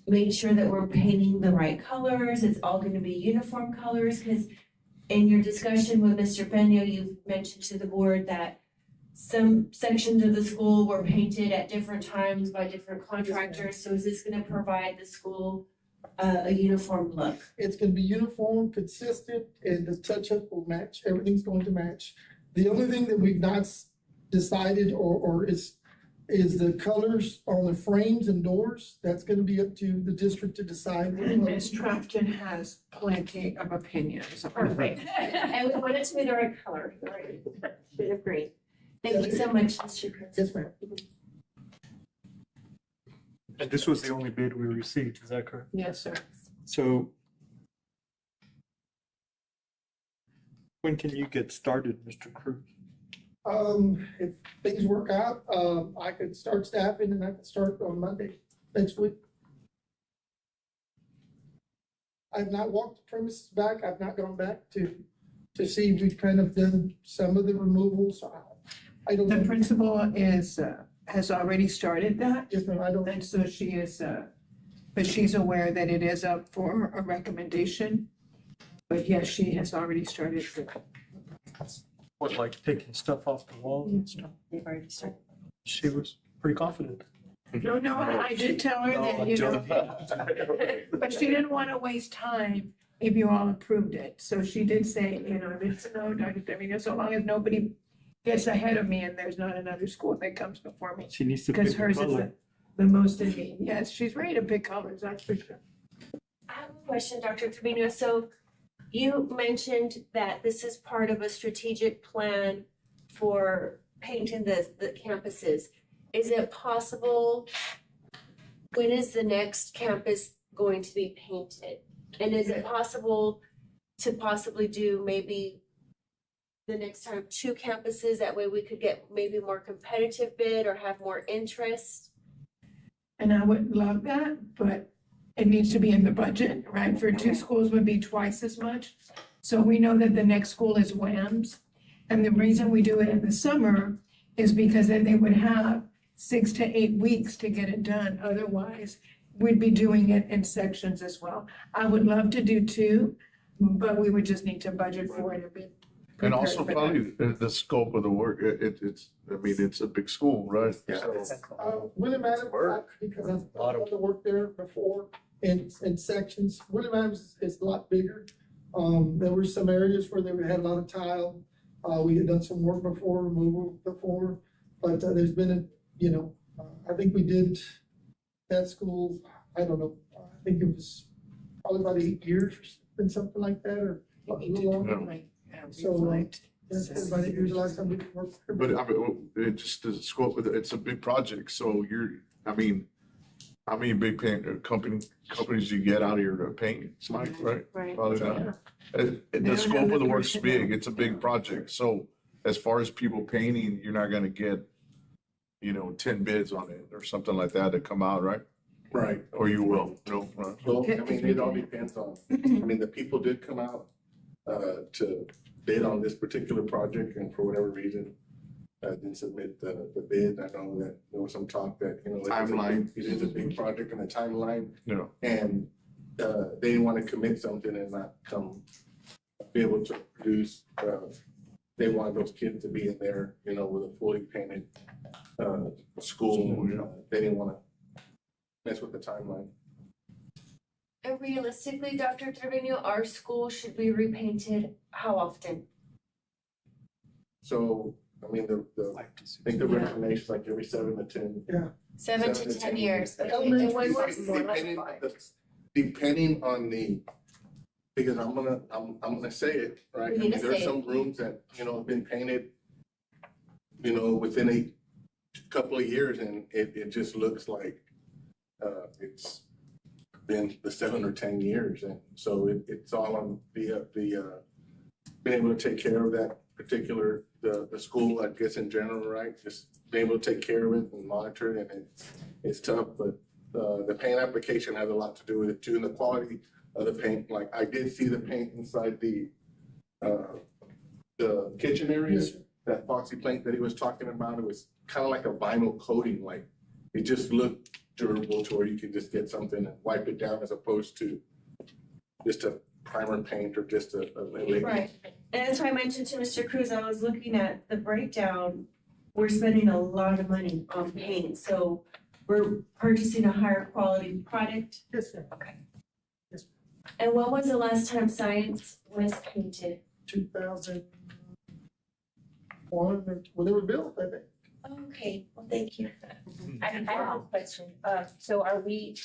S1: made sure that we're painting the right colors? It's all gonna be uniform colors? Because in your discussion with Mr. Benio, you mentioned to the board that some sections of the school were painted at different times by different contractors. So is this gonna provide the school a uniform look?
S19: It's gonna be uniform, consistent, and the touch-up will match. Everything's going to match. The only thing that we've not decided or is the colors on the frames and doors. That's gonna be up to the district to decide.
S2: And Ms. Trafton has plenty of opinions.
S1: Perfect. And we want it to be the right color, the right bit of green. Thank you so much, Mr. Cruz.
S19: Yes, ma'am.
S3: And this was the only bid we received, is that correct?
S2: Yes, sir.
S3: So when can you get started, Mr. Cruz?
S19: If things work out, I could start staffing and I could start on Monday next week. I've not walked the premises back. I've not gone back to see. We've kind of done some of the removals. I don't
S2: The
S19: know.
S2: principal has already started that.
S19: Yes, ma'am. I don't.
S2: And so she is, but she's aware that it is up for a recommendation. But yes, she has already started.
S3: What, like taking stuff off the walls and stuff?
S1: They've already started.
S3: She was pretty confident.
S2: No, I did tell her that, you know, but she didn't want to waste time if you all approved it. So she did say, you know, no, Dr. Trevino, so long as nobody gets ahead of me and there's not another school that comes before me.
S3: She needs to
S2: Because
S3: pick a
S2: hers is
S3: color.
S2: the most in need. Yes, she's ready to pick colors, that's for sure.
S1: I have a question, Dr. Trevino. So you mentioned that this is part of a strategic plan for painting the campuses. Is it possible, when is the next campus going to be painted? And is it possible to possibly do maybe the next time 2 campuses? That way we could get maybe more competitive bid or have more interest?
S2: And I would love that, but it needs to be in the budget, right? For 2 schools would be twice as much. So we know that the next school is WAMS. And the reason we do it in the summer is because then they would have 6 to 8 weeks to get it done. Otherwise, we'd be doing it in sections as well. I would love to do 2, but we would just need to budget for it a bit.
S13: And also probably the scope of the work, it's, I mean, it's a big school, right?
S9: Yeah.
S13: So,
S19: William Adams, because I've done the work there before in sections. William Adams is a lot bigger. There were some areas where they had a lot of tile. We had done some work before, removal before, but there's been I think we did that school, I don't know, I think it was probably about 8 years or something like that, or a little longer. So that's about 8 years the last time we worked.
S13: But I mean, it just the scope of it's a big project, so I mean, how many big companies you get out of your paint, Mike, right?
S1: Right.
S13: Probably not. The scope of the work's big, it's a big project, so as far as people painting, you're not gonna get, 10 bids on it or something like that to come out, right?
S14: Right.
S13: Or you will, no, right?
S14: Well, I mean, it all depends on, I mean, the people did come out to bid on this particular project, and for whatever reason, didn't submit the bid. I know that there was some talk that,
S13: Timeline.
S14: It is a big project and a timeline,
S13: Yeah.
S14: and they didn't want to commit something and not be able to produce. They wanted those kids to be in there, with a fully painted school. They didn't want to mess with the timeline.
S1: And realistically, Dr. Trevino, our school should be repainted how often?
S14: So, I mean, I think the recommendation is like every 7 to 10.
S19: Yeah.
S1: 7 to 10 years.
S19: The
S1: And
S19: elementary
S1: when we're-
S19: is more like 5.
S14: Depending on because I'm gonna say it, right?
S1: You
S14: I
S1: need
S14: mean,
S1: to
S14: there's
S1: say
S14: some rooms that, have been painted, within a couple of years, and it just looks like, it's been the 7 or 10 years, and so it's all on the being able to take care of that particular, the school, I guess, in general, right? Just being able to take care of it and monitor it, and it's tough, but the paint application has a lot to do with it too, and the quality of the paint. Like, I did see the paint inside the kitchen area, that epoxy paint that he was talking about. It was kind of like a vinyl coating, like it just looked durable to where you could just get something and wipe it down, as opposed to just a primer paint or just a liquid.
S1: Right, and that's why I mentioned to Mr. Cruz, I was looking at the breakdown. We're spending a lot of money on paint, so we're purchasing a higher quality product.
S19: Yes, sir.
S1: Okay.
S19: Yes.
S1: And when was the last time science was painted?
S19: 2001, when they were built, I think.
S1: Okay, well, thank you.
S4: I have a question. So are the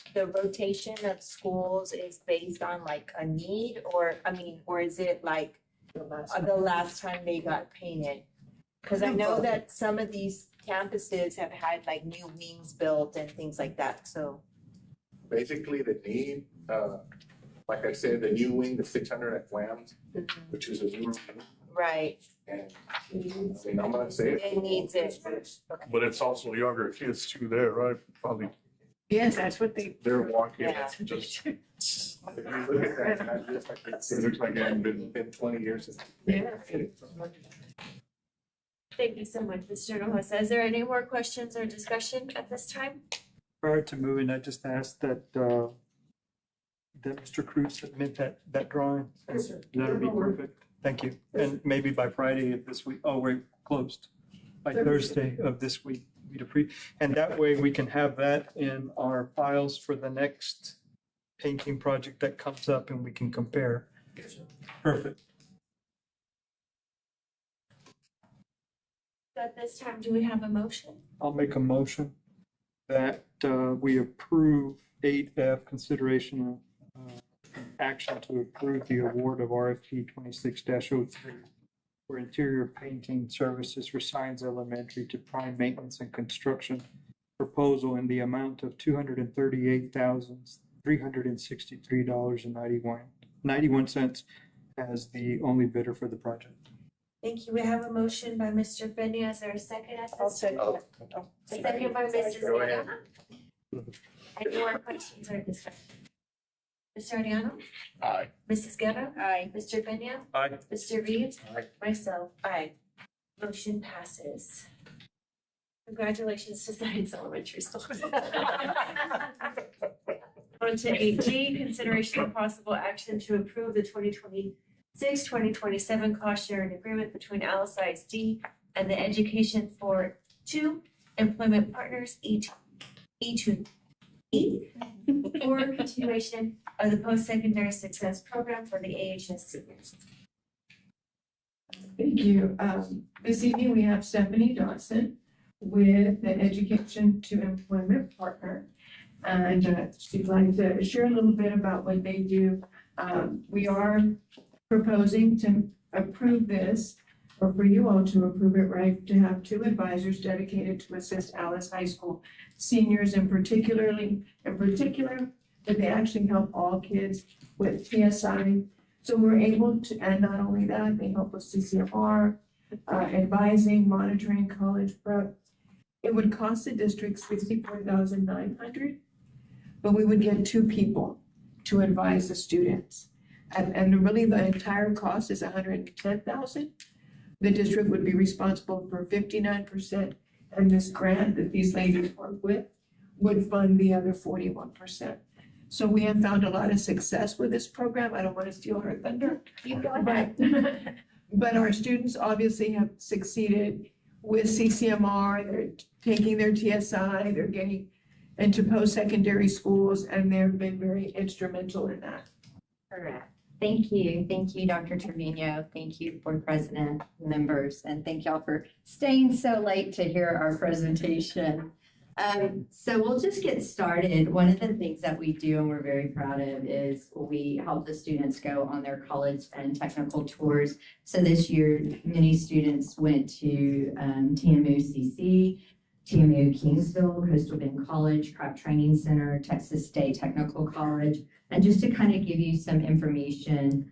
S4: rotation of schools is based on like a need, or is it like the last time they got painted? Cause I know that some of these campuses have had like new wings built and things like that, so.
S14: Basically, the need, like I said, the new wing, the 600 at Whams, which is a new wing,
S4: Right,
S14: and I mean, I'm gonna say it.
S4: it needs it.
S13: But it's also younger kids too there, right? Probably
S2: Yes, that's what
S13: they're walking,
S4: Yeah.
S13: just,
S14: If you look at that, and I just like, it looks like it hadn't been 20 years since.
S2: Yeah.
S1: Thank you so much, Mr. Hinojosa. Is there any more questions or discussion at this time?
S3: Prior to moving, I just asked that Mr. Cruz submit that drawing.
S19: Yes, sir.
S3: That'd be perfect. Thank you. And maybe by Friday of this week, oh, we're closed. By Thursday of this week, and that way we can have that in our files for the next painting project that comes up and we can compare. Perfect.
S1: At this time, do we have a motion?
S3: I'll make a motion that we approve 8F, consideration of action to approve the award of RFP 26-03 for interior painting services for Science Elementary to Prime Maintenance and Construction proposal in the amount of $238,363.91 as the only bidder for the project.
S1: Thank you. We have a motion by Mr. Benya. Is there a second at this time?
S4: Oh.
S1: A second by Mrs.
S14: Go ahead.
S1: Guerra. Any more questions or discussion? Mr. Ariano?
S11: Aye.
S1: Mrs. Guerra?
S4: Aye.
S1: Mr. Benya?
S3: Aye.
S1: Mr. Reeves?
S11: Aye.
S1: Myself?
S4: Aye.
S1: Motion passes. Congratulations to Science Elementary School. On to 8G, consideration of possible action to approve the 2026-2027 cost sharing agreement between AISD and the Education for Two Employment Partners, E2E, for continuation of the post-secondary success program for the AHS.
S2: Thank you. This evening, we have Stephanie Dawson with the Education to Employment Partner. And she'd like to share a little bit about what they do. We are proposing to approve this, or for you all to approve it, right, to have 2 advisors dedicated to assist Alice High School seniors, in particular, that they actually help all kids with TSI. So we're able to, and not only that, they help with CCMR, advising, monitoring, college prep. It would cost the district $64,900, but we would get 2 people to advise the students. And really the entire cost is $110,000. The district would be responsible for 59%, and this grant that these ladies work with would fund the other 41%. So we have found a lot of success with this program. I don't want to steal her thunder. But our students obviously have succeeded with CCMR. They're taking their TSI, they're getting and to post-secondary schools, and they've been very instrumental in that.
S18: Correct. Thank you. Thank you, Dr. Trevino. Thank you, Board President, members, and thank y'all for staying so late to hear our presentation. So we'll just get started. One of the things that we do and we're very proud of is we help the students go on their college and technical tours. So this year, many students went to TMU CC, TMU Kingsville, Coastal Bend College, Craft Training Center, Texas State Technical College. And just to kind of give you some information,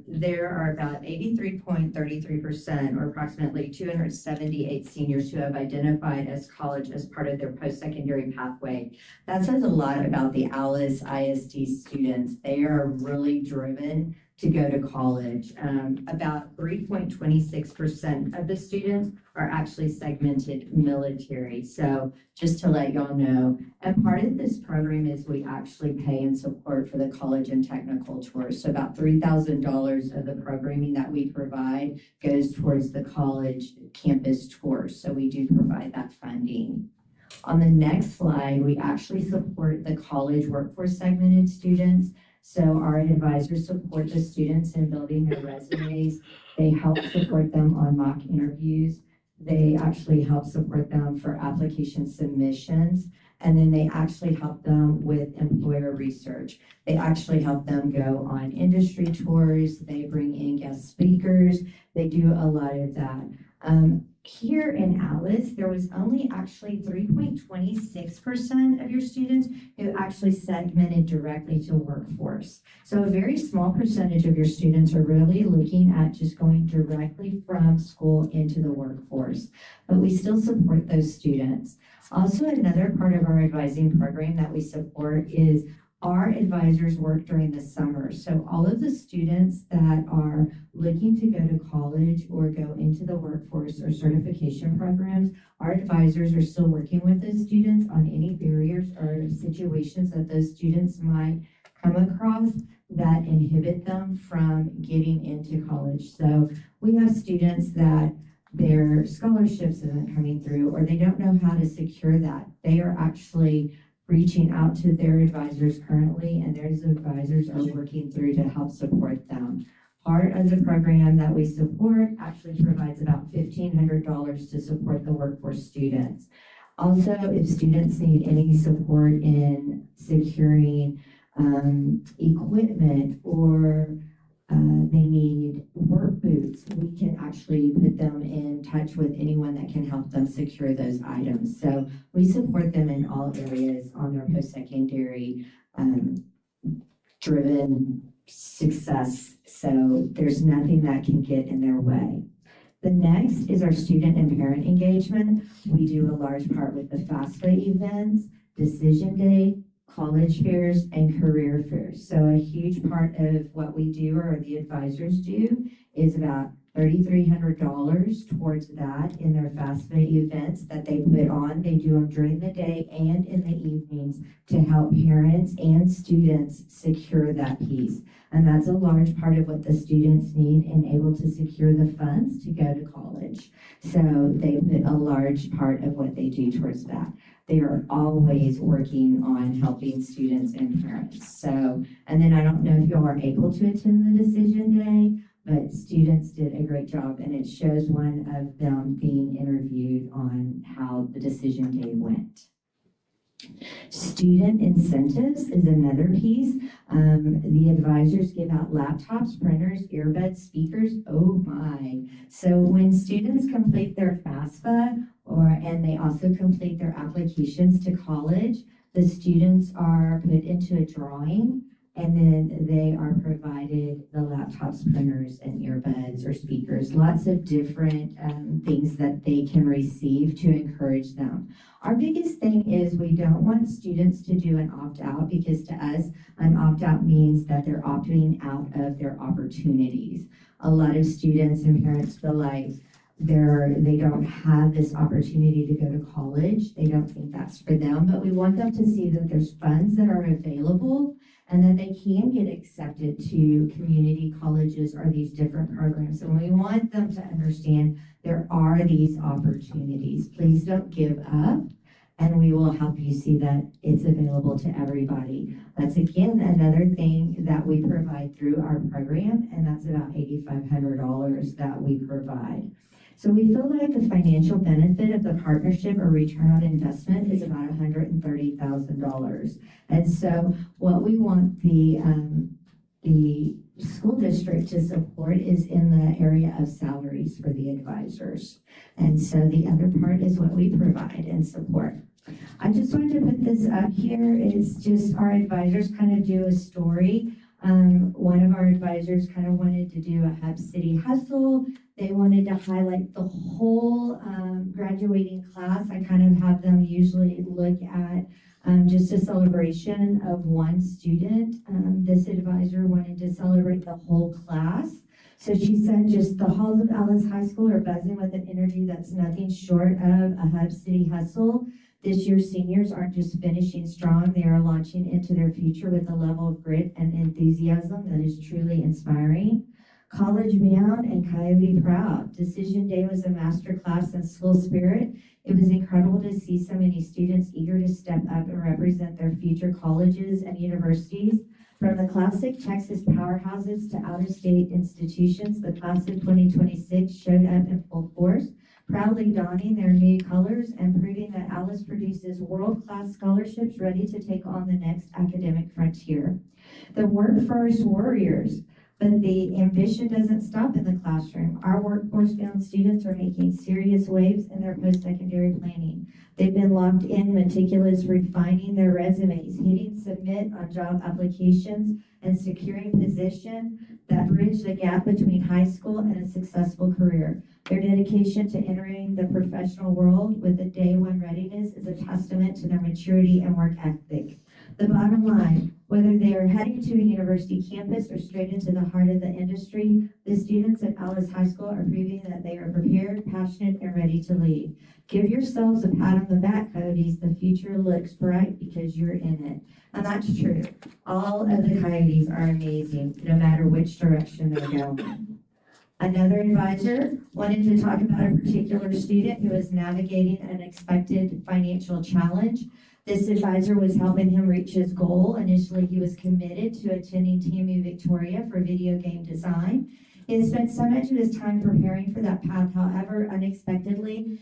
S18: there are about 83.33% or approximately 278 seniors who have identified as college as part of their post-secondary pathway. That says a lot about the ALIS ISD students. They are really driven to go to college. About 3.26% of the students are actually segmented military. So just to let y'all know, and part of this program is we actually pay and support for the college and technical tours. So about $3,000 of the programming that we provide goes towards the college campus tours. So we do provide that funding. On the next slide, we actually support the college workforce segmented students. So our advisors support the students in building their resumes. They help support them on mock interviews. They actually help support them for application submissions. And then they actually help them with employer research. They actually help them go on industry tours. They bring in guest speakers. They do a lot of that. Here in ALIS, there was only actually 3.26% of your students who actually segmented directly to workforce. So a very small percentage of your students are really looking at just going directly from school into the workforce, but we still support those students. Also, another part of our advising program that we support is our advisors work during the summer. So all of the students that are looking to go to college or go into the workforce or certification programs, our advisors are still working with those students on any barriers or situations that those students might come across that inhibit them from getting into college. So we have students that their scholarships isn't coming through or they don't know how to secure that. They are actually reaching out to their advisors currently, and their advisors are working through to help support them. Part of the program that we support actually provides about $1,500 to support the workforce students. Also, if students need any support in securing equipment or they need work boots, we can actually put them in touch with anyone that can help them secure those items. So we support them in all areas on their post-secondary driven success. So there's nothing that can get in their way. The next is our student and parent engagement. We do a large part with the FAFSA events, Decision Day, college fairs, and career fairs. So a huge part of what we do or the advisors do is about $3,300 towards that in their FAFSA events that they put on. They do them during the day and in the evenings to help parents and students secure that piece. And that's a large part of what the students need and able to secure the funds to go to college. So they put a large part of what they do towards that. They are always working on helping students and parents. So, and then I don't know if you are able to attend the decision day, but students did a great job, and it shows one of them being interviewed on how the decision day went. Student incentives is another piece. The advisors give out laptops, printers, earbuds, speakers. Oh my. So when students complete their FAFSA and they also complete their applications to college, the students are put into a drawing and then they are provided the laptops, printers, and earbuds or speakers, lots of different things that they can receive to encourage them. Our biggest thing is we don't want students to do an opt-out because to us, an opt-out means that they're opting out of their opportunities. A lot of students and parents feel like they don't have this opportunity to go to college. They don't think that's for them, but we want them to see that there's funds that are available and that they can get accepted to community colleges or these different programs. And we want them to understand there are these opportunities. Please don't give up and we will help you see that it's available to everybody. That's again another thing that we provide through our program, and that's about $8,500 that we provide. So we feel like the financial benefit of the partnership or return on investment is about $130,000. And so what we want the school district to support is in the area of salaries for the advisors. And so the other part is what we provide and support. I just wanted to put this up here. It's just our advisors kind of do a story. One of our advisors kind of wanted to do a Hub City Hustle. They wanted to highlight the whole graduating class. I kind of have them usually look at just a celebration of one student. This advisor wanted to celebrate the whole class. So she said just the halls of Alice High School are buzzing with an energy that's nothing short of a Hub City Hustle. This year's seniors aren't just finishing strong, they are launching into their future with a level of grit and enthusiasm that is truly inspiring. College bound and Coyote proud. Decision day was a masterclass in school spirit. It was incredible to see so many students eager to step up and represent their future colleges and universities. From the classic Texas powerhouses to out-of-state institutions, the class of 2026 showed up in full force, proudly donning their new colors and proving that Alice produces world-class scholarships ready to take on the next academic frontier. The work-first warriors, but the ambition doesn't stop in the classroom. Our workforce-bound students are making serious waves in their post-secondary planning. They've been locked in, meticulous, refining their resumes, hitting submit on job applications, and securing position that bridge the gap between high school and a successful career. Their dedication to entering the professional world with a day one readiness is a testament to their maturity and work ethic. The bottom line, whether they are heading to a university campus or straight into the heart of the industry, the students at Alice High School are proving that they are prepared, passionate, and ready to lead. Give yourselves a pat on the back, Coyotes. The future looks bright because you're in it. And that's true. All of the Coyotes are amazing, no matter which direction they're going. Another advisor wanted to talk about a particular student who was navigating an unexpected financial challenge. This advisor was helping him reach his goal. Initially, he was committed to attending TMU Victoria for video game design. He had spent so much of his time preparing for that path, however, unexpectedly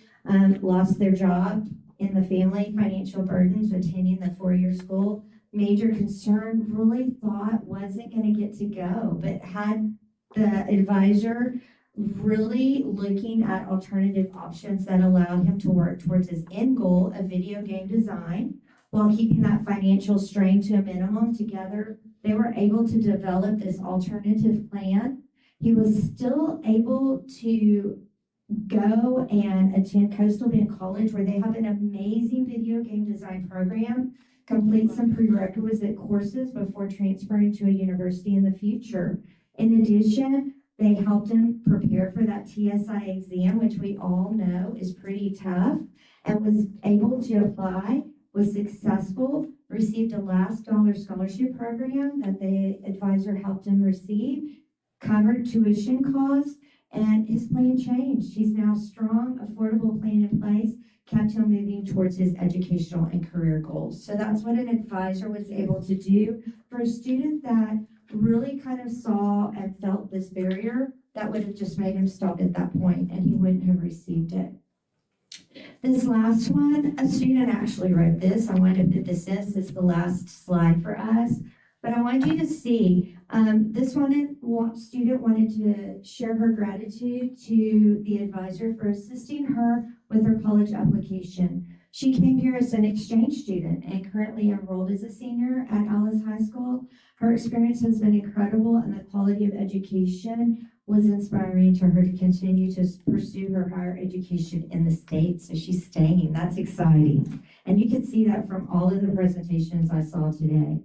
S18: lost their job in the family, financial burdens, attending the four-year school. Major concern, really thought wasn't going to get to go, but had the advisor really looking at alternative options that allowed him to work towards his end goal of video game design while keeping that financial strain to a minimum. Together, they were able to develop this alternative plan. He was still able to go and attend Coastal Bend College, where they have an amazing video game design program, complete some prerequisite courses before transferring to a university in the future. In addition, they helped him prepare for that TSI exam, which we all know is pretty tough, and was able to apply, was successful, received a last dollar scholarship program that the advisor helped him receive, covered tuition costs, and his plan changed. He's now strong, affordable plan in place, kept him moving towards his educational and career goals. So that's what an advisor was able to do for a student that really kind of saw and felt this barrier that would have just made him stop at that point and he wouldn't have received it. This last one, a student actually wrote this. I wanted to put this in. This is the last slide for us. But I want you to see, this student wanted to share her gratitude to the advisor for assisting her with her college application. She came here as an exchange student and currently enrolled as a senior at Alice High School. Her experience has been incredible and the quality of education was inspiring to her to continue to pursue her higher education in the state. So she's staying. That's exciting. And you can see that from all of the presentations I saw today.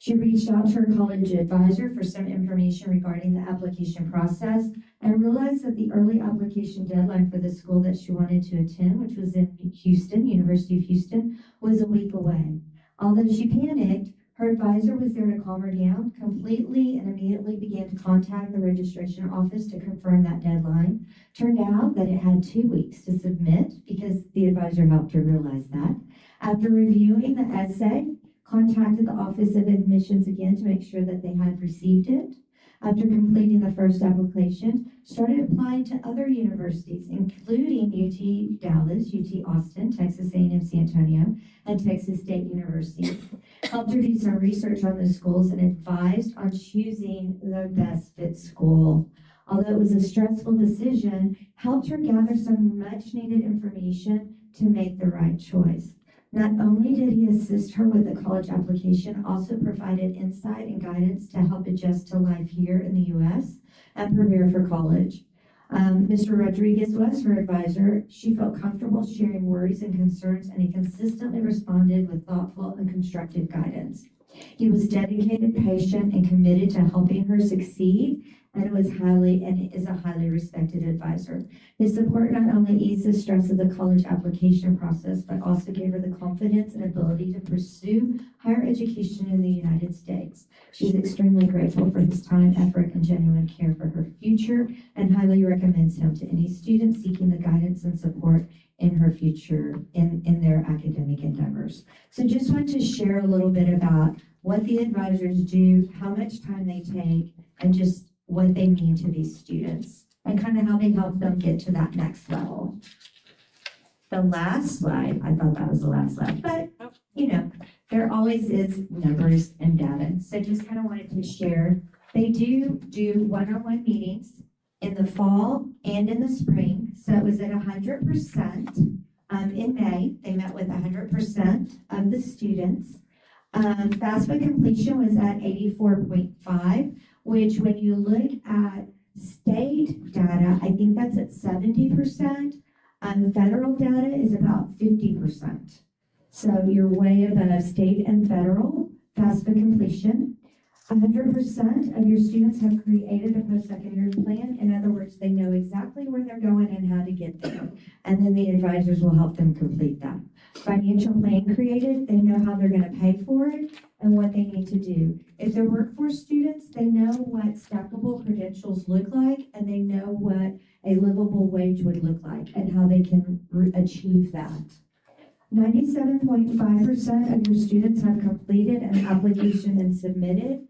S18: She reached out to her college advisor for some information regarding the application process and realized that the early application deadline for the school that she wanted to attend, which was in Houston, University of Houston, was a week away. Although she panicked, her advisor was there to calm her down completely and immediately began to contact the registration office to confirm that deadline. Turned out that it had 2 weeks to submit because the advisor helped her realize that. After reviewing the essay, contacted the Office of Admissions again to make sure that they had received it. After completing the first application, started applying to other universities, including UT Dallas, UT Austin, Texas A&M San Antonio, and Texas State University. Helped her do some research on the schools and advised on choosing the best fit school. Although it was a stressful decision, helped her gather some much needed information to make the right choice. Not only did he assist her with the college application, also provided insight and guidance to help adjust to life here in the U.S. and prepare for college. Mr. Rodriguez was her advisor. She felt comfortable sharing worries and concerns, and he consistently responded with thoughtful and constructive guidance. He was dedicated, patient, and committed to helping her succeed, and is a highly respected advisor. His support not only eased the stress of the college application process, but also gave her the confidence and ability to pursue higher education in the United States. She's extremely grateful for his time, effort, and genuine care for her future, and highly recommends him to any student seeking the guidance and support in her future in their academic endeavors. So just want to share a little bit about what the advisors do, how much time they take, and just what they mean to these students, and kind of how they help them get to that next level. The last slide, I thought that was the last slide, but you know, there always is numbers and data. So just kind of wanted to share. They do one-on-one meetings in the fall and in the spring. So it was at 100%. In May, they met with 100% of the students. FAFSA completion was at 84.5, which when you look at state data, I think that's at 70%. Federal data is about 50%. So you're way above state and federal FAFSA completion. 100% of your students have created a post-secondary plan. In other words, they know exactly where they're going and how to get there. And then the advisors will help them complete that. Financial plan created, they know how they're going to pay for it and what they need to do. If they're workforce students, they know what stackable credentials look like, and they know what a livable wage would look like and how they can achieve that. 97.5% of your students have completed an application and submitted.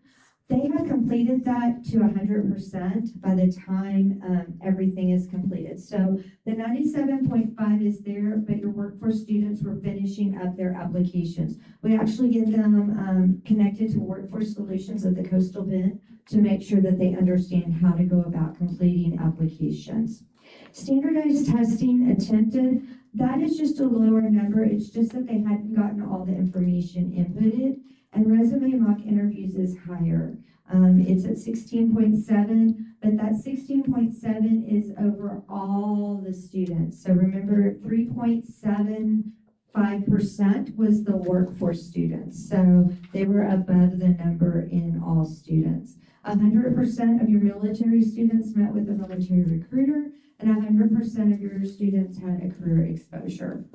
S18: They have completed that to 100% by the time everything is completed. So the 97.5 is there, but your workforce students were finishing up their applications. We actually get them connected to Workforce Solutions at the Coastal Bend to make sure that they understand how to go about completing applications. Standardized testing attempted, that is just a lower number. It's just that they hadn't gotten all the information inputted. And resume mock interviews is higher. It's at 16.7, but that 16.7 is over all the students. So remember, 3.75% was the workforce students. So they were above the number in all students. 100% of your military students met with a military recruiter, and 100% of your students had a career exposure.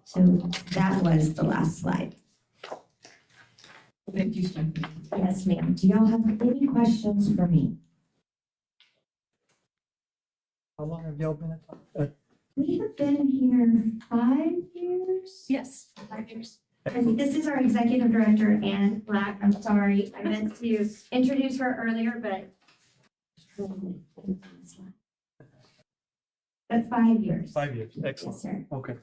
S18: So that was the last slide.
S5: Thank you, Stephanie.
S18: Yes, ma'am. Do y'all have any questions for me?
S3: How long have y'all been at?
S18: We have been here 5 years.
S8: Yes.
S18: 5 years. And this is our executive director, Ann Black. I'm sorry, I meant to introduce her earlier, but. But 5 years.
S3: 5 years, excellent.
S18: Yes, sir.
S3: Okay.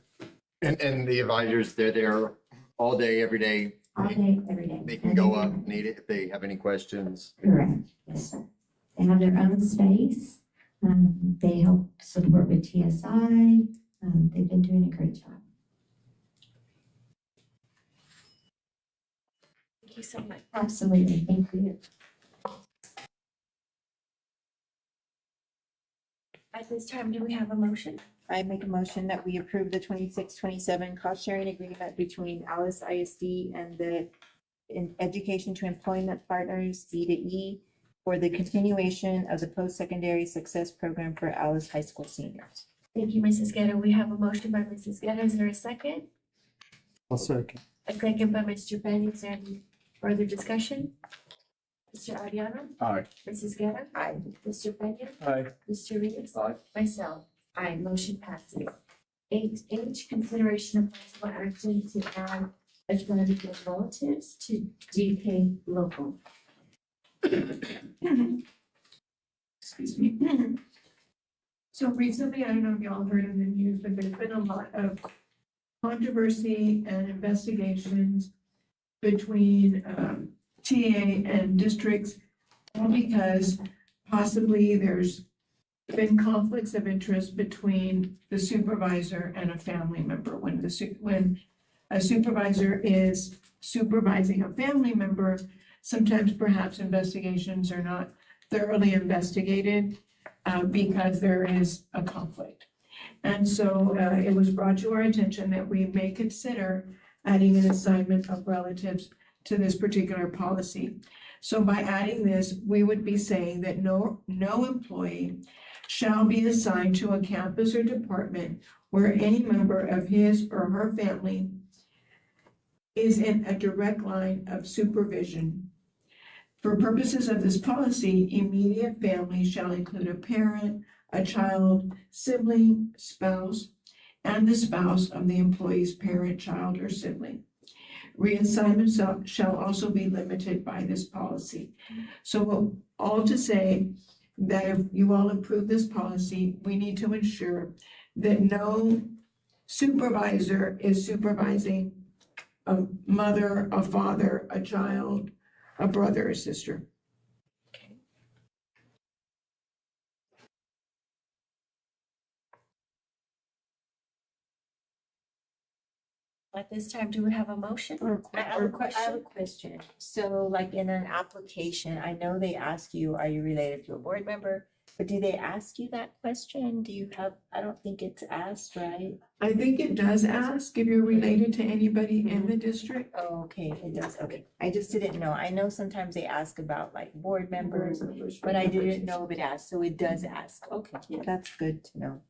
S9: And the advisors, they're there all day, every day.
S18: All day, every day.
S9: They can go up, need it if they have any questions.
S18: Correct, yes, sir. They have their own space. They help support with TSI. They've been doing a great job.
S1: Thank you so much.
S18: Absolutely, thank you.
S1: At this time, do we have a motion?
S4: I make a motion that we approve the 26-27 cost sharing agreement between Alice ISD and the Education to Employment Partners, C2E, for the continuation of the post-secondary success program for Alice High School seniors.
S1: Thank you, Mrs. Guerra. We have a motion by Mrs. Guerra. Is there a second?
S3: I'll second.
S1: A second by Mr. Benny. Is there any further discussion? Mr. Ariano?
S12: Aye.
S1: Mrs. Guerra?
S4: Aye.
S1: Mr. Benny?
S3: Aye.
S1: Mr. Reeves?
S12: Aye.
S1: Myself? Aye. Motion passes. 8H, consideration of possible action to add assignment of relatives to DK local.
S2: Excuse me. So recently, I don't know if y'all heard in the news, but there's been a lot of controversy and investigations between TA and districts, all because possibly there's been conflicts of interest between the supervisor and a family member. When a supervisor is supervising a family member, sometimes perhaps investigations are not thoroughly investigated because there is a conflict. And so it was brought to our attention that we may consider adding an assignment of relatives to this particular policy. So by adding this, we would be saying that no employee shall be assigned to a campus or department where any member of his or her family is in a direct line of supervision. For purposes of this policy, immediate family shall include a parent, a child, sibling, spouse, and the spouse of the employee's parent, child, or sibling. Reassignment shall also be limited by this policy. So all to say that if you all approve this policy, we need to ensure that no supervisor is supervising a mother, a father, a child, a brother or sister.
S1: At this time, do we have a motion?
S4: I have a question. So like in an application, I know they ask you, are you related to a board member? But do they ask you that question? Do you have, I don't think it's asked, right?
S2: I think it does ask if you're related to anybody in the district.
S4: Oh, okay, it does, okay. I just didn't know. I know sometimes they ask about like board members, but I didn't know if it asked, so it does ask. Okay, that's good to know.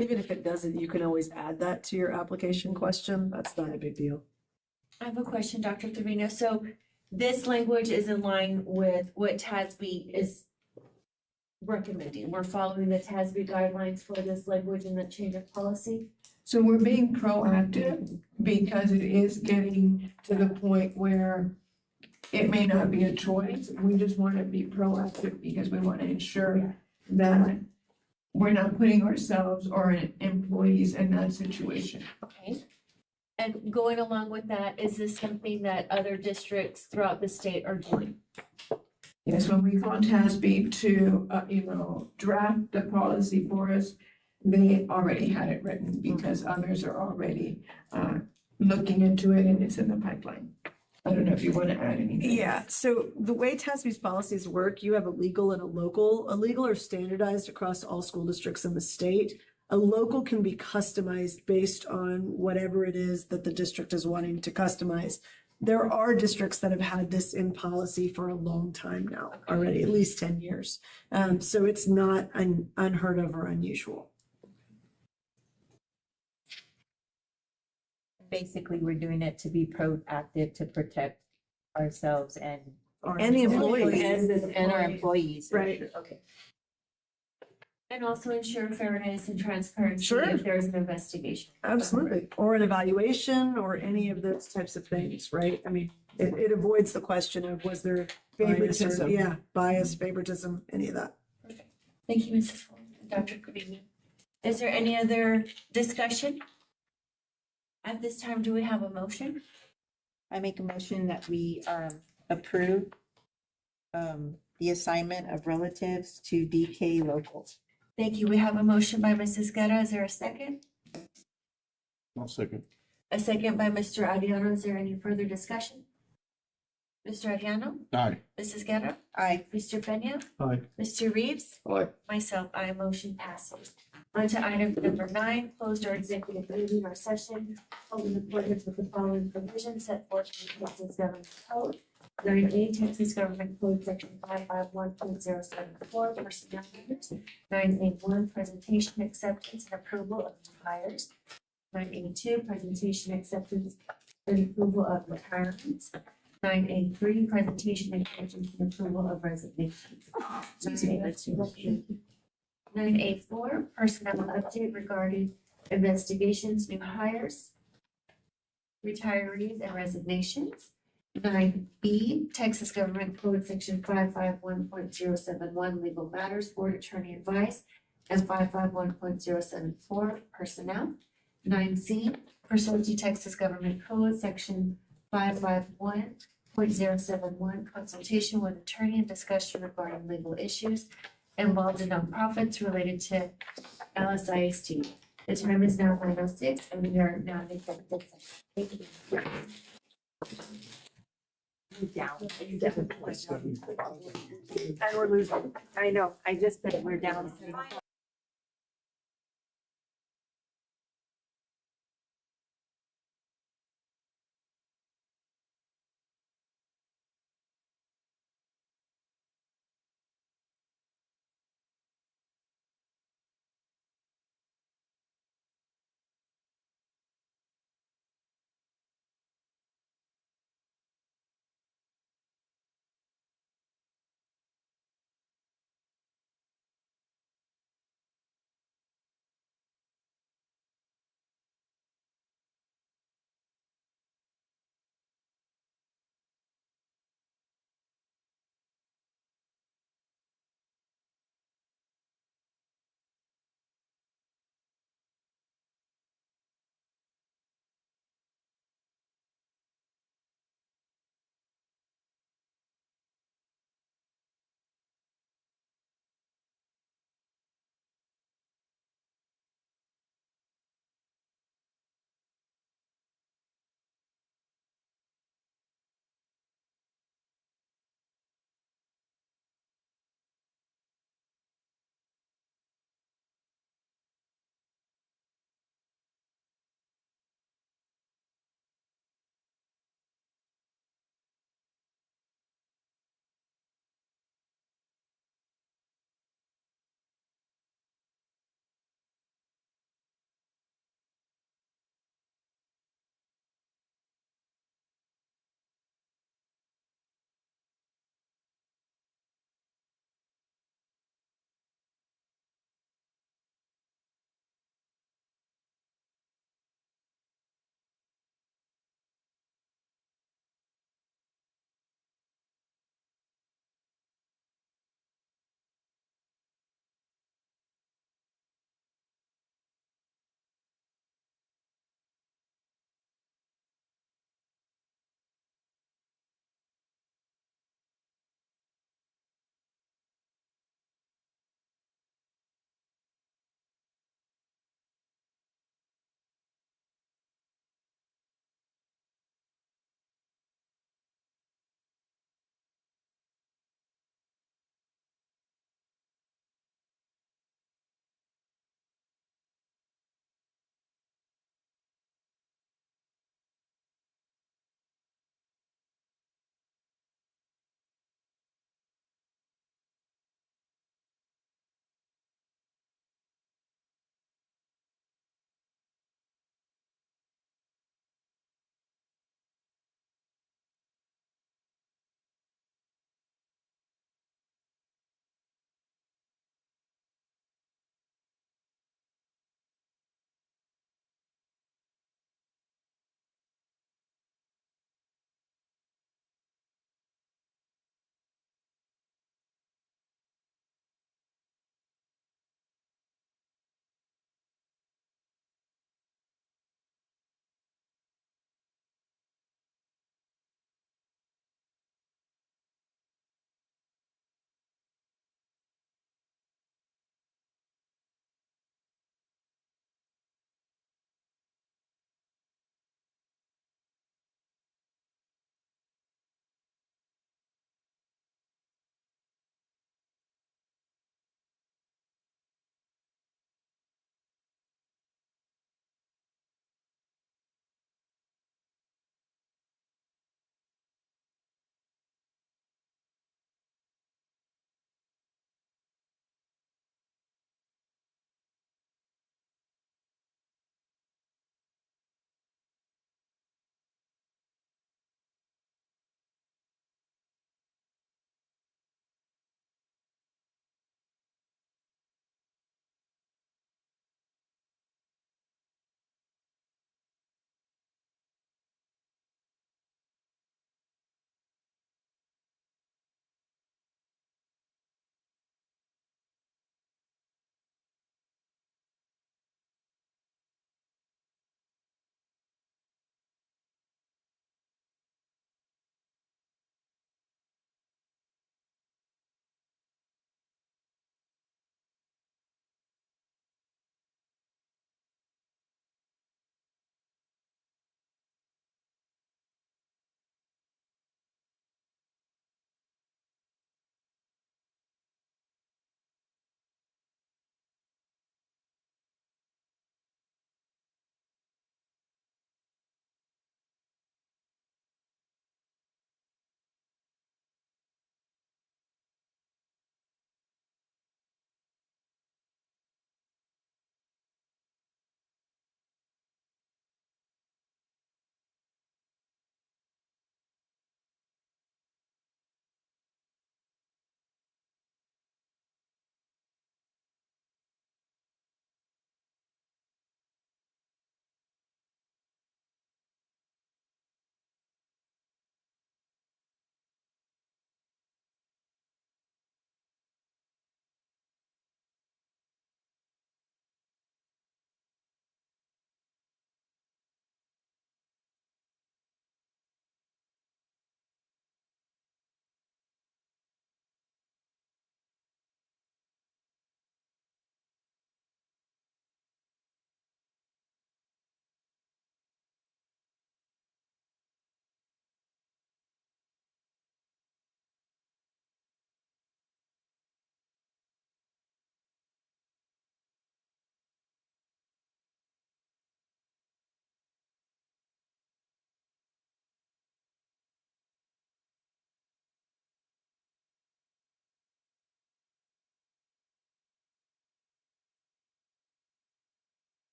S5: Even if it doesn't, you can always add that to your application question. That's not a big deal.
S1: I have a question, Dr. Trevino. So this language is in line with what TASB is recommending. We're following the TASB guidelines for this language and the change of policy.
S2: So we're being proactive because it is getting to the point where it may not be a choice. We just want to be proactive because we want to ensure that we're not putting ourselves or employees in that situation.
S1: Okay. And going along with that, is this something that other districts throughout the state are doing?
S2: Yes, when we call TASB to, draft the policy for us, they already had it written because others are already looking into it and it's in the pipeline. I don't know if you want to add anything.
S5: Yeah, so the way TASB's policies work, you have a legal and a local. A legal are standardized across all school districts in the state. A local can be customized based on whatever it is that the district is wanting to customize. There are districts that have had this in policy for a long time now, already, at least 10 years. So it's not unheard of or unusual.
S4: Basically, we're doing it to be proactive to protect ourselves and
S5: the employees.
S4: And our employees.
S5: Right.
S4: Okay.
S1: And also ensure fairness and transparency
S5: Sure.
S1: if there's an investigation.
S5: Absolutely. Or an evaluation or any of those types of things, right? I mean, it avoids the question of was there bias or,
S2: Favoritism.
S5: bias, favoritism, any of that.
S1: Thank you, Mrs. Fuller. Dr. Trevino. Is there any other discussion? At this time, do we have a motion?
S4: I make a motion that we approve the assignment of relatives to DK local.
S1: Thank you. We have a motion by Mrs. Guerra. Is there a second?
S13: I'll second.
S1: A second by Mr. Ariano. Is there any further discussion? Mr. Ariano?
S13: Aye.
S1: Mrs. Guerra?
S4: Aye.
S1: Mr. Peña?
S3: Aye.
S1: Mr. Reeves?
S13: Aye.
S1: Myself, aye. Motion passes. On to item number 9, closed our executive meeting or session, held in accordance with the following provisions set forth in the Texas Government Code. 9A, Texas Government Code Section 551.074, personnel matters. 9A1, presentation, acceptance, and approval of new hires. 9A2, presentation, acceptance, and approval of retirements. 9A3, presentation, acceptance, and approval of resignations. 9A4, personnel update regarding investigations, new hires, retirees and resignations. 9B, Texas Government Code Section 551.071, legal matters, board attorney advice, and 551.074, personnel. 9C, pursuant to Texas Government Code Section 551.071, consultation with attorney and discussion regarding legal issues involved in nonprofits related to AISD. The time is now 9:06 and we are now in executive session. Thank you.
S4: And we're losing. I know, I just said we're down.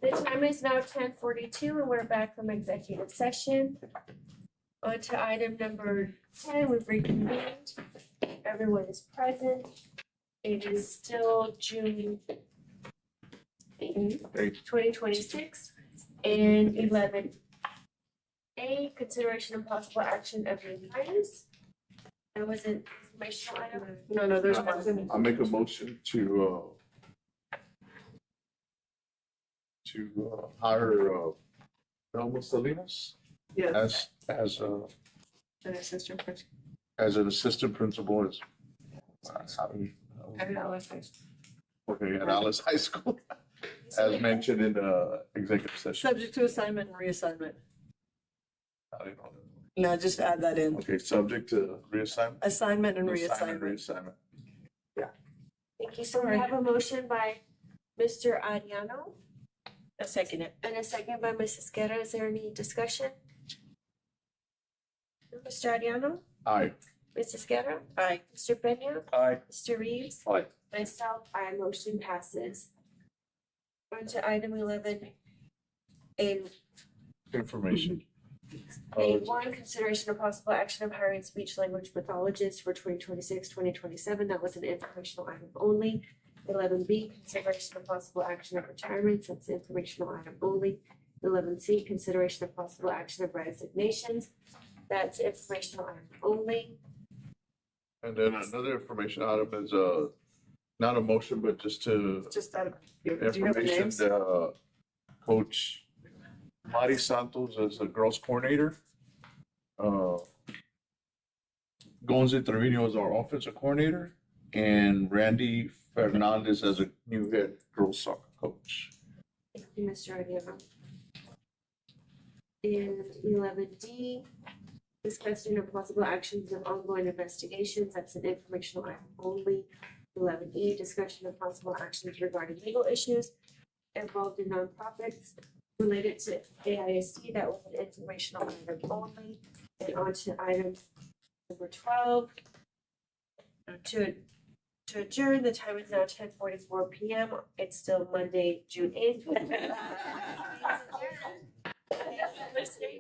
S1: The time is now 10:42 and we're back from executive session. On to item number 10, we've reconvened. Everyone is present. It is still June 8th, 2026, and 11A, consideration and possible action of new hires. That was an informational item.
S5: No, there's one.
S13: I make a motion to hire Elma Salinas
S5: Yes.
S13: as
S5: An assistant principal.
S13: as an assistant principal as
S5: At Alice High School.
S13: okay at Alice High School, as mentioned in the executive session.
S5: Subject to assignment and reassignment.
S13: I don't know.
S5: No, just add that in.
S13: Okay, subject to reassignment.
S5: Assignment and
S13: Assignment,
S5: reassignment.
S13: reassignment.
S1: Thank you. So we have a motion by Mr. Ariano
S4: A second it.
S1: and a second by Mrs. Guerra. Is there any discussion? Mr. Ariano?
S13: Aye.
S1: Mrs. Guerra?
S4: Aye.
S1: Mr. Peña?
S3: Aye.
S1: Mr. Reeves?
S13: Aye.
S1: Myself, aye, motion passes. On to item 11A.
S13: Information.
S1: A1, consideration of possible action of hiring speech language pathologist for 2026-2027. That was an informational item only. 11B, consideration of possible action of retirements. That's an informational item only. 11C, consideration of possible action of resignations. That's informational item only.
S13: And then another information item is not a motion, but just to
S5: Just that. Do you have the
S13: information
S5: names?
S13: that Coach Mari Santos as the girls coordinator. Gonzi Trevino is our offensive coordinator, and Randy Fernandez as a new head girls soccer coach.
S1: Thank you, Mr. Ariano. And 11D, discussion of possible actions of ongoing investigations. That's an informational item only. 11E, discussion of possible actions regarding legal issues involved in nonprofits related to AISD. That was an informational item only. And on to item number 12. To adjourn, the time is now 10:44 p.m. It's still Monday, June 8th. Thanks for listening.